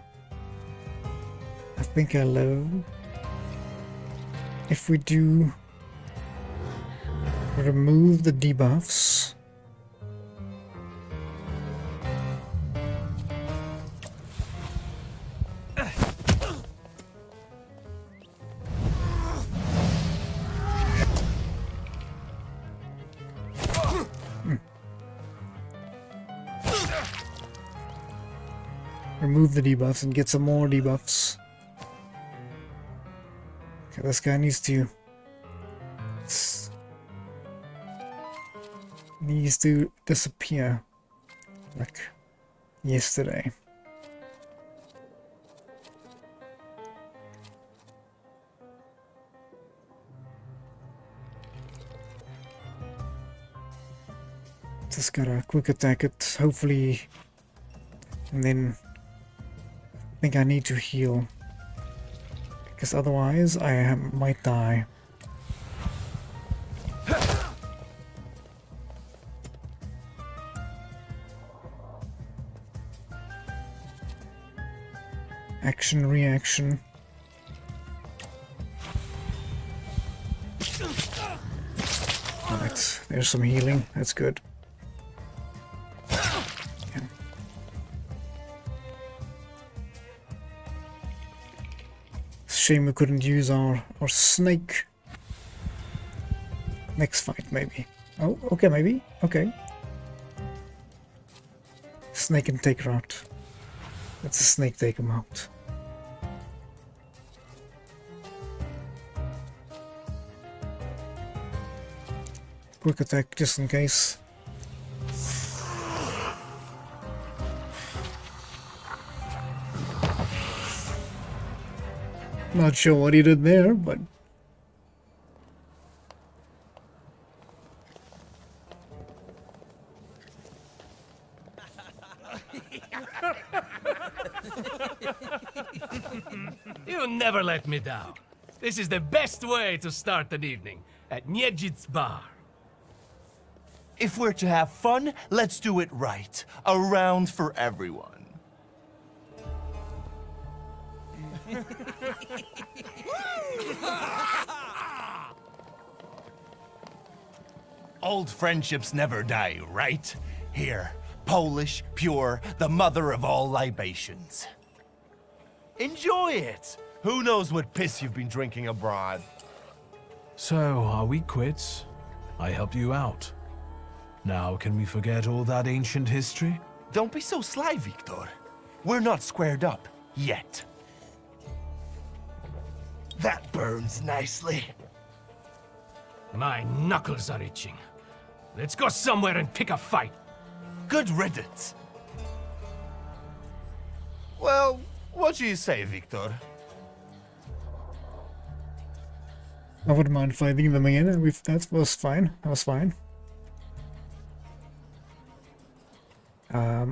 If we do remove the debuffs. Remove the debuffs and get some more debuffs. Okay, this guy needs to disappear like yesterday. Just gotta quick attack it, hopefully, and then I think I need to heal, because otherwise I might die. Action, reaction. Alright, there's some healing, that's good. Shame we couldn't use our snake. Next fight, maybe. Oh, okay, maybe. Okay. Snake can take her out. Let's a snake take him out. Quick attack just in case. Not sure what he did there, but You never let me down. This is the best way to start an evening at Niedzic's bar. If we're to have fun, let's do it right. A round for everyone. Old friendships never die, right? Here, Polish, pure, the mother of all libations. Enjoy it! Who knows what piss you've been drinking abroad? So, are we quits? I helped you out. Now, can we forget all that ancient history? Don't be so sly, Victor. We're not squared up, yet. That burns nicely. My knuckles are itching. Let's go somewhere and pick a fight. Good riddance. Well, what do you say, Victor? I wouldn't mind fighting them again. That was fine. That was fine.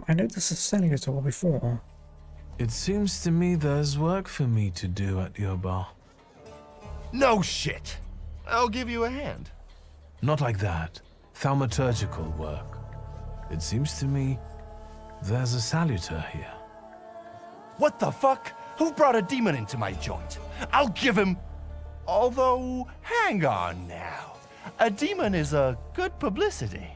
I noticed a senator before. It seems to me there's work for me to do at your bar. No shit. I'll give you a hand. Not like that. Thaumaturgical work. It seems to me there's a salutor here. What the fuck? Who brought a demon into my joint? I'll give him... Although, hang on now. A demon is a good publicity.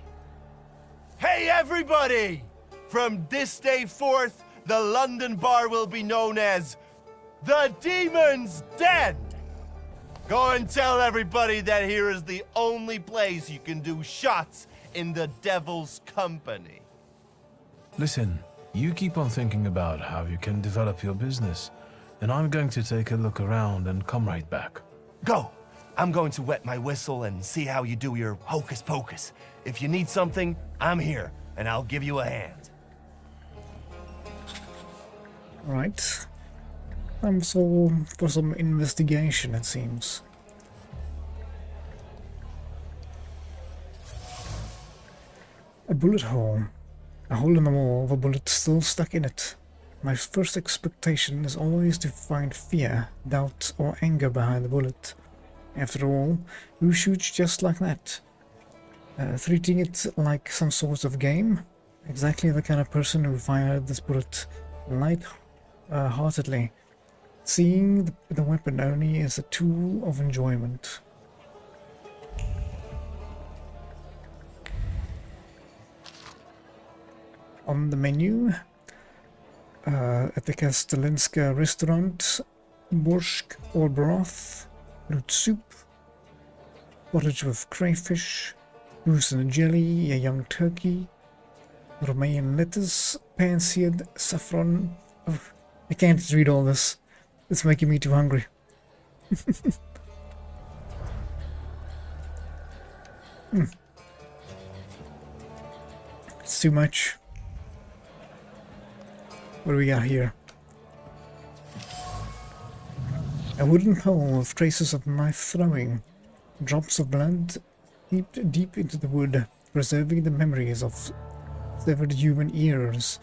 Hey everybody! From this day forth, the London bar will be known as the Demon's Den! Go and tell everybody that here is the only place you can do shots in the devil's company. Listen, you keep on thinking about how you can develop your business, and I'm going to take a look around and come right back. Go! I'm going to wet my whistle and see how you do your hocus pocus. If you need something, I'm here, and I'll give you a hand. Right. I'm so for some investigation, it seems. A bullet hole. A hole in the wall with a bullet still stuck in it. My first expectation is always to find fear, doubt, or anger behind the bullet. After all, who shoots just like that? Treating it like some sort of game? Exactly the kind of person who fired this bullet light-heartedly. Seeing the weapon only as a tool of enjoyment. On the menu, at the Kastelinska restaurant, borscht or broth, root soup, pottage with crayfish, goose and jelly, a young turkey, Romanian lettuce, pan-seared saffron. Oh, I can't read all this. It's making me too hungry. It's too much. What do we got here? A wooden pole with traces of knife throwing. Drops of blood seeped deep into the wood, preserving the memories of severed human ears.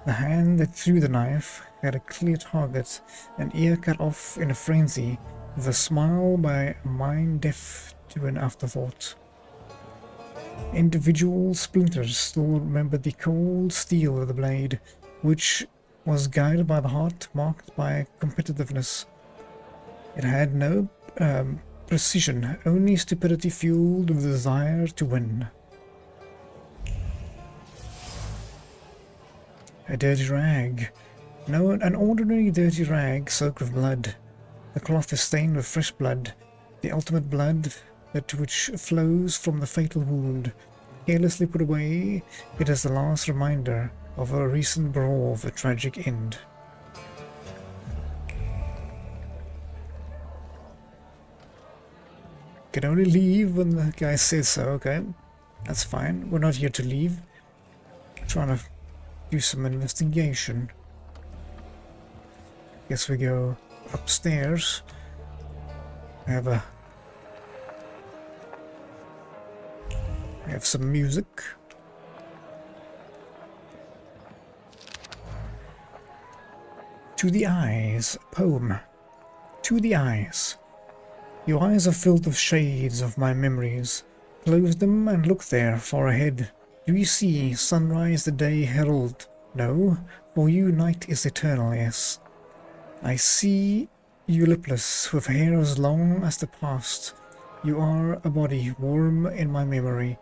The hand that threw the knife had a clear target, an ear cut off in a frenzy, with a smile by a mind deaf to an afterthought. Individual splinters still remembered the cold steel of the blade, which was guided by the heart marked by competitiveness. It had no precision, only stupidity fueled with the desire to win. A dirty rag. No, an ordinary dirty rag soaked with blood. The cloth is stained with fresh blood, the ultimate blood that which flows from the fatal wound. Carelessly put away, it is the last reminder of a recent brawl of a tragic end. Can only leave when the guy says so, okay? That's fine, we're not here to leave. I'm trying to do some investigation. Guess we go upstairs. I have some music. To the eyes, poem. To the eyes. Your eyes are filled with shades of my memories. Close them and look there, far ahead. Do you see sunrise the day herald? No, for you night is eternal, yes. I see you lipless, with hair as long as the past. You are a body warm in my memory.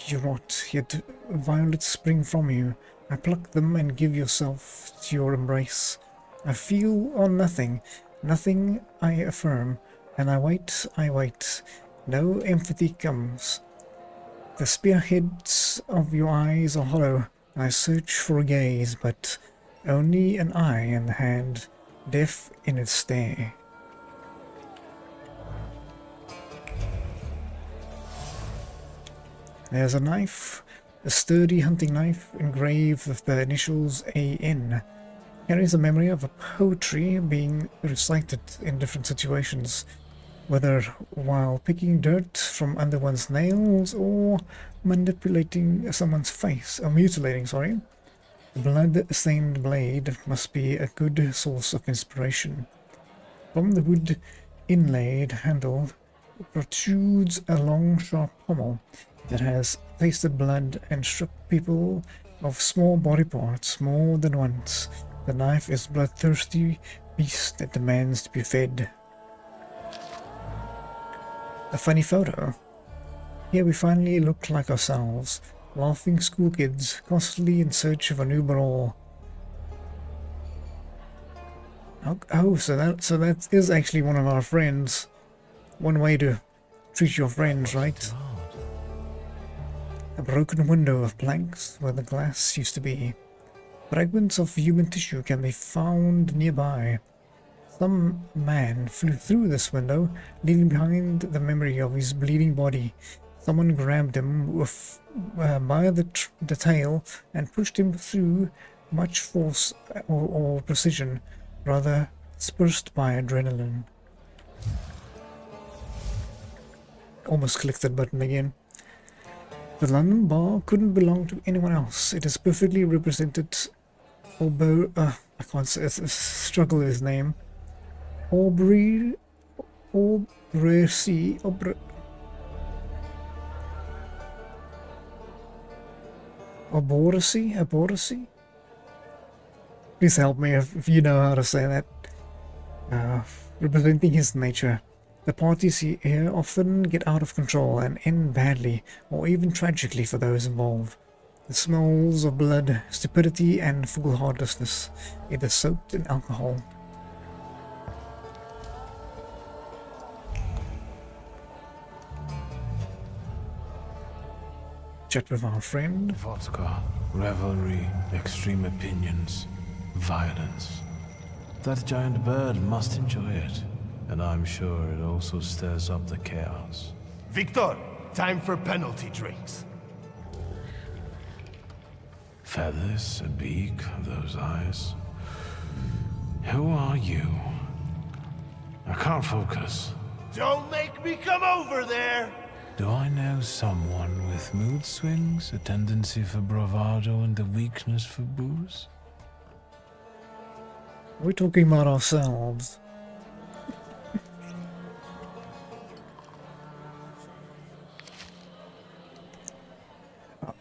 You rot, yet violets spring from you. I pluck them and give yourself to your embrace. I feel on nothing, nothing I affirm, and I wait. No empathy comes. The spearheads of your eyes are hollow. I search for a gaze, but only an eye and hand, deaf in its stare. There's a knife, a sturdy hunting knife engraved with the initials AN. Carries a memory of a poetry being recited in different situations, whether while picking dirt from under one's nails or manipulating someone's face, or mutilating, sorry. The blood-stained blade must be a good source of inspiration. From the wood inlaid handle protrudes a long, sharp pommel that has tasted blood and stripped people of small body parts more than once. The knife is a bloodthirsty beast that demands to be fed. A funny photo. Here we finally look like ourselves, laughing school kids, constantly in search of a new brawl. Oh, so that is actually one of our friends. One way to treat your friends, right? A broken window of planks where the glass used to be. Fragments of human tissue can be found nearby. Some man flew through this window, leaving behind the memory of his bleeding body. Someone grabbed him by the tail and pushed him through much force or precision, rather dispersed by adrenaline. Almost clicked that button again. The London bar couldn't belong to anyone else. It is perfectly represented, although I can't struggle with his name. Oboresi. Please help me if you know how to say that. Representing his nature. The parties here often get out of control and end badly, or even tragically for those involved. The smells of blood, stupidity, and foolhardiness. It is soaked in alcohol. Chat with our friend. Vodka, revelry, extreme opinions, violence. That giant bird must enjoy it, and I'm sure it also stirs up the chaos. Victor, time for penalty drinks. Feathers, a beak, those eyes. Who are you? I can't focus. Don't make me come over there! Do I know someone with mood swings, a tendency for bravado, and a weakness for booze? We're talking about ourselves.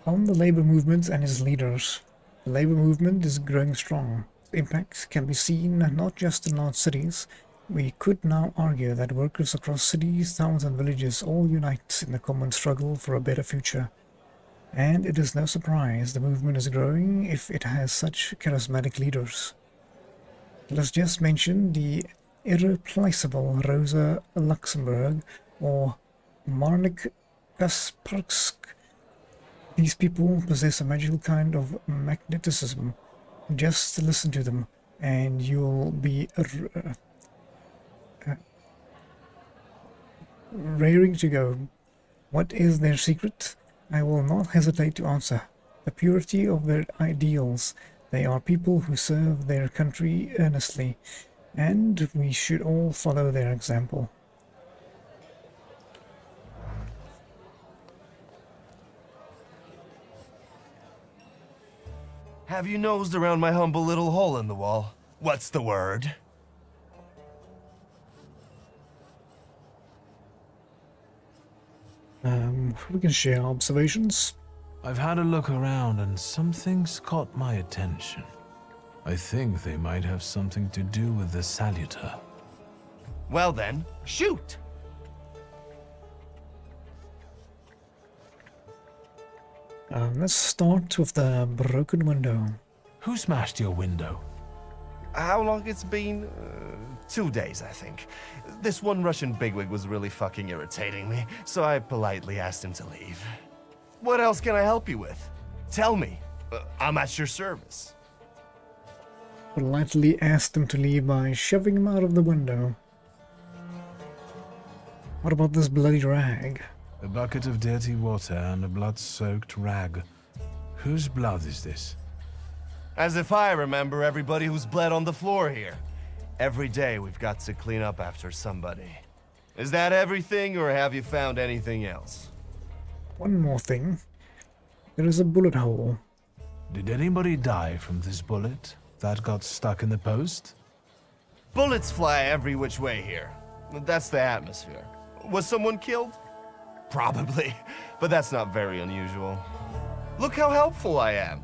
On the labor movement and its leaders. The labor movement is growing strong. The impact can be seen not just in large cities. We could now argue that workers across cities, towns and villages all unite in the common struggle for a better future. And it is no surprise the movement is growing if it has such charismatic leaders. Let's just mention the irreplaceable Rosa Luxemburg or Marnik Kaspersky. These people possess a magical kind of magnetism. Just listen to them and you'll be raring to go. What is their secret? I will not hesitate to answer. The purity of their ideals. They are people who serve their country earnestly, and we should all follow their example. Have you nosed around my humble little hole in the wall? What's the word? We can share observations. I've had a look around and something's caught my attention. I think they might have something to do with the salutor. Well then, shoot! Let's start with the broken window. Who smashed your window? How long it's been? 2 days, I think. This one Russian bigwig was really fucking irritating me, so I politely asked him to leave. What else can I help you with? Tell me. I'm at your service. Politely asked him to leave by shoving him out of the window. What about this bloody rag? A bucket of dirty water and a blood-soaked rag. Whose blood is this? As if I remember everybody who's bled on the floor here. Every day we've got to clean up after somebody. Is that everything, or have you found anything else? One more thing. There is a bullet hole. Did anybody die from this bullet that got stuck in the post? Bullets fly every which way here. That's the atmosphere. Was someone killed? Probably, but that's not very unusual. Look how helpful I am.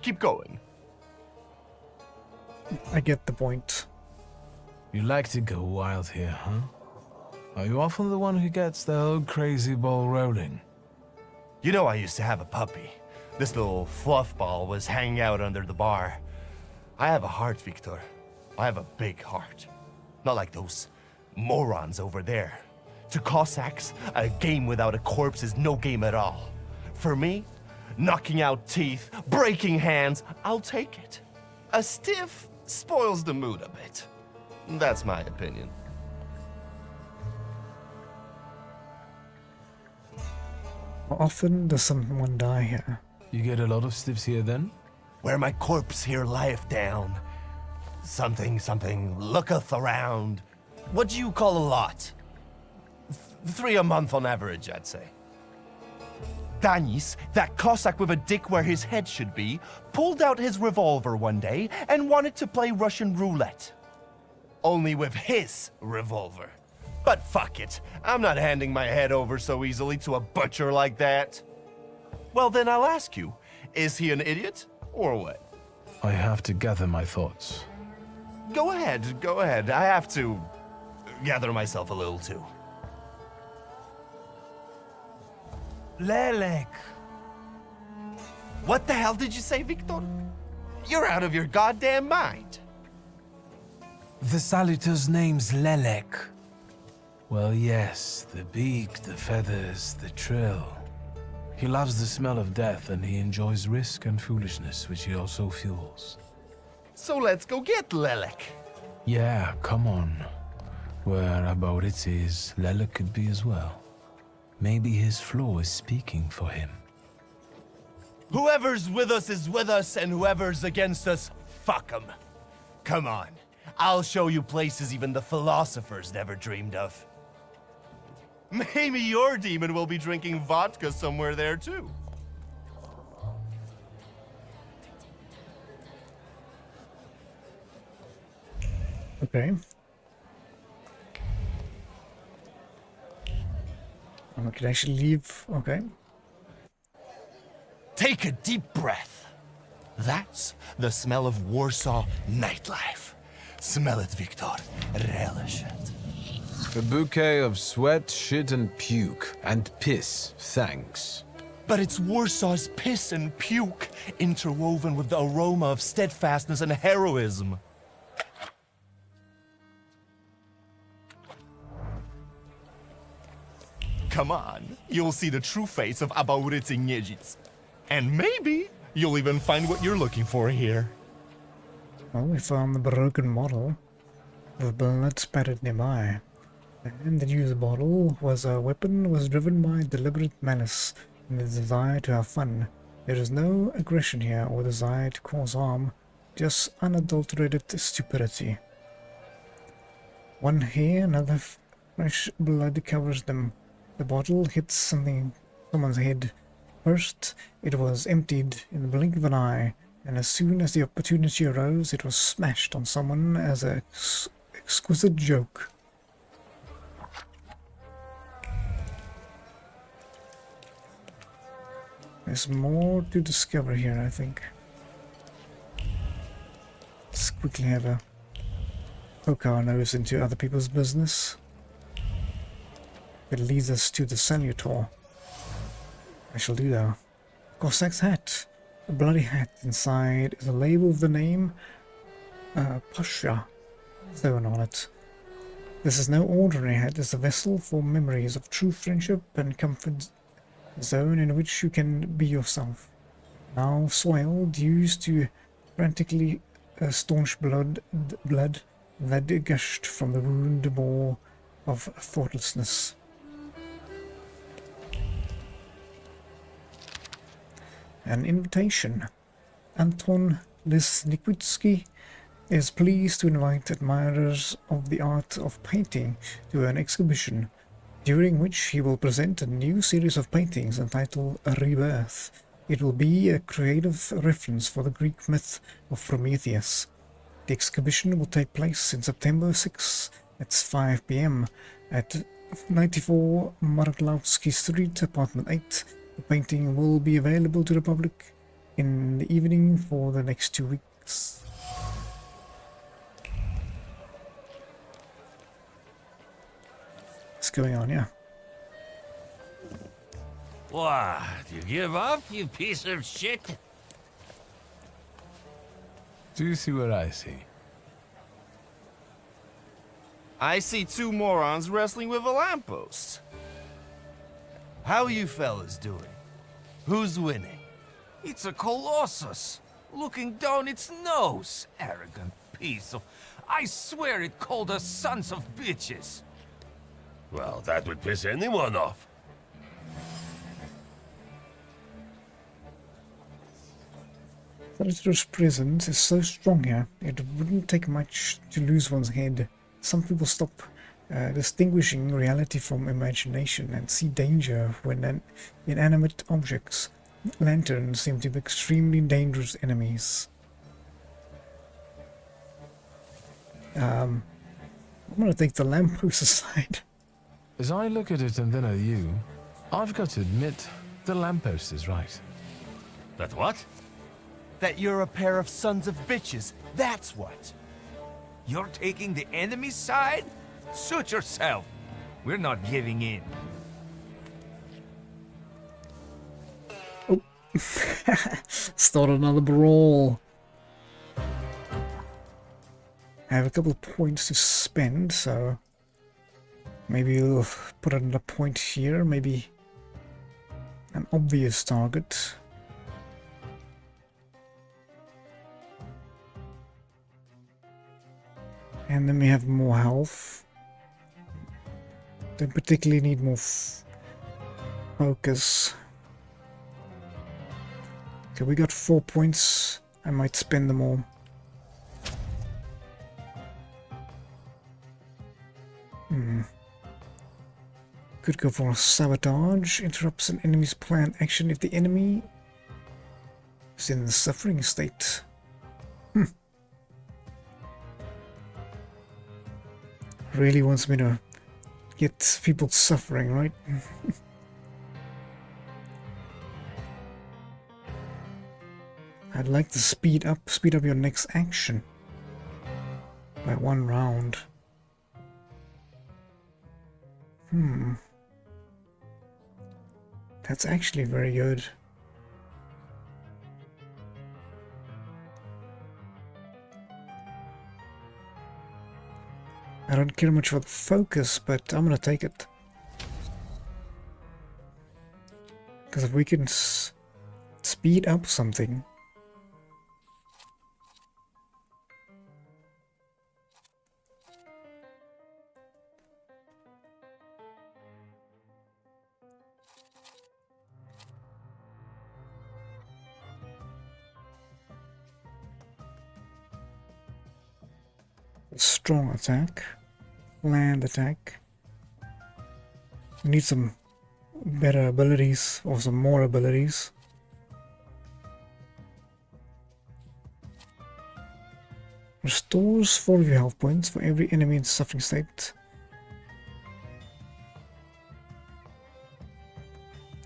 Keep going. I get the point. You like to go wild here, huh? Are you often the one who gets the whole crazy ball rolling? You know, I used to have a puppy. This little fluff ball was hanging out under the bar. I have a heart, Victor. I have a big heart. Not like those morons over there. To Cossacks, a game without a corpse is no game at all. For me, knocking out teeth, breaking hands, I'll take it. A stiff spoils the mood a bit. That's my opinion. How often does someone die here? You get a lot of stiffs here then? Where my corpse here lieth down. Something looketh around. What do you call a lot? 3 a month on average, I'd say. Danis, that Cossack with a dick where his head should be, pulled out his revolver one day and wanted to play Russian roulette. Only with his revolver. But fuck it, I'm not handing my head over so easily to a butcher like that. Well then I'll ask you, is he an idiot or what? I have to gather my thoughts. Go ahead, I have to gather myself a little too. Lelek. What the hell did you say, Victor? You're out of your goddamn mind. The salutor's name's Lelek. Well, yes, the beak, the feathers, the trill. He loves the smell of death and he enjoys risk and foolishness, which he also fuels. So let's go get Lelek. Yeah, come on. Whereabout it is, Lelek could be as well. Maybe his flaw is speaking for him. Whoever's with us is with us, and whoever's against us, fuck 'em. Come on, I'll show you places even the philosophers never dreamed of. Maybe your demon will be drinking vodka somewhere there too. Okay. I can actually leave. Okay. Take a deep breath. That's the smell of Warsaw nightlife. Smell it, Victor. Relish it. A bouquet of sweat, shit, and puke. And piss, thanks. But it's Warsaw's piss and puke, interwoven with the aroma of steadfastness and heroism. Come on, you'll see the true face of Abaurycy Niedzic. And maybe you'll even find what you're looking for here. Well, we found the broken bottle. The blood spattered nearby. And the used bottle was a weapon was driven by deliberate malice and the desire to have fun. There is no aggression here or desire to cause harm, just unadulterated stupidity. One here, another fresh blood covers them. The bottle hits someone's head. First, it was emptied in the blink of an eye, and as soon as the opportunity arose, it was smashed on someone as an exquisite joke. There's more to discover here, I think. Let's quickly have a poke our nose into other people's business. It leads us to the salutor. I shall do that. Cossack's hat. A bloody hat. Inside is a label with the name Pasha sewn on it. This is no ordinary hat. It's a vessel for memories of true friendship and comfort, zone in which you can be yourself. Now soiled, used to frantically staunch blood that gushed from the wound bore of thoughtlessness. An invitation. Anton Lisnikwitsky is pleased to invite admirers of the art of painting to an exhibition, during which he will present a new series of paintings entitled A Rebirth. It will be a creative reference for the Greek myth of Prometheus. The exhibition will take place in September 6 at 5 p.m. at 94 Marklowski Street, apartment 8. The painting will be available to the public in the evening for the next 2 weeks. What's going on, yeah? What? You give up, you piece of shit? Do you see what I see? I see two morons wrestling with a lamppost. How you fellas doing? Who's winning? It's a colossus, looking down its nose. Arrogant piece of... I swear it called us sons of bitches. Well, that would piss anyone off. Salutors' presence is so strong here, it wouldn't take much to lose one's head. Some people stop distinguishing reality from imagination and see danger when inanimate objects. Lanterns seem to be extremely dangerous enemies. I'm gonna take the lamppost aside. As I look at it and then at you, I've got to admit, the lamppost is right. That what? That you're a pair of sons of bitches, that's what. You're taking the enemy's side? Suit yourself. We're not giving in. Oh. Start another brawl. I have a couple of points to spend, so maybe we'll put another point here, maybe an obvious target. And then we have more health. Don't particularly need more focus. Okay, we got 4 points. I might spend them all. Could go for a sabotage. Interrupts an enemy's planned action if the enemy is in the suffering state. Really wants me to get people suffering, right? I'd like to speed up your next action by 1 round. That's actually very good. I don't care much for the focus, but I'm gonna take it. Because if we can speed up something... Strong attack, land attack. We need some better abilities, or some more abilities. Restores 4 of your health points for every enemy in suffering state.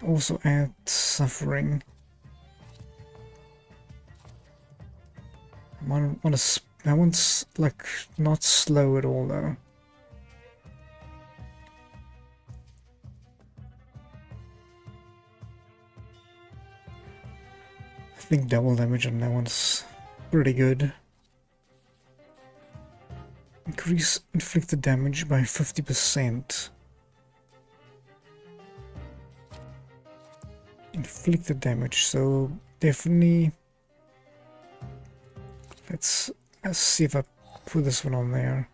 Also add suffering. I want like not slow at all though. I think double damage on that one's pretty good. Increase inflicted damage by 50%. Inflicted damage, so definitely let's see if I put this one on there.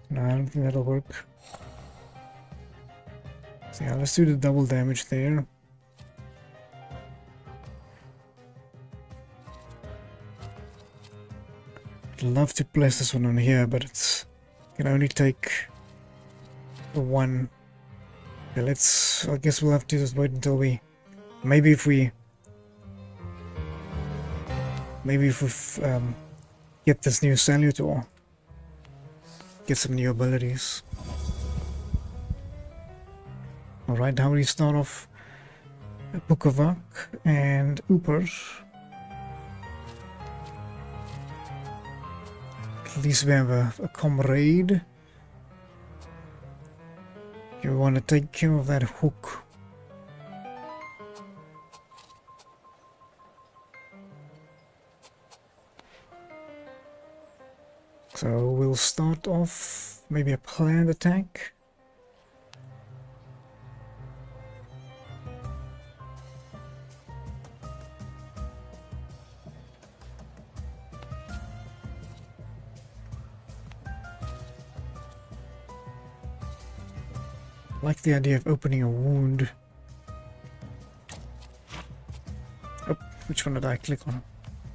No, I don't think that'll work. So yeah, let's do the double damage there. I'd love to place this one on here, but it's can only take one. Okay, let's. I guess we'll have to just wait until we. Maybe if we get this new salutor, get some new abilities. Alright, how do we start off? Gwavasig and Upers. At least we have a comrade. You want to take care of that hook. So we'll start off maybe a planned attack. I like the idea of opening a wound. Oh, which one did I click on?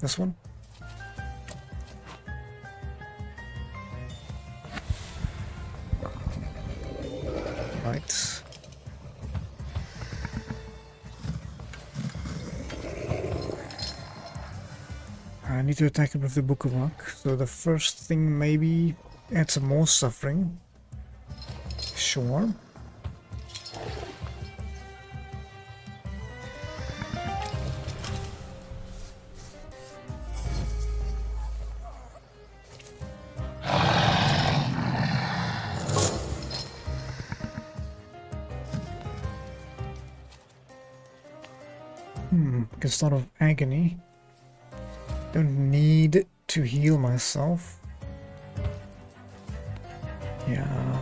This one? Right. I need to attack it with the Gwavasig. So the first thing maybe add some more suffering. Sure. Can start off agony. Don't need to heal myself. Yeah,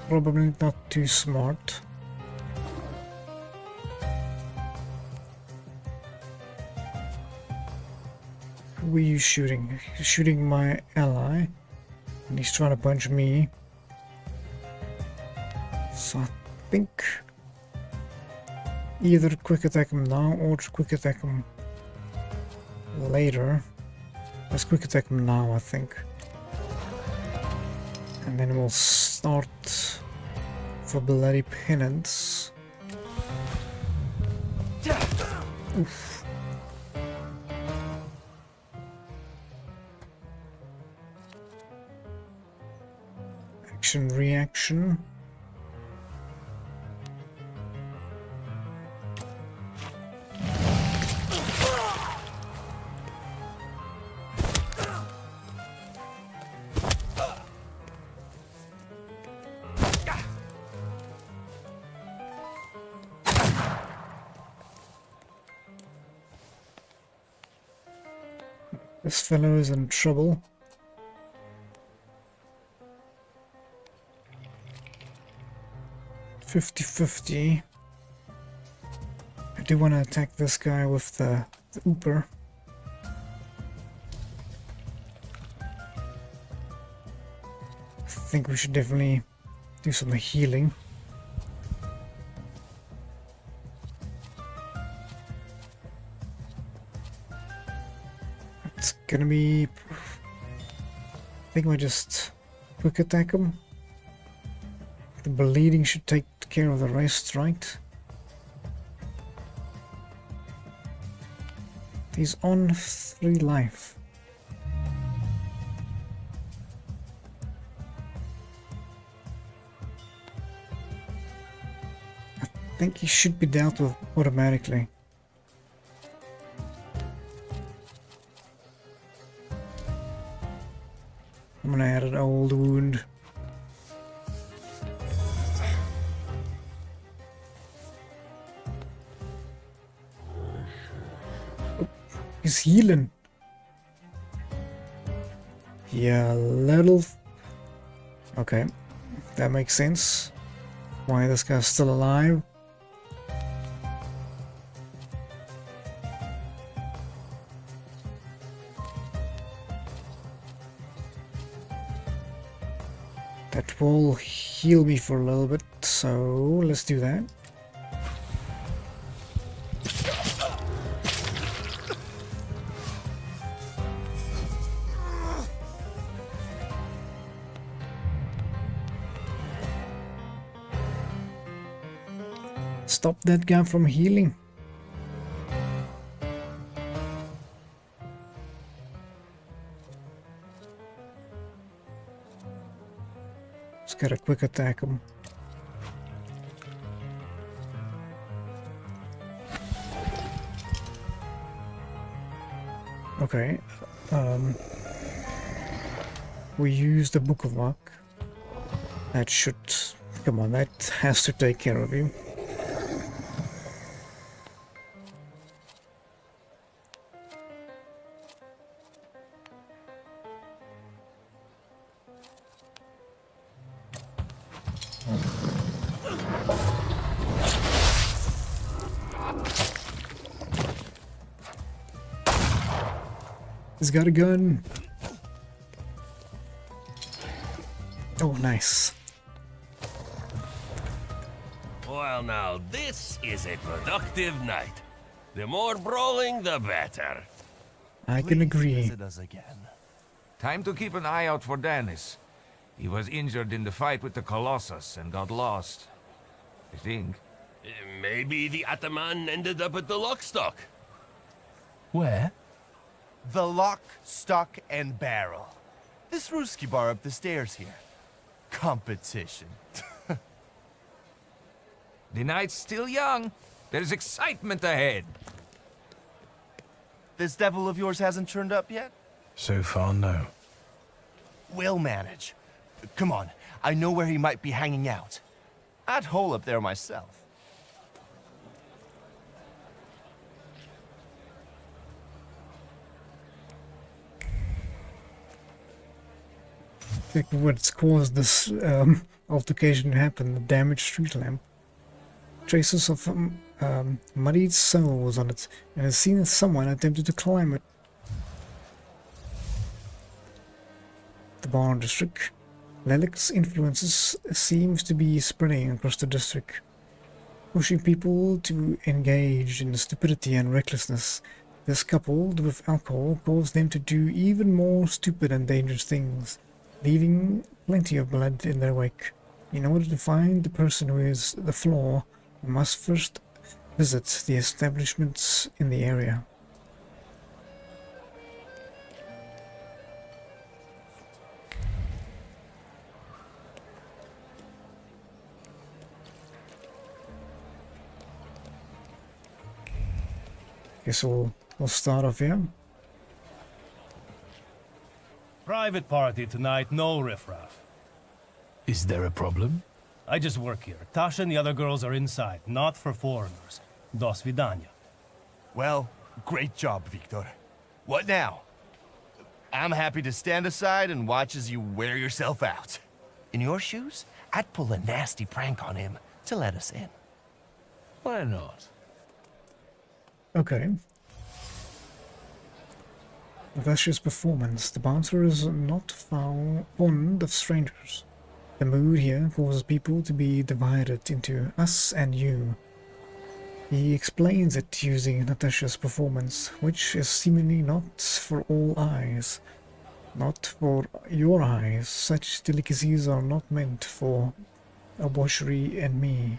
probably not too smart. Who are you shooting? You're shooting my ally, and he's trying to punch me. So I think either quick attack him now or quick attack him later. Let's quick attack him now, I think. And then we'll start for bloody penance. Oof. Action, reaction. This fellow is in trouble. $50-50. I do want to attack this guy with the Uber. I think we should definitely do some healing. It's gonna be... I think we just quick attack him. The bleeding should take care of the rest, right? He's on 3 life. I think he should be dealt with automatically. I'm gonna add an old wound. Oh, he's healing. Yeah, little. Okay, that makes sense. Why this guy's still alive? That will heal me for a little bit, so let's do that. Stop that guy from healing. Let's get a quick attack him. Okay. We use the Book of Luck. That should... Come on, that has to take care of you. He's got a gun. Oh, nice. Well, now, this is a productive night. The more brawling, the better. I can agree. Visit us again. Time to keep an eye out for Dennis. He was injured in the fight with the Colossus and got lost. I think. Maybe the Ataman ended up at the Lockstock. Where? The Lock, Stock, and Barrel. This Ruski bar up the stairs here. Competition. The night's still young. There's excitement ahead. This devil of yours hasn't turned up yet? So far, no. We'll manage. Come on, I know where he might be hanging out. I'd hole up there myself. I think what's caused this altercation to happen, the damaged street lamp. Traces of muddied soles on it, and it seems someone attempted to climb it. The Barn District. Lelic's influences seems to be spreading across the district, pushing people to engage in stupidity and recklessness. This, coupled with alcohol, caused them to do even more stupid and dangerous things, leaving plenty of blood in their wake. In order to find the person who is the flaw, we must first visit the establishments in the area. Guess we'll start off here. Private party tonight, no riffraff. Is there a problem? I just work here. Tasha and the other girls are inside, not for foreigners. Dos vidania. Well, great job, Victor. What now? I'm happy to stand aside and watch as you wear yourself out. In your shoes, I'd pull a nasty prank on him to let us in. Why not? Okay. Vicious performance. The bouncer is not fond of strangers. The mood here causes people to be divided into us and you. He explains it using Natasha's performance, which is seemingly not for all eyes. Not for your eyes. Such delicacies are not meant for Aboshri and me.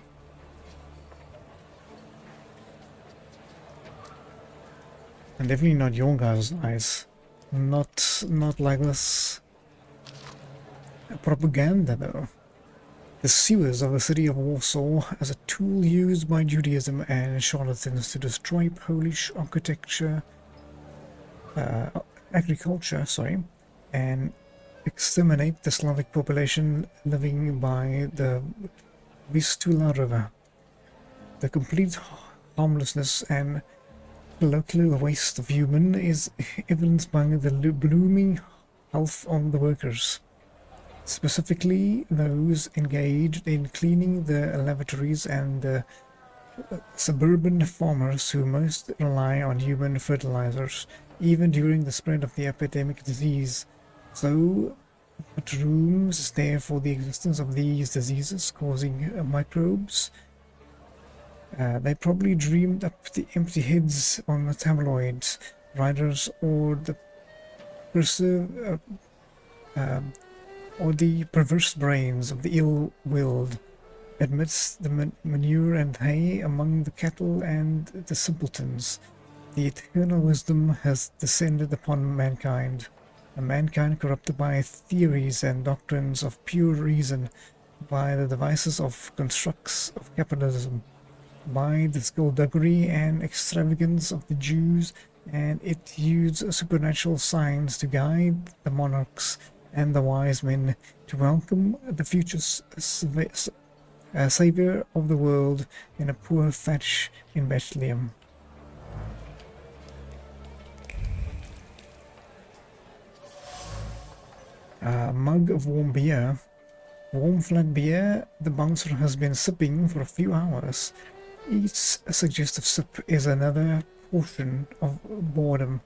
And definitely not your guys' eyes. Not like this. Propaganda, though. the sewers of the city of Warsaw as a tool used by Judaism and charlatans to destroy Polish agriculture, and exterminate the Slavic population living by the Vistula River. The complete harmlessness and colloquial waste of human is evidenced by the blooming health of the workers, specifically those engaged in cleaning the lavatories and the suburban farmers who most rely on human fertilizers, even during the spread of the epidemic disease. So, what room is there for the existence of these diseases causing microbes? They probably dreamed up the empty heads on the tabloids, writers, or the perverse brains of the ill-willed, amidst the manure and hay among the cattle and the simpletons. The eternal wisdom has descended upon mankind, a mankind corrupted by theories and doctrines of pure reason, by the devices of constructs of capitalism, by the skullduggery and extravagance of the Jews, and it used supernatural signs to guide the monarchs and the wise men to welcome the future savior of the world in a poor thatch in Bethlehem. A mug of warm beer. Warm flat beer the bouncer has been sipping for a few hours. Each suggestive sip is another portion of boredom.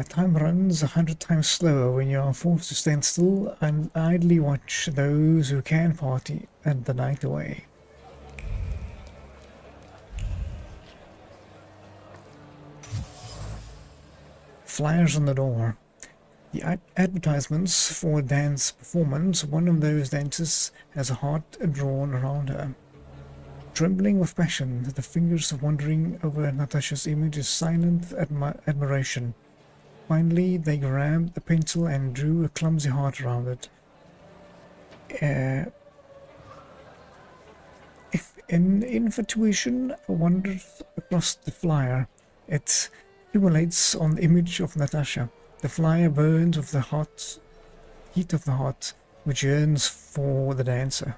Time runs 100 times slower when you are forced to stand still and idly watch those who can party and the night away. Flyers on the door. The advertisements for a dance performance. One of those dancers has a heart drawn around her. Trembling with passion, the fingers wandering over Natasha's image is silent admiration. Finally, they grabbed the pencil and drew a clumsy heart around it. If an infatuation wanders across the flyer, it accumulates on the image of Natasha. The flyer burns with the heat of the heart, which yearns for the dancer.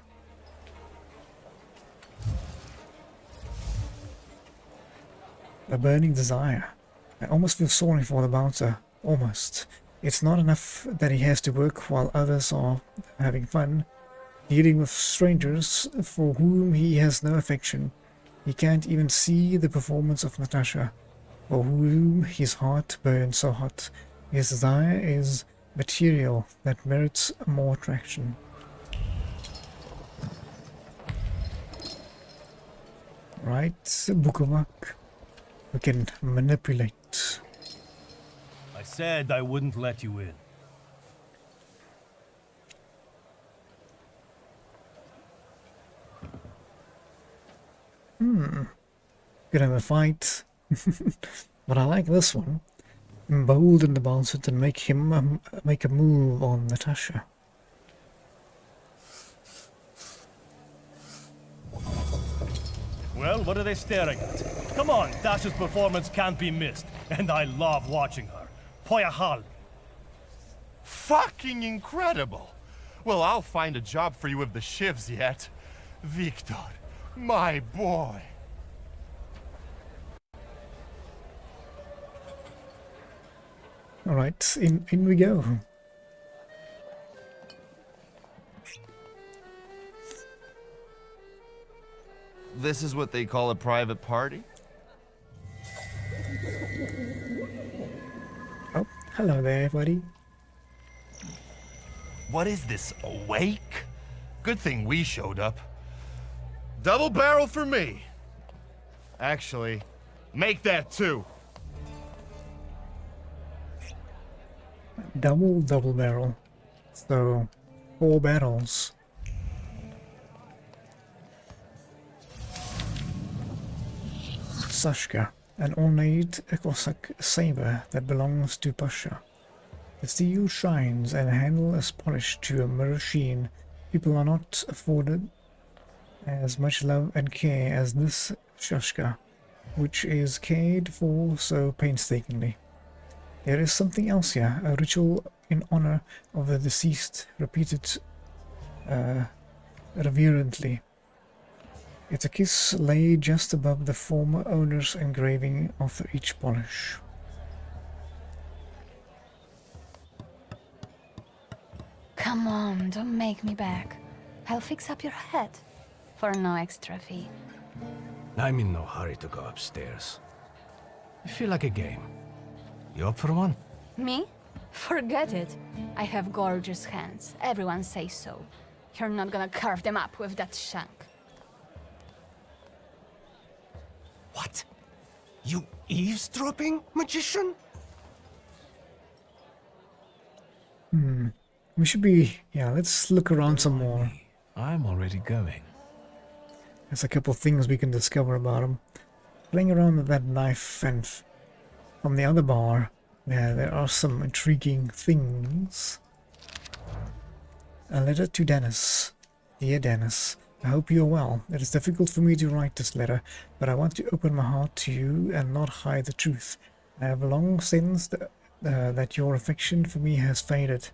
A burning desire. I almost feel sorry for the bouncer. Almost. It's not enough that he has to work while others are having fun, dealing with strangers for whom he has no affection. He can't even see the performance of Natasha, for whom his heart burns so hot. His desire is material that merits more attraction. Right, Bukovac. We can manipulate. I said I wouldn't let you in. Could have a fight. But I like this one. Embolden the bouncer to make him make a move on Natasha. Well, what are they staring at? Come on, Dasha's performance can't be missed, and I love watching her. Pojahal. Fucking incredible! Well, I'll find a job for you with the shivs yet. Victor, my boy. Alright, in we go. This is what they call a private party? Oh, hello there, buddy. What is this, a wake? Good thing we showed up. Double barrel for me. Actually, make that two. Double barrel. So, 4 barrels. Sashka, an ornate Cossack saber that belongs to Pasha. The steel shines and the handle is polished to a mirror sheen people are not afforded as much love and care as this Shashka, which is cared for so painstakingly. There is something else here, a ritual in honor of the deceased, repeated reverently. It's a kiss laid just above the former owner's engraving after each polish. Come on, don't make me beg. I'll fix up your head for no extra fee. I'm in no hurry to go upstairs. I feel like a game. You up for one? Me? Forget it. I have gorgeous hands. Everyone says so. You're not gonna carve them up with that shank. What? You eavesdropping, magician? We should be... yeah, let's look around some more. I'm already going. There's a couple of things we can discover about him. Playing around with that knife, and from the other bar, there are some intriguing things. A letter to Dennis. Dear Dennis, I hope you are well. It is difficult for me to write this letter, but I want to open my heart to you and not hide the truth. I have long sensed that your affection for me has faded.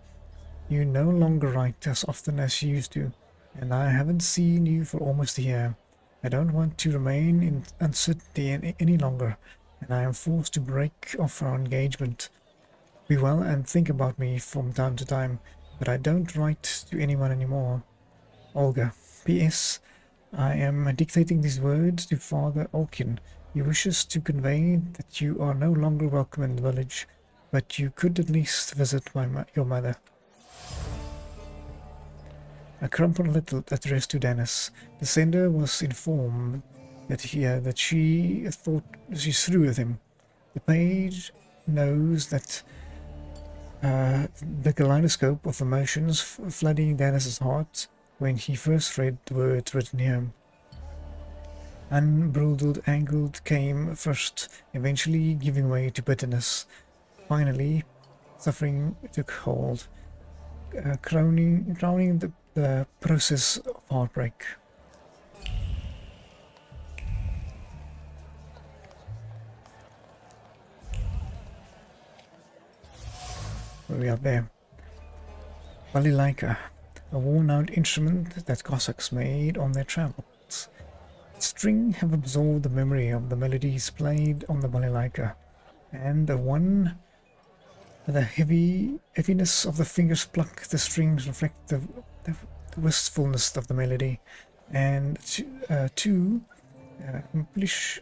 You no longer write as often as you used to, and I haven't seen you for almost a year. I don't want to remain in uncertainty any longer, and I am forced to break off our engagement. Be well and think about me from time to time, but I don't write to anyone anymore. Olga. P.S. I am dictating these words to Father Olkin. He wishes to convey that you are no longer welcome in the village, but you could at least visit your mother. A crumpled letter addressed to Dennis. The sender was informed that she thought she's through with him. The page knows that the kaleidoscope of emotions flooding Dennis's heart when he first read the words written here. Unbridled anger came first, eventually giving way to bitterness. Finally, suffering took hold, crowning the process of heartbreak. What do we have there? Balalaika, a worn-out instrument that Cossacks made on their travels. The string have absorbed the memory of the melodies played on the balalaika, and the heaviness of the fingers pluck the strings reflect the wistfulness of the melody, and impish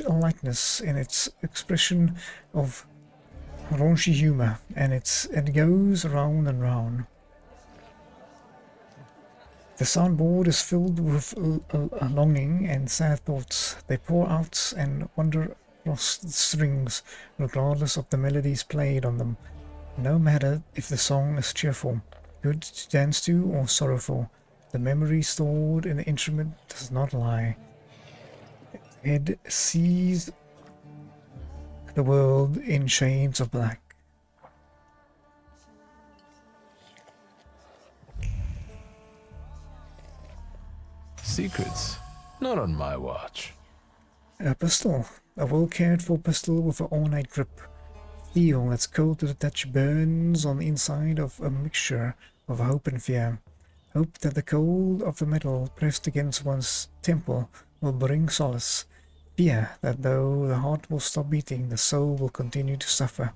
lightness in its expression of raunchy humor, and it goes round and round. The soundboard is filled with longing and sad thoughts. They pour out and wander across the strings, regardless of the melodies played on them. No matter if the song is cheerful, good to dance to, or sorrowful, the memory stored in the instrument does not lie. The head sees the world in shades of black. Secrets? Not on my watch. A pistol. A well-cared-for pistol with an ornate grip. Steel that's cold to the touch burns on the inside of a mixture of hope and fear. Hope that the cold of the metal pressed against one's temple will bring solace. Fear that though the heart will stop beating, the soul will continue to suffer.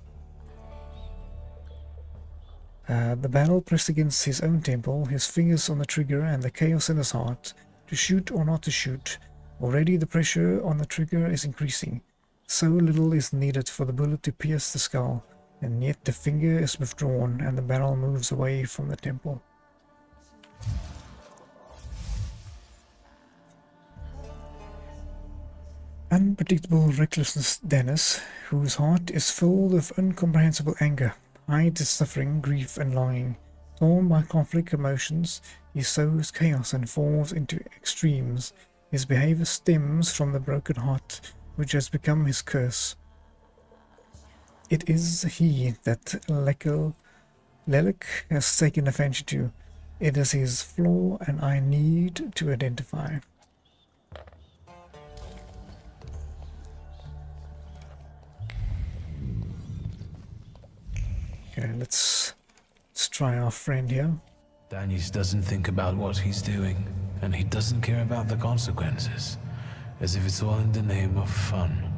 The battle pressed against his own temple, his fingers on the trigger and the chaos in his heart. To shoot or not to shoot. Already the pressure on the trigger is increasing. So little is needed for the bullet to pierce the skull, and yet the finger is withdrawn and the barrel moves away from the temple. Unpredictable recklessness Dennis, whose heart is filled with incomprehensible anger, hides his suffering, grief and longing. Torn by conflict emotions, he sows chaos and falls into extremes. His behavior stems from the broken heart, which has become his curse. It is he that Lelek has taken offense to. It is his flaw, and I need to identify. Okay, let's try our friend here. Danis doesn't think about what he's doing, and he doesn't care about the consequences, as if it's all in the name of fun.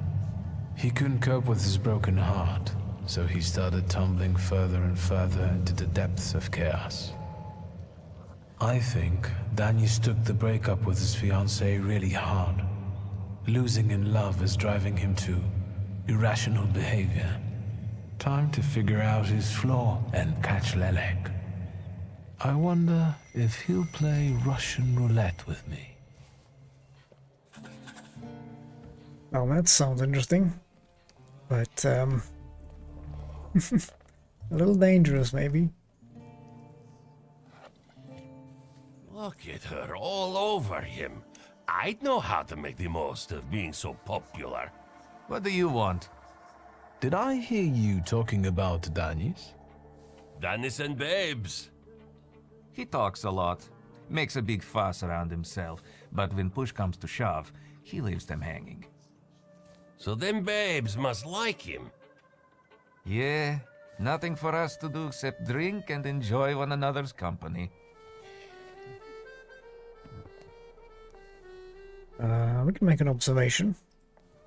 He couldn't cope with his broken heart, so he started tumbling further and further into the depths of chaos. I think Danis took the breakup with his fiancée really hard. Losing in love is driving him to irrational behavior. Time to figure out his flaw and catch Lelek. I wonder if he'll play Russian roulette with me. Well, that sounds interesting, but a little dangerous, maybe. Look at her all over him. I'd know how to make the most of being so popular. What do you want? Did I hear you talking about Danis? Danis and babes. He talks a lot, makes a big fuss around himself, but when push comes to shove, he leaves them hanging. So them babes must like him. Yeah, nothing for us to do except drink and enjoy one another's company. We can make an observation.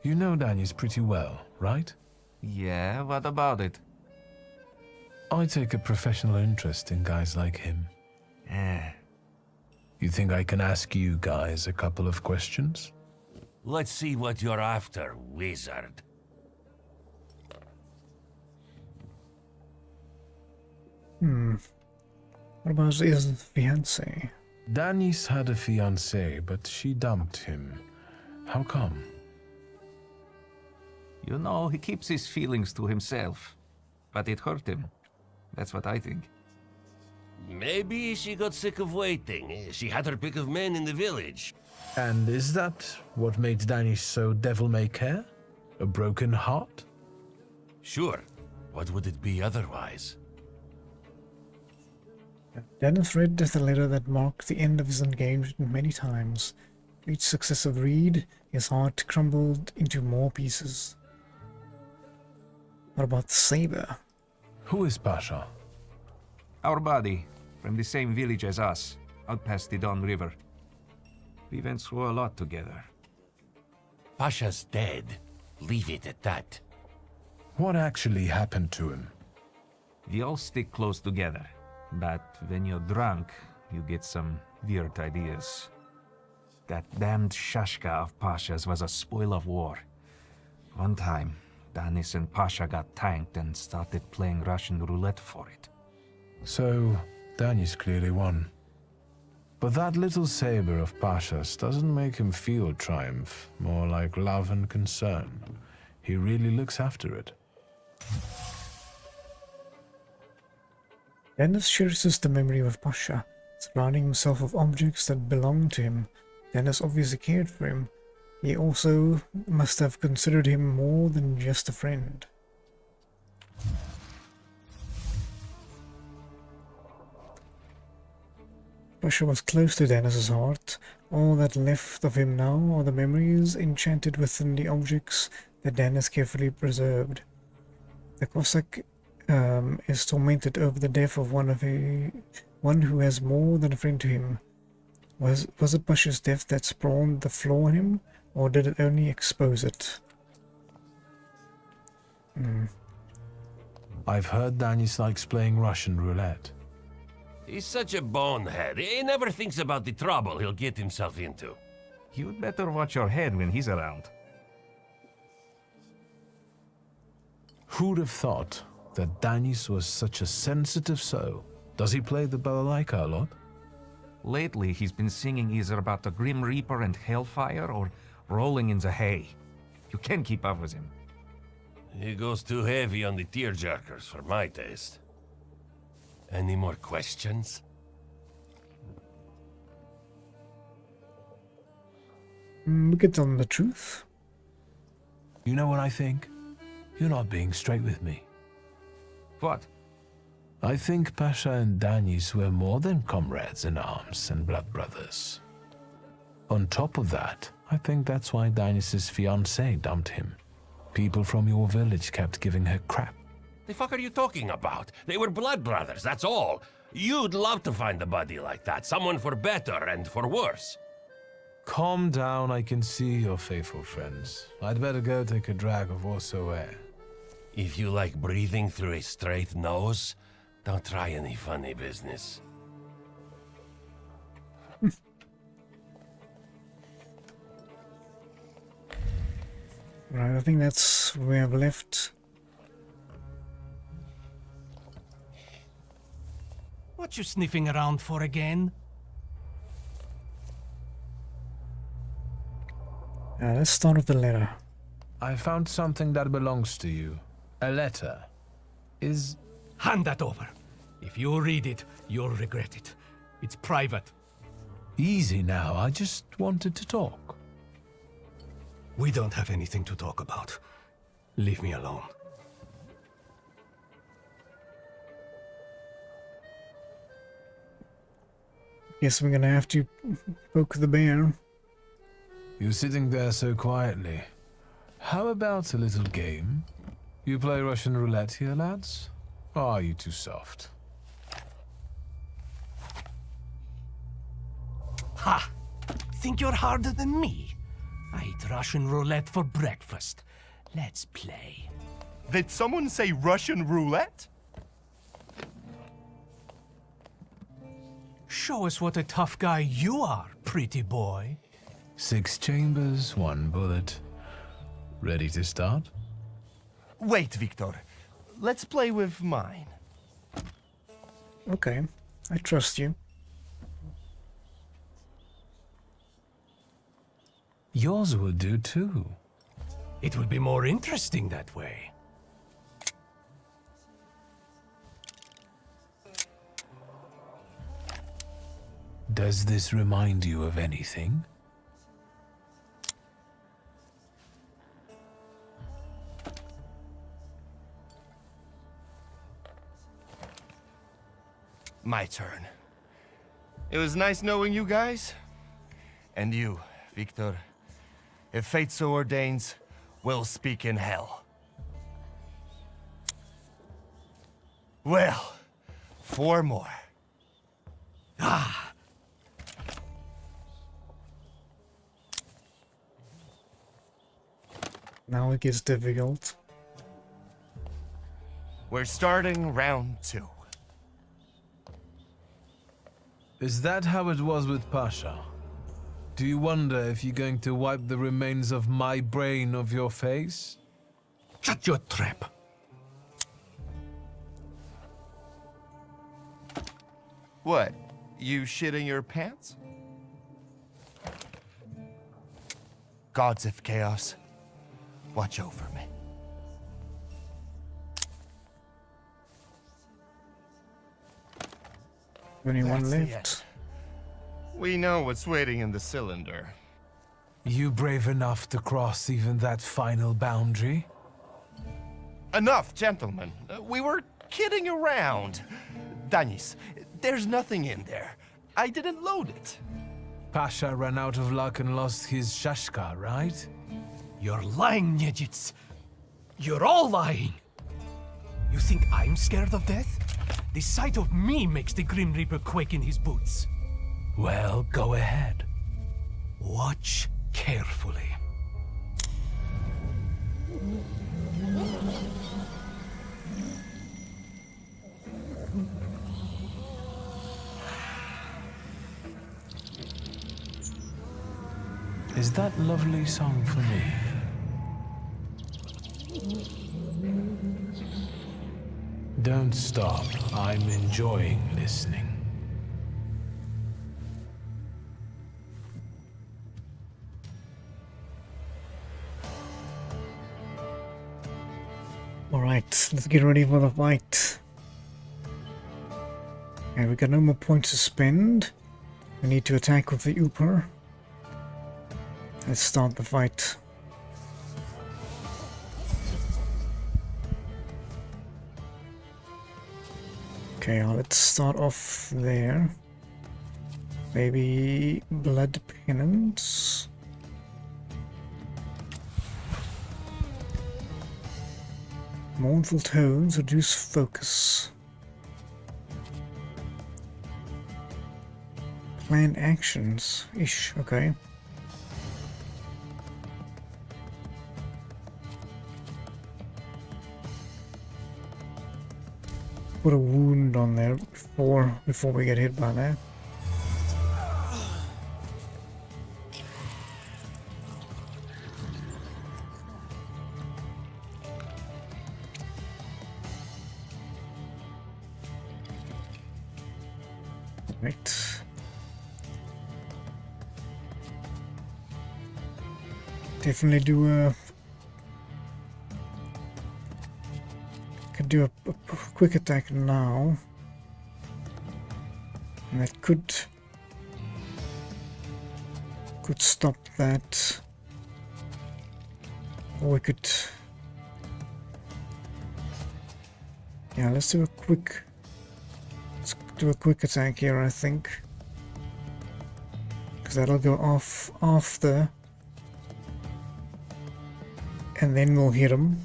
You know Danis pretty well, right? Yeah, what about it? I take a professional interest in guys like him. You think I can ask you guys a couple of questions? Let's see what you're after, wizard. What about his fiancée? Danis had a fiancée, but she dumped him. How come? You know, he keeps his feelings to himself. But it hurt him. That's what I think. Maybe she got sick of waiting. She had her pick of men in the village. And is that what made Danis so devil-may-care? A broken heart? Sure. What would it be otherwise? Dennis read the letter that marked the end of his engagement many times. Each successive read, his heart crumbled into more pieces. What about the saber? Who is Pasha? Our buddy, from the same village as us, out past the Don River. We went through a lot together. Pasha's dead. Leave it at that. What actually happened to him? We all stick close together, but when you're drunk, you get some weird ideas. That damned Shashka of Pasha's was a spoil of war. One time, Danis and Pasha got tanked and started playing Russian roulette for it. So, Danis clearly won. But that little saber of Pasha's doesn't make him feel triumph, more like love and concern. He really looks after it. Dennis cherishes the memory of Pasha, surrounding himself with objects that belong to him. Dennis obviously cared for him. He also must have considered him more than just a friend. Pasha was close to Dennis's heart. All that left of him now are the memories enchanted within the objects that Dennis carefully preserved. The Cossack is tormented over the death of one who has more than a friend to him. Was it Pasha's death that spawned the flaw in him, or did it only expose it? I've heard Danis likes playing Russian roulette. He's such a bonehead. He never thinks about the trouble he'll get himself into. You'd better watch your head when he's around. Who'd have thought that Danis was such a sensitive soul? Does he play the balalaika a lot? Lately, he's been singing either about the Grim Reaper and Hellfire or rolling in the hay. You can't keep up with him. He goes too heavy on the tearjerkers for my taste. Any more questions? We could tell him the truth. You know what I think? You're not being straight with me. What? I think Pasha and Danis were more than comrades in arms and blood brothers. On top of that, I think that's why Danis' fiancée dumped him. People from your village kept giving her crap. The fuck are you talking about? They were blood brothers, that's all. You'd love to find a buddy like that, someone for better and for worse. Calm down, I can see your faithful friends. I'd better go take a drag of Warsaw air. If you like breathing through a straight nose, don't try any funny business. Right, I think that's where we have left. What you sniffing around for again? Let's start with the letter. I found something that belongs to you. A letter. Hand that over. If you read it, you'll regret it. It's private. Easy now, I just wanted to talk. We don't have anything to talk about. Leave me alone. Guess we're gonna have to poke the bear. You're sitting there so quietly. How about a little game? You play Russian roulette here, lads? Or are you too soft? Ha! Think you're harder than me? I eat Russian roulette for breakfast. Let's play. Did someone say Russian roulette? Show us what a tough guy you are, pretty boy. 6 chambers, 1 bullet. Ready to start? Wait, Victor. Let's play with mine. Okay, I trust you. Yours will do too. It will be more interesting that way. Does this remind you of anything? My turn. It was nice knowing you guys. And you, Victor. If fate so ordains, we'll speak in hell. Well, 4 more. Ah! Now it gets difficult. We're starting round 2. Is that how it was with Pasha? Do you wonder if you're going to wipe the remains of my brain off your face? Shut your trap. What? You shitting your pants? Gods of Chaos, watch over me. Anyone That's the left? end. We know what's waiting in the cylinder. You brave enough to cross even that final boundary? Enough, gentlemen. We were kidding around. Danis, there's nothing in there. I didn't load it. Pasha ran out of luck and lost his shashka, right? You're lying, Niedzits. You're all lying. You think I'm scared of death? The sight of me makes the Grim Reaper quake in his boots. Well, go ahead. Watch carefully. Is that lovely song for me? Don't stop. I'm enjoying listening. Alright, let's get ready for the fight. Okay, we got no more points to spend. We need to attack with the Uper. Let's start the fight. Okay, let's start off there. Maybe blood penance. Mournful tones reduce focus. Planned actions. Ish, okay. Put a wound on there before we get hit by that. Right. Definitely could do a quick attack now, and that could stop that, or we could, yeah, let's do a quick attack here, I think, because that'll go off after, and then we'll hit him,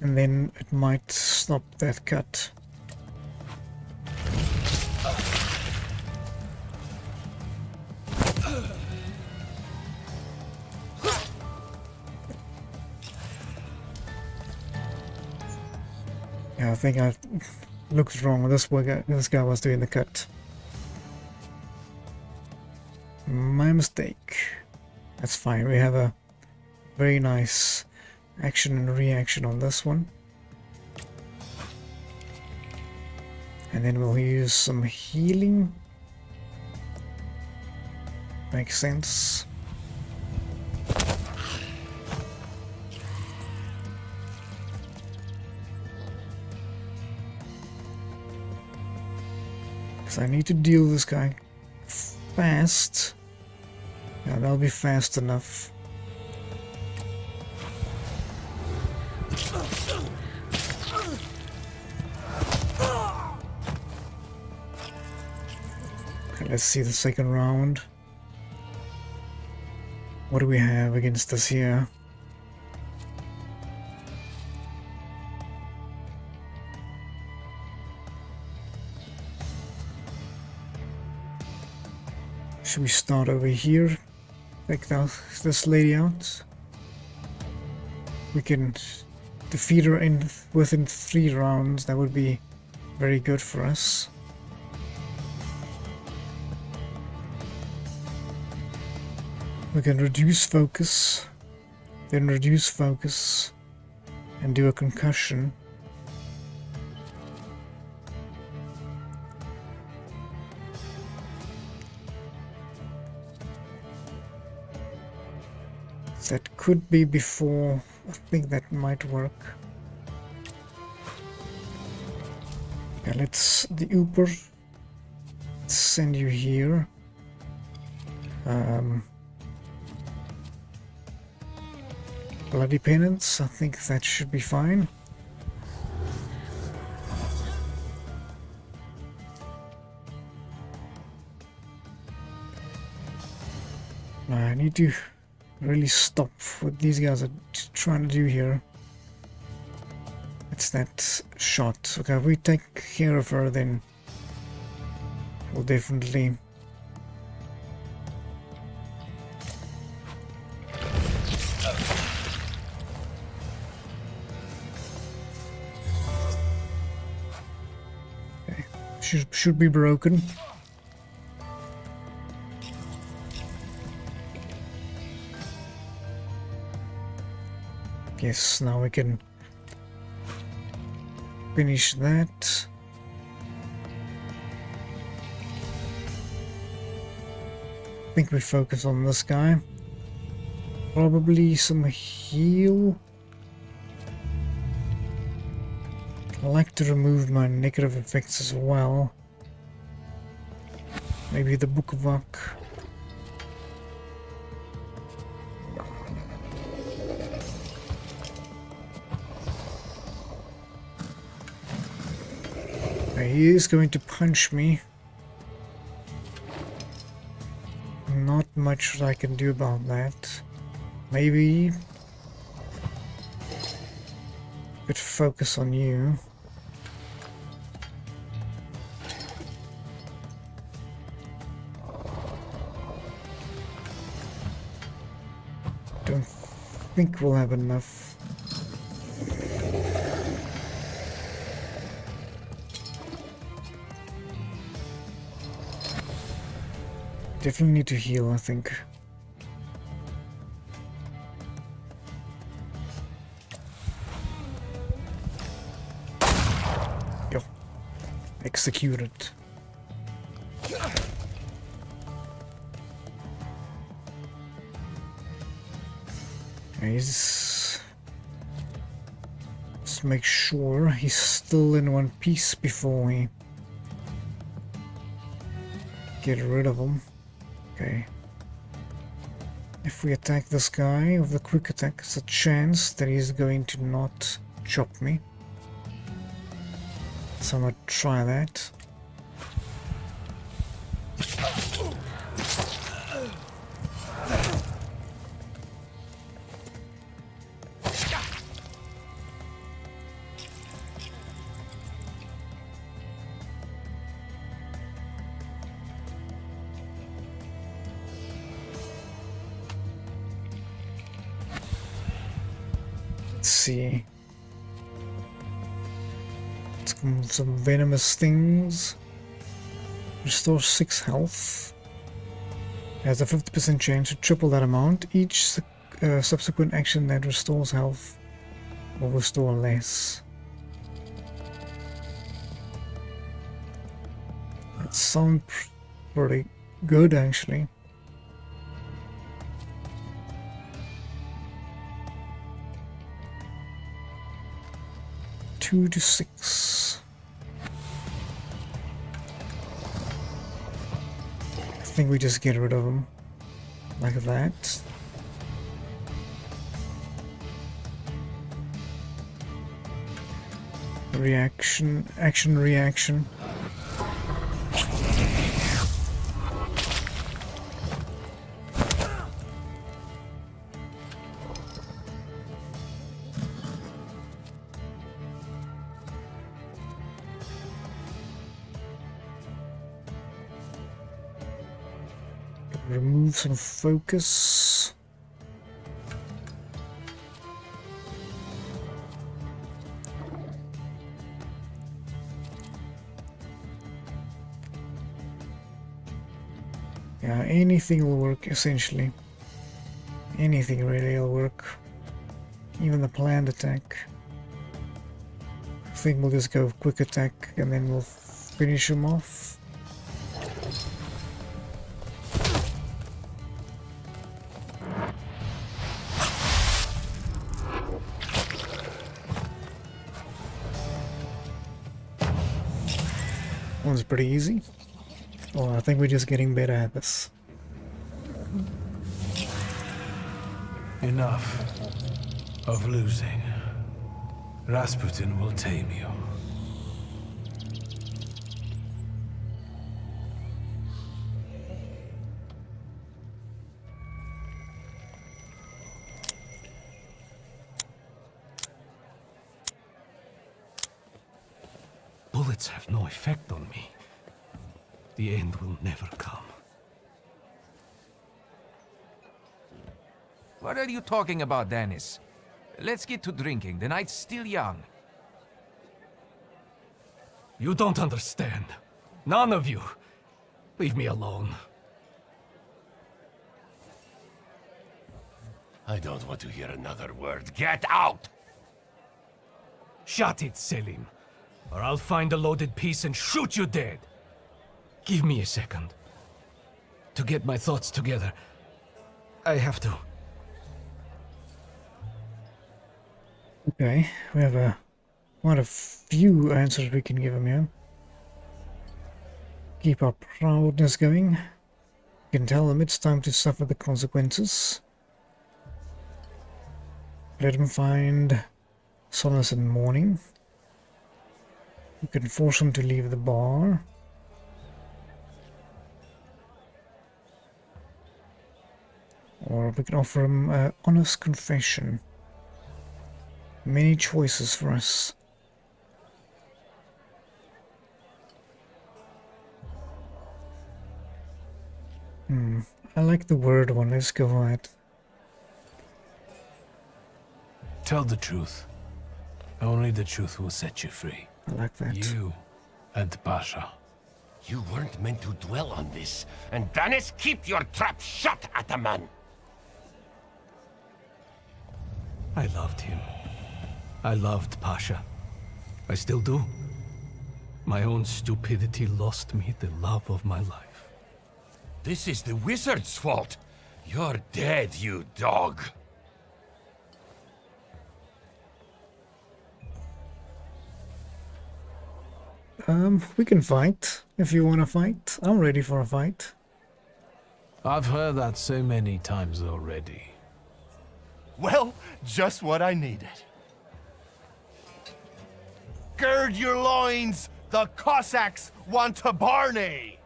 and then it might stop that cut. Yeah, I think I looked wrong. This guy was doing the cut. My mistake. That's fine. We have a very nice action and reaction on this one. And then we'll use some healing. Makes sense. Because I need to deal with this guy fast. Yeah, that'll be fast enough. Okay, let's see the second round. What do we have against us here? Should we start over here? Take this lady out. We can defeat her within 3 rounds. That would be very good for us. We can reduce focus, then reduce focus, and do a concussion. That could be before. I think that might work. Okay, the Uber. Let's send you here. Bloody penance. I think that should be fine. I need to really stop what these guys are trying to do here. It's that shot. Okay, if we take care of her, then we'll definitely okay. Should be broken. Yes, now we can finish that. I think we focus on this guy. Probably some heal. I like to remove my negative effects as well. Maybe the Book of Luck. Okay, he is going to punch me. Not much I can do about that. Maybe could focus on you. Don't think we'll have enough. Definitely need to heal, I think. Yo. Executed. Let's make sure he's still in one piece before we get rid of him. Okay. If we attack this guy with a quick attack, there's a chance that he's going to not chop me. So I'm gonna try that. See, some venomous things. Restores 6 health. Has a 50% chance to triple that amount. Each subsequent action that restores health will restore less. That sounds pretty good, actually. Two to 6. I think we just get rid of them like that. Reaction, action, reaction. Remove some focus. Yeah, anything will work essentially. Anything really will work. Even the planned attack. I think we'll just go quick attack and then we'll finish him off. One's pretty easy. Well, I think we're just getting better at this. Enough of losing. Rasputin will tame you. Bullets have no effect on me. The end will never come. What are you talking about, Dennis? Let's get to drinking. The night's still young. You don't understand. None of you. Leave me alone. I don't want to hear another word. Get out! Shut it, Selim. Or I'll find a loaded piece and shoot you dead. Give me a second. To get my thoughts together. I have to. Okay, we have quite a few answers we can give him here. Keep our proudness going. We can tell him it's time to suffer the consequences. Let him find solace in mourning. We can force him to leave the bar. Or we can offer him an honest confession. Many choices for us. I like the word one. Let's go for it. Tell the truth. Only the truth will set you free. I like that. You and Pasha. You weren't meant to dwell on this. And Dennis, keep your trap shut, Ataman. I loved him. I loved Pasha. I still do. My own stupidity lost me the love of my life. This is the wizard's fault. You're dead, you dog. We can fight if you want to fight. I'm ready for a fight. I've heard that so many times already. Well, just what I needed. Gird your loins! The Cossacks want to Barney!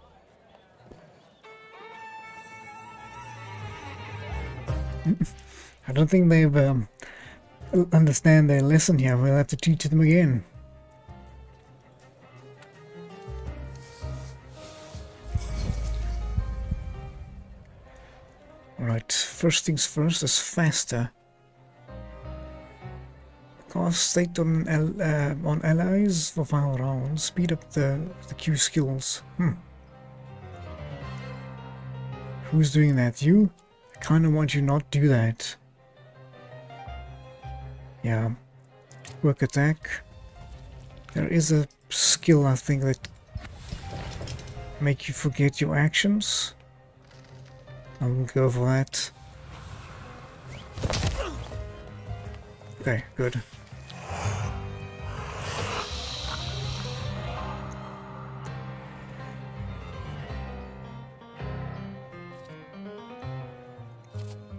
I don't think they've understand their lesson here. We'll have to teach them again. Alright, first things first is faster. Cast state on allies for final rounds. Speed up the Q skills. Who's doing that? You? I kinda want you not to do that. Yeah. Quick attack. There is a skill I think that make you forget your actions. I'll go for that. Okay, good.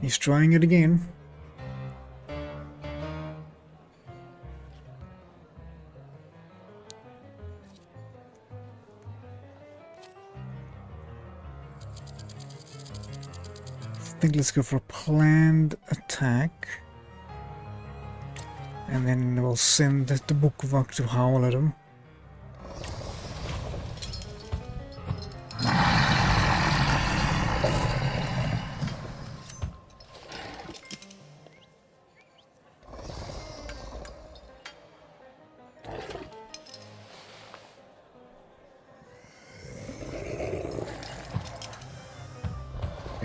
He's trying it again. I think let's go for a planned attack. And then we'll send the Gwavasig to howl at him.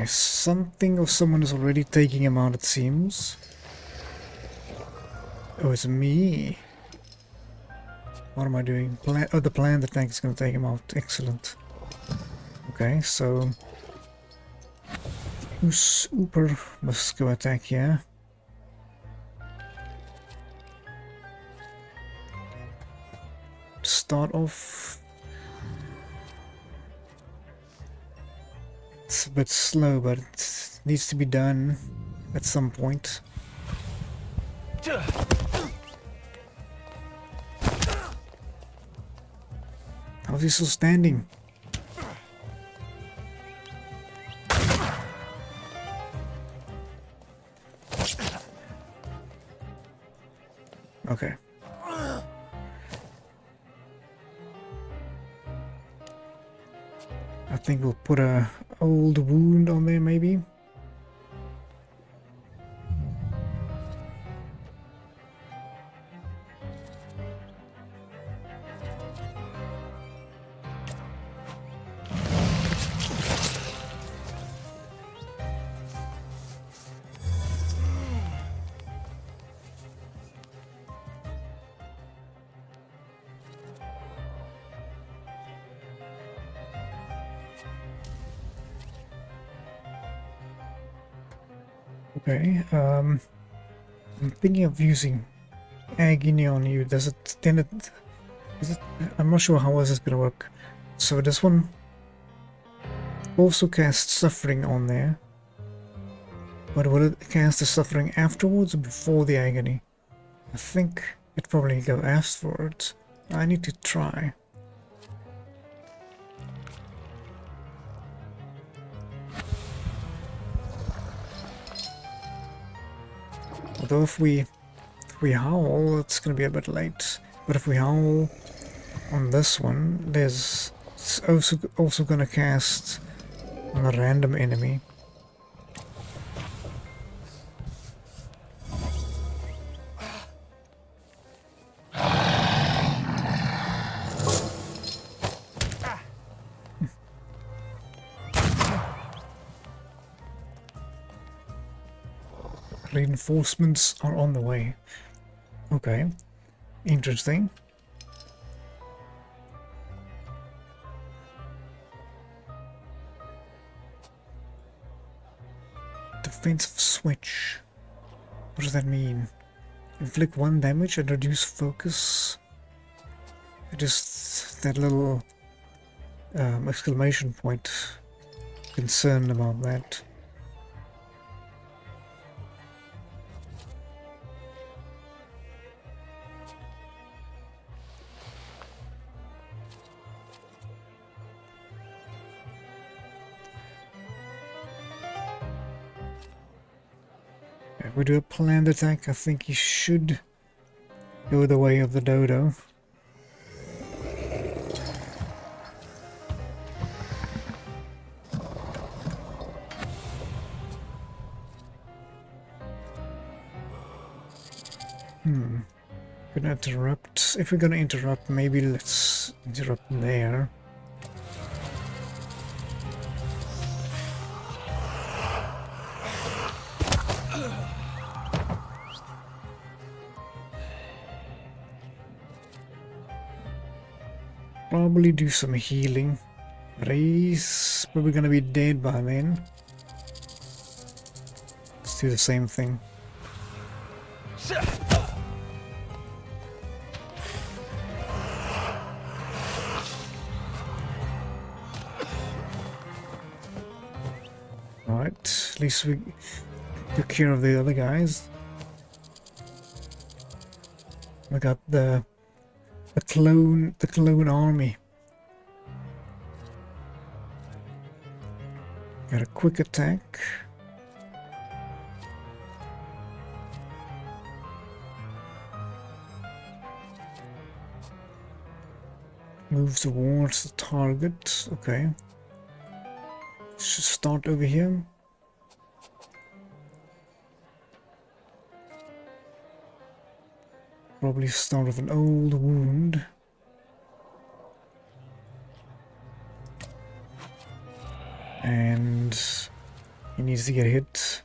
Something or someone is already taking him out, it seems. Oh, it's me. What am I doing? The planned attack is going to take him out. Excellent. Okay, so... Super must go attack here. Start off... It's a bit slow, but it needs to be done at some point. How's he still standing? Okay. I think we'll put a old wound on there, maybe. Okay, I'm thinking of using agony on you. Does it tend it? Is it? I'm not sure how is this gonna work. So this one also casts suffering on there, but will it cast the suffering afterwards or before the agony? I think it probably go afterwards. I need to try. Although if we howl, it's gonna be a bit late. But if we howl on this one, it's also gonna cast on a random enemy. Reinforcements are on the way. Okay, interesting. Defensive switch. What does that mean? Inflict 1 damage and reduce focus. Just that little exclamation point. Concerned about that. If we do a planned attack, I think he should go the way of the dodo. Gonna interrupt. If we're gonna interrupt, maybe let's interrupt there. Probably do some healing. Ray's probably gonna be dead by then. Let's do the same thing. Alright, at least we took care of the other guys. We got the clone army. Got a quick attack. Move towards the target. Okay. Should start over here. Probably start with an old wound. And he needs to get hit.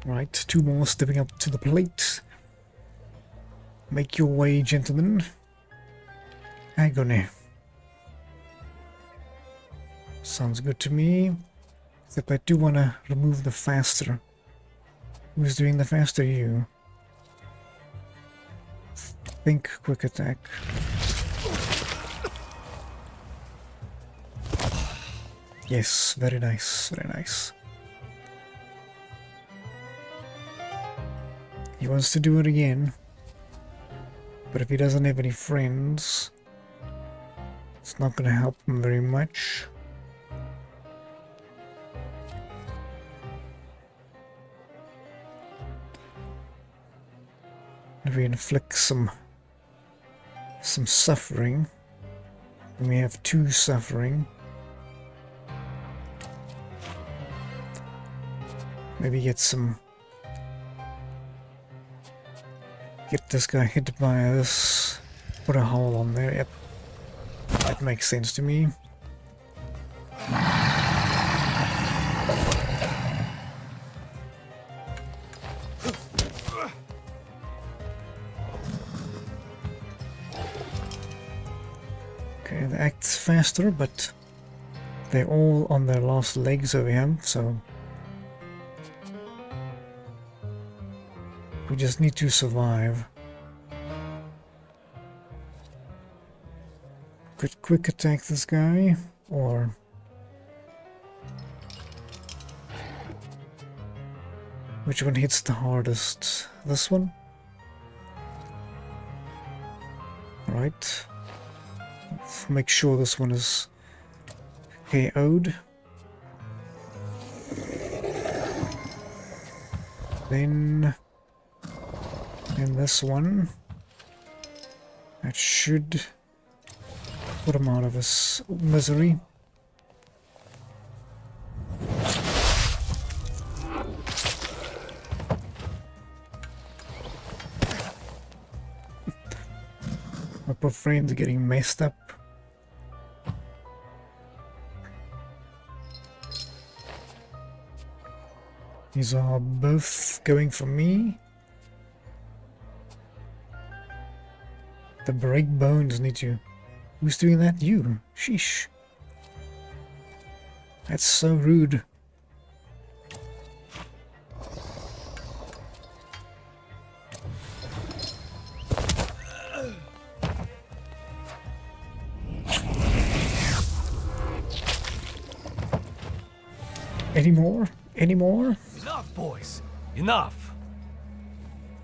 Right, 2 more stepping up to the plate. Make your way, gentlemen. Agony. Sounds good to me. Except I do want to remove the faster. Who's doing the faster? You. Think quick attack. Yes, very nice, very nice. He wants to do it again. But if he doesn't have any friends, it's not going to help him very much. If we inflict some suffering, and we have 2 suffering. Maybe get this guy hit by us. Put a hole on there. Yep, that makes sense to me. Okay, they act faster, but they're all on their last legs over here, so we just need to survive. Could quick attack this guy. Or which one hits the hardest? This one? Right. Let's make sure this one is KO'd. Then this one. That should put him out of his misery. My poor friend's getting messed up. These are both going for me. The break bones need you. Who's doing that? You. Sheesh. That's so rude. Any more? Any more? Enough, boys. Enough.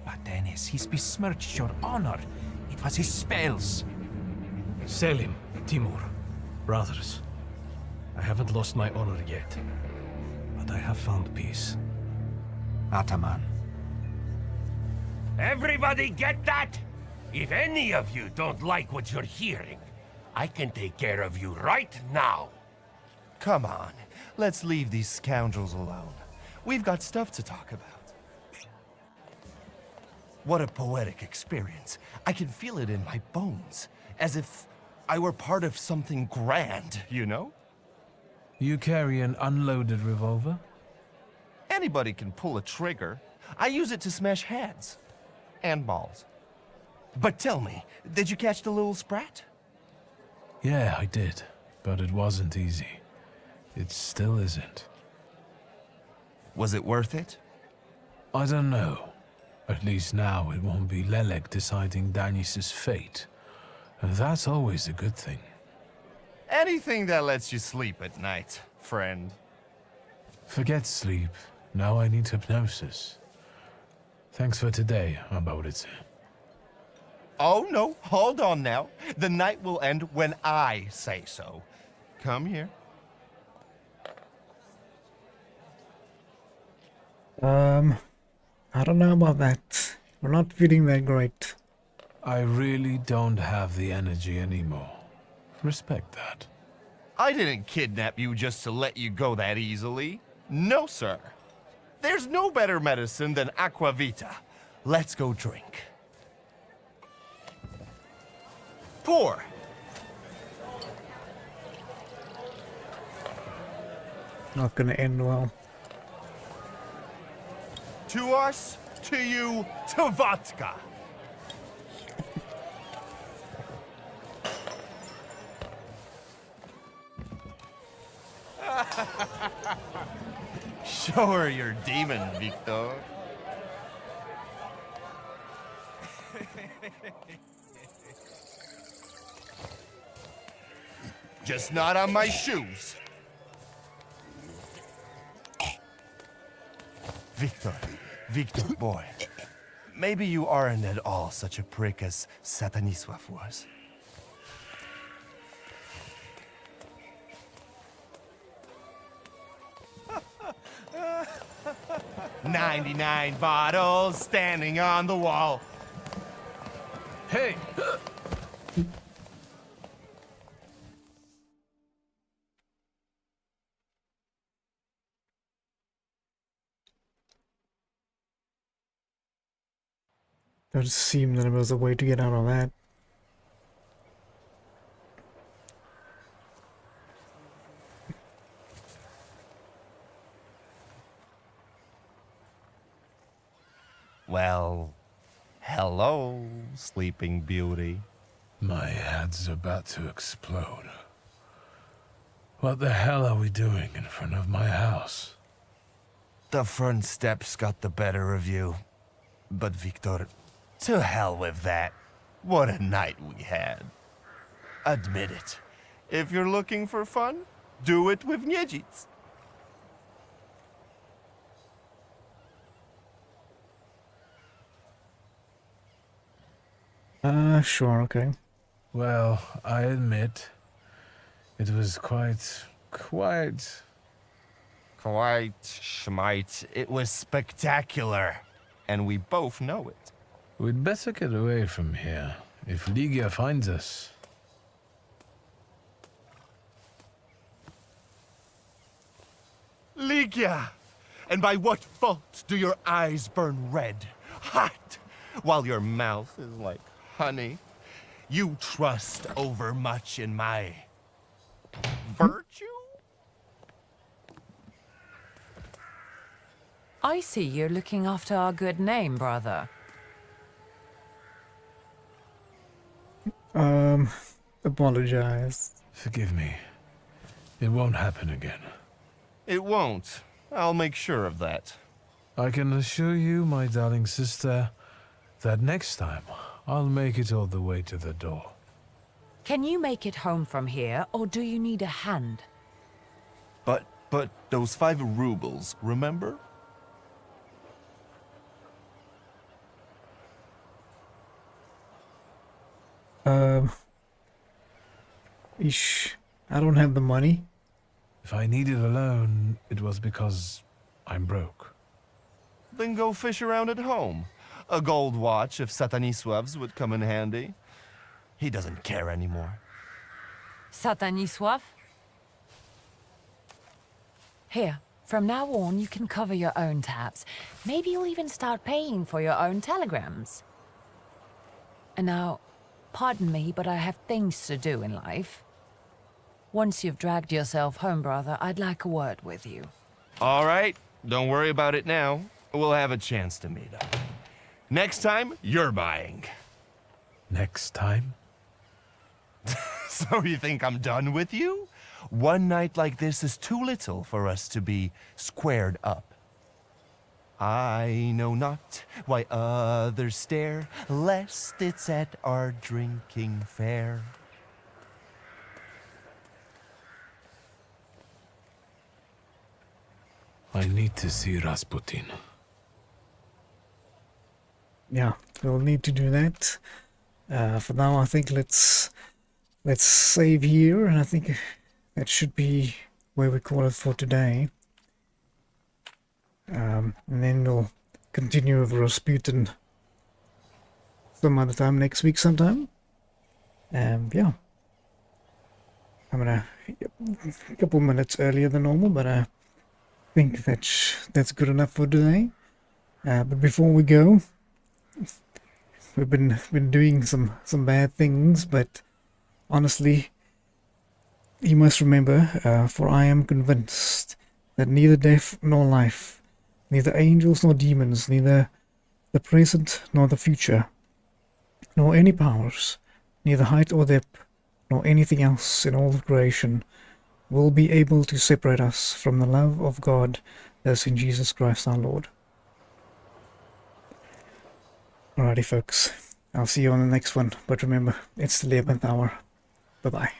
But Dennis, he's besmirched your honor. It was his spells. Selim, Timur, brothers. I haven't lost my honor yet, but I have found peace. Ataman. Everybody get that? If any of you don't like what you're hearing, I can take care of you right now. Come on, let's leave these scoundrels alone. We've got stuff to talk about. What a poetic experience. I can feel it in my bones, as if I were part of something grand, you know? You carry an unloaded revolver? Anybody can pull a trigger. I use it to smash heads. And balls. But tell me, did you catch the little sprat? Yeah, I did. But it wasn't easy. It still isn't. Was it worth it? I don't know. At least now it won't be Lelek deciding Danis's fate. And that's always a good thing. Anything that lets you sleep at night, friend. Forget sleep. Now I need hypnosis. Thanks for today, Aboritse. Oh no, hold on now. The night will end when I say so. Come here. I don't know about that. We're not feeling that great. I really don't have the energy anymore. Respect that. I didn't kidnap you just to let you go that easily. No, sir. There's no better medicine than aquavita. Let's go drink. Pour. Not gonna end well. To us, to you, to vodka. Show her your demon, Victor. Just not on my shoes. Victor, boy. Maybe you aren't at all such a prick as Satanisław was. "99 bottles standing on the wall." Hey! It seemed that there was a way to get out of that. Well, hello, Sleeping Beauty. My head's about to explode. What the hell are we doing in front of my house? The front steps got the better of you. But Victor, to hell with that. What a night we had. Admit it. If you're looking for fun, do it with Niedzic. Sure, okay. Well, I admit, it was quite... Schmite. It was spectacular. And we both know it. We'd better get away from here, if Ligia finds us. Ligia! And by what fault do your eyes burn red, hot, while your mouth is like honey? You trust overmuch in my virtue? I see you're looking after our good name, brother. Apologize. Forgive me. It won't happen again. It won't. I'll make sure of that. I can assure you, my darling sister, that next time I'll make it all the way to the door. Can you make it home from here, or do you need a hand? But those 5 rubles, remember? I don't have the money. If I needed a loan, it was because I'm broke. Then go fish around at home. A gold watch if Satanisław's would come in handy. He doesn't care anymore. Satanisław? Here, from now on you can cover your own tabs. Maybe you'll even start paying for your own telegrams. And now, pardon me, but I have things to do in life. Once you've dragged yourself home, brother, I'd like a word with you. All right, don't worry about it now. We'll have a chance to meet up. Next time, you're buying. Next time? So you think I'm done with you? One night like this is too little for us to be squared up. I know not why others stare, lest it's at our drinking fair. I need to see Rasputin. Yeah, we'll need to do that. For now, I think let's save here, and I think that should be where we call it for today. And then we'll continue with Rasputin some other time next week sometime. Yeah. I'm gonna a couple minutes earlier than normal, but I think that's good enough for today. But before we go, we've been doing some bad things, but honestly, you must remember, for I am convinced that neither death nor life, neither angels nor demons, neither the present nor the future, nor any powers, neither height or depth, nor anything else in all of creation, will be able to separate us from the love of God that is in Jesus Christ our Lord. Alrighty folks, I'll see you on the next one, but remember, it's the 11th hour. Bye-bye.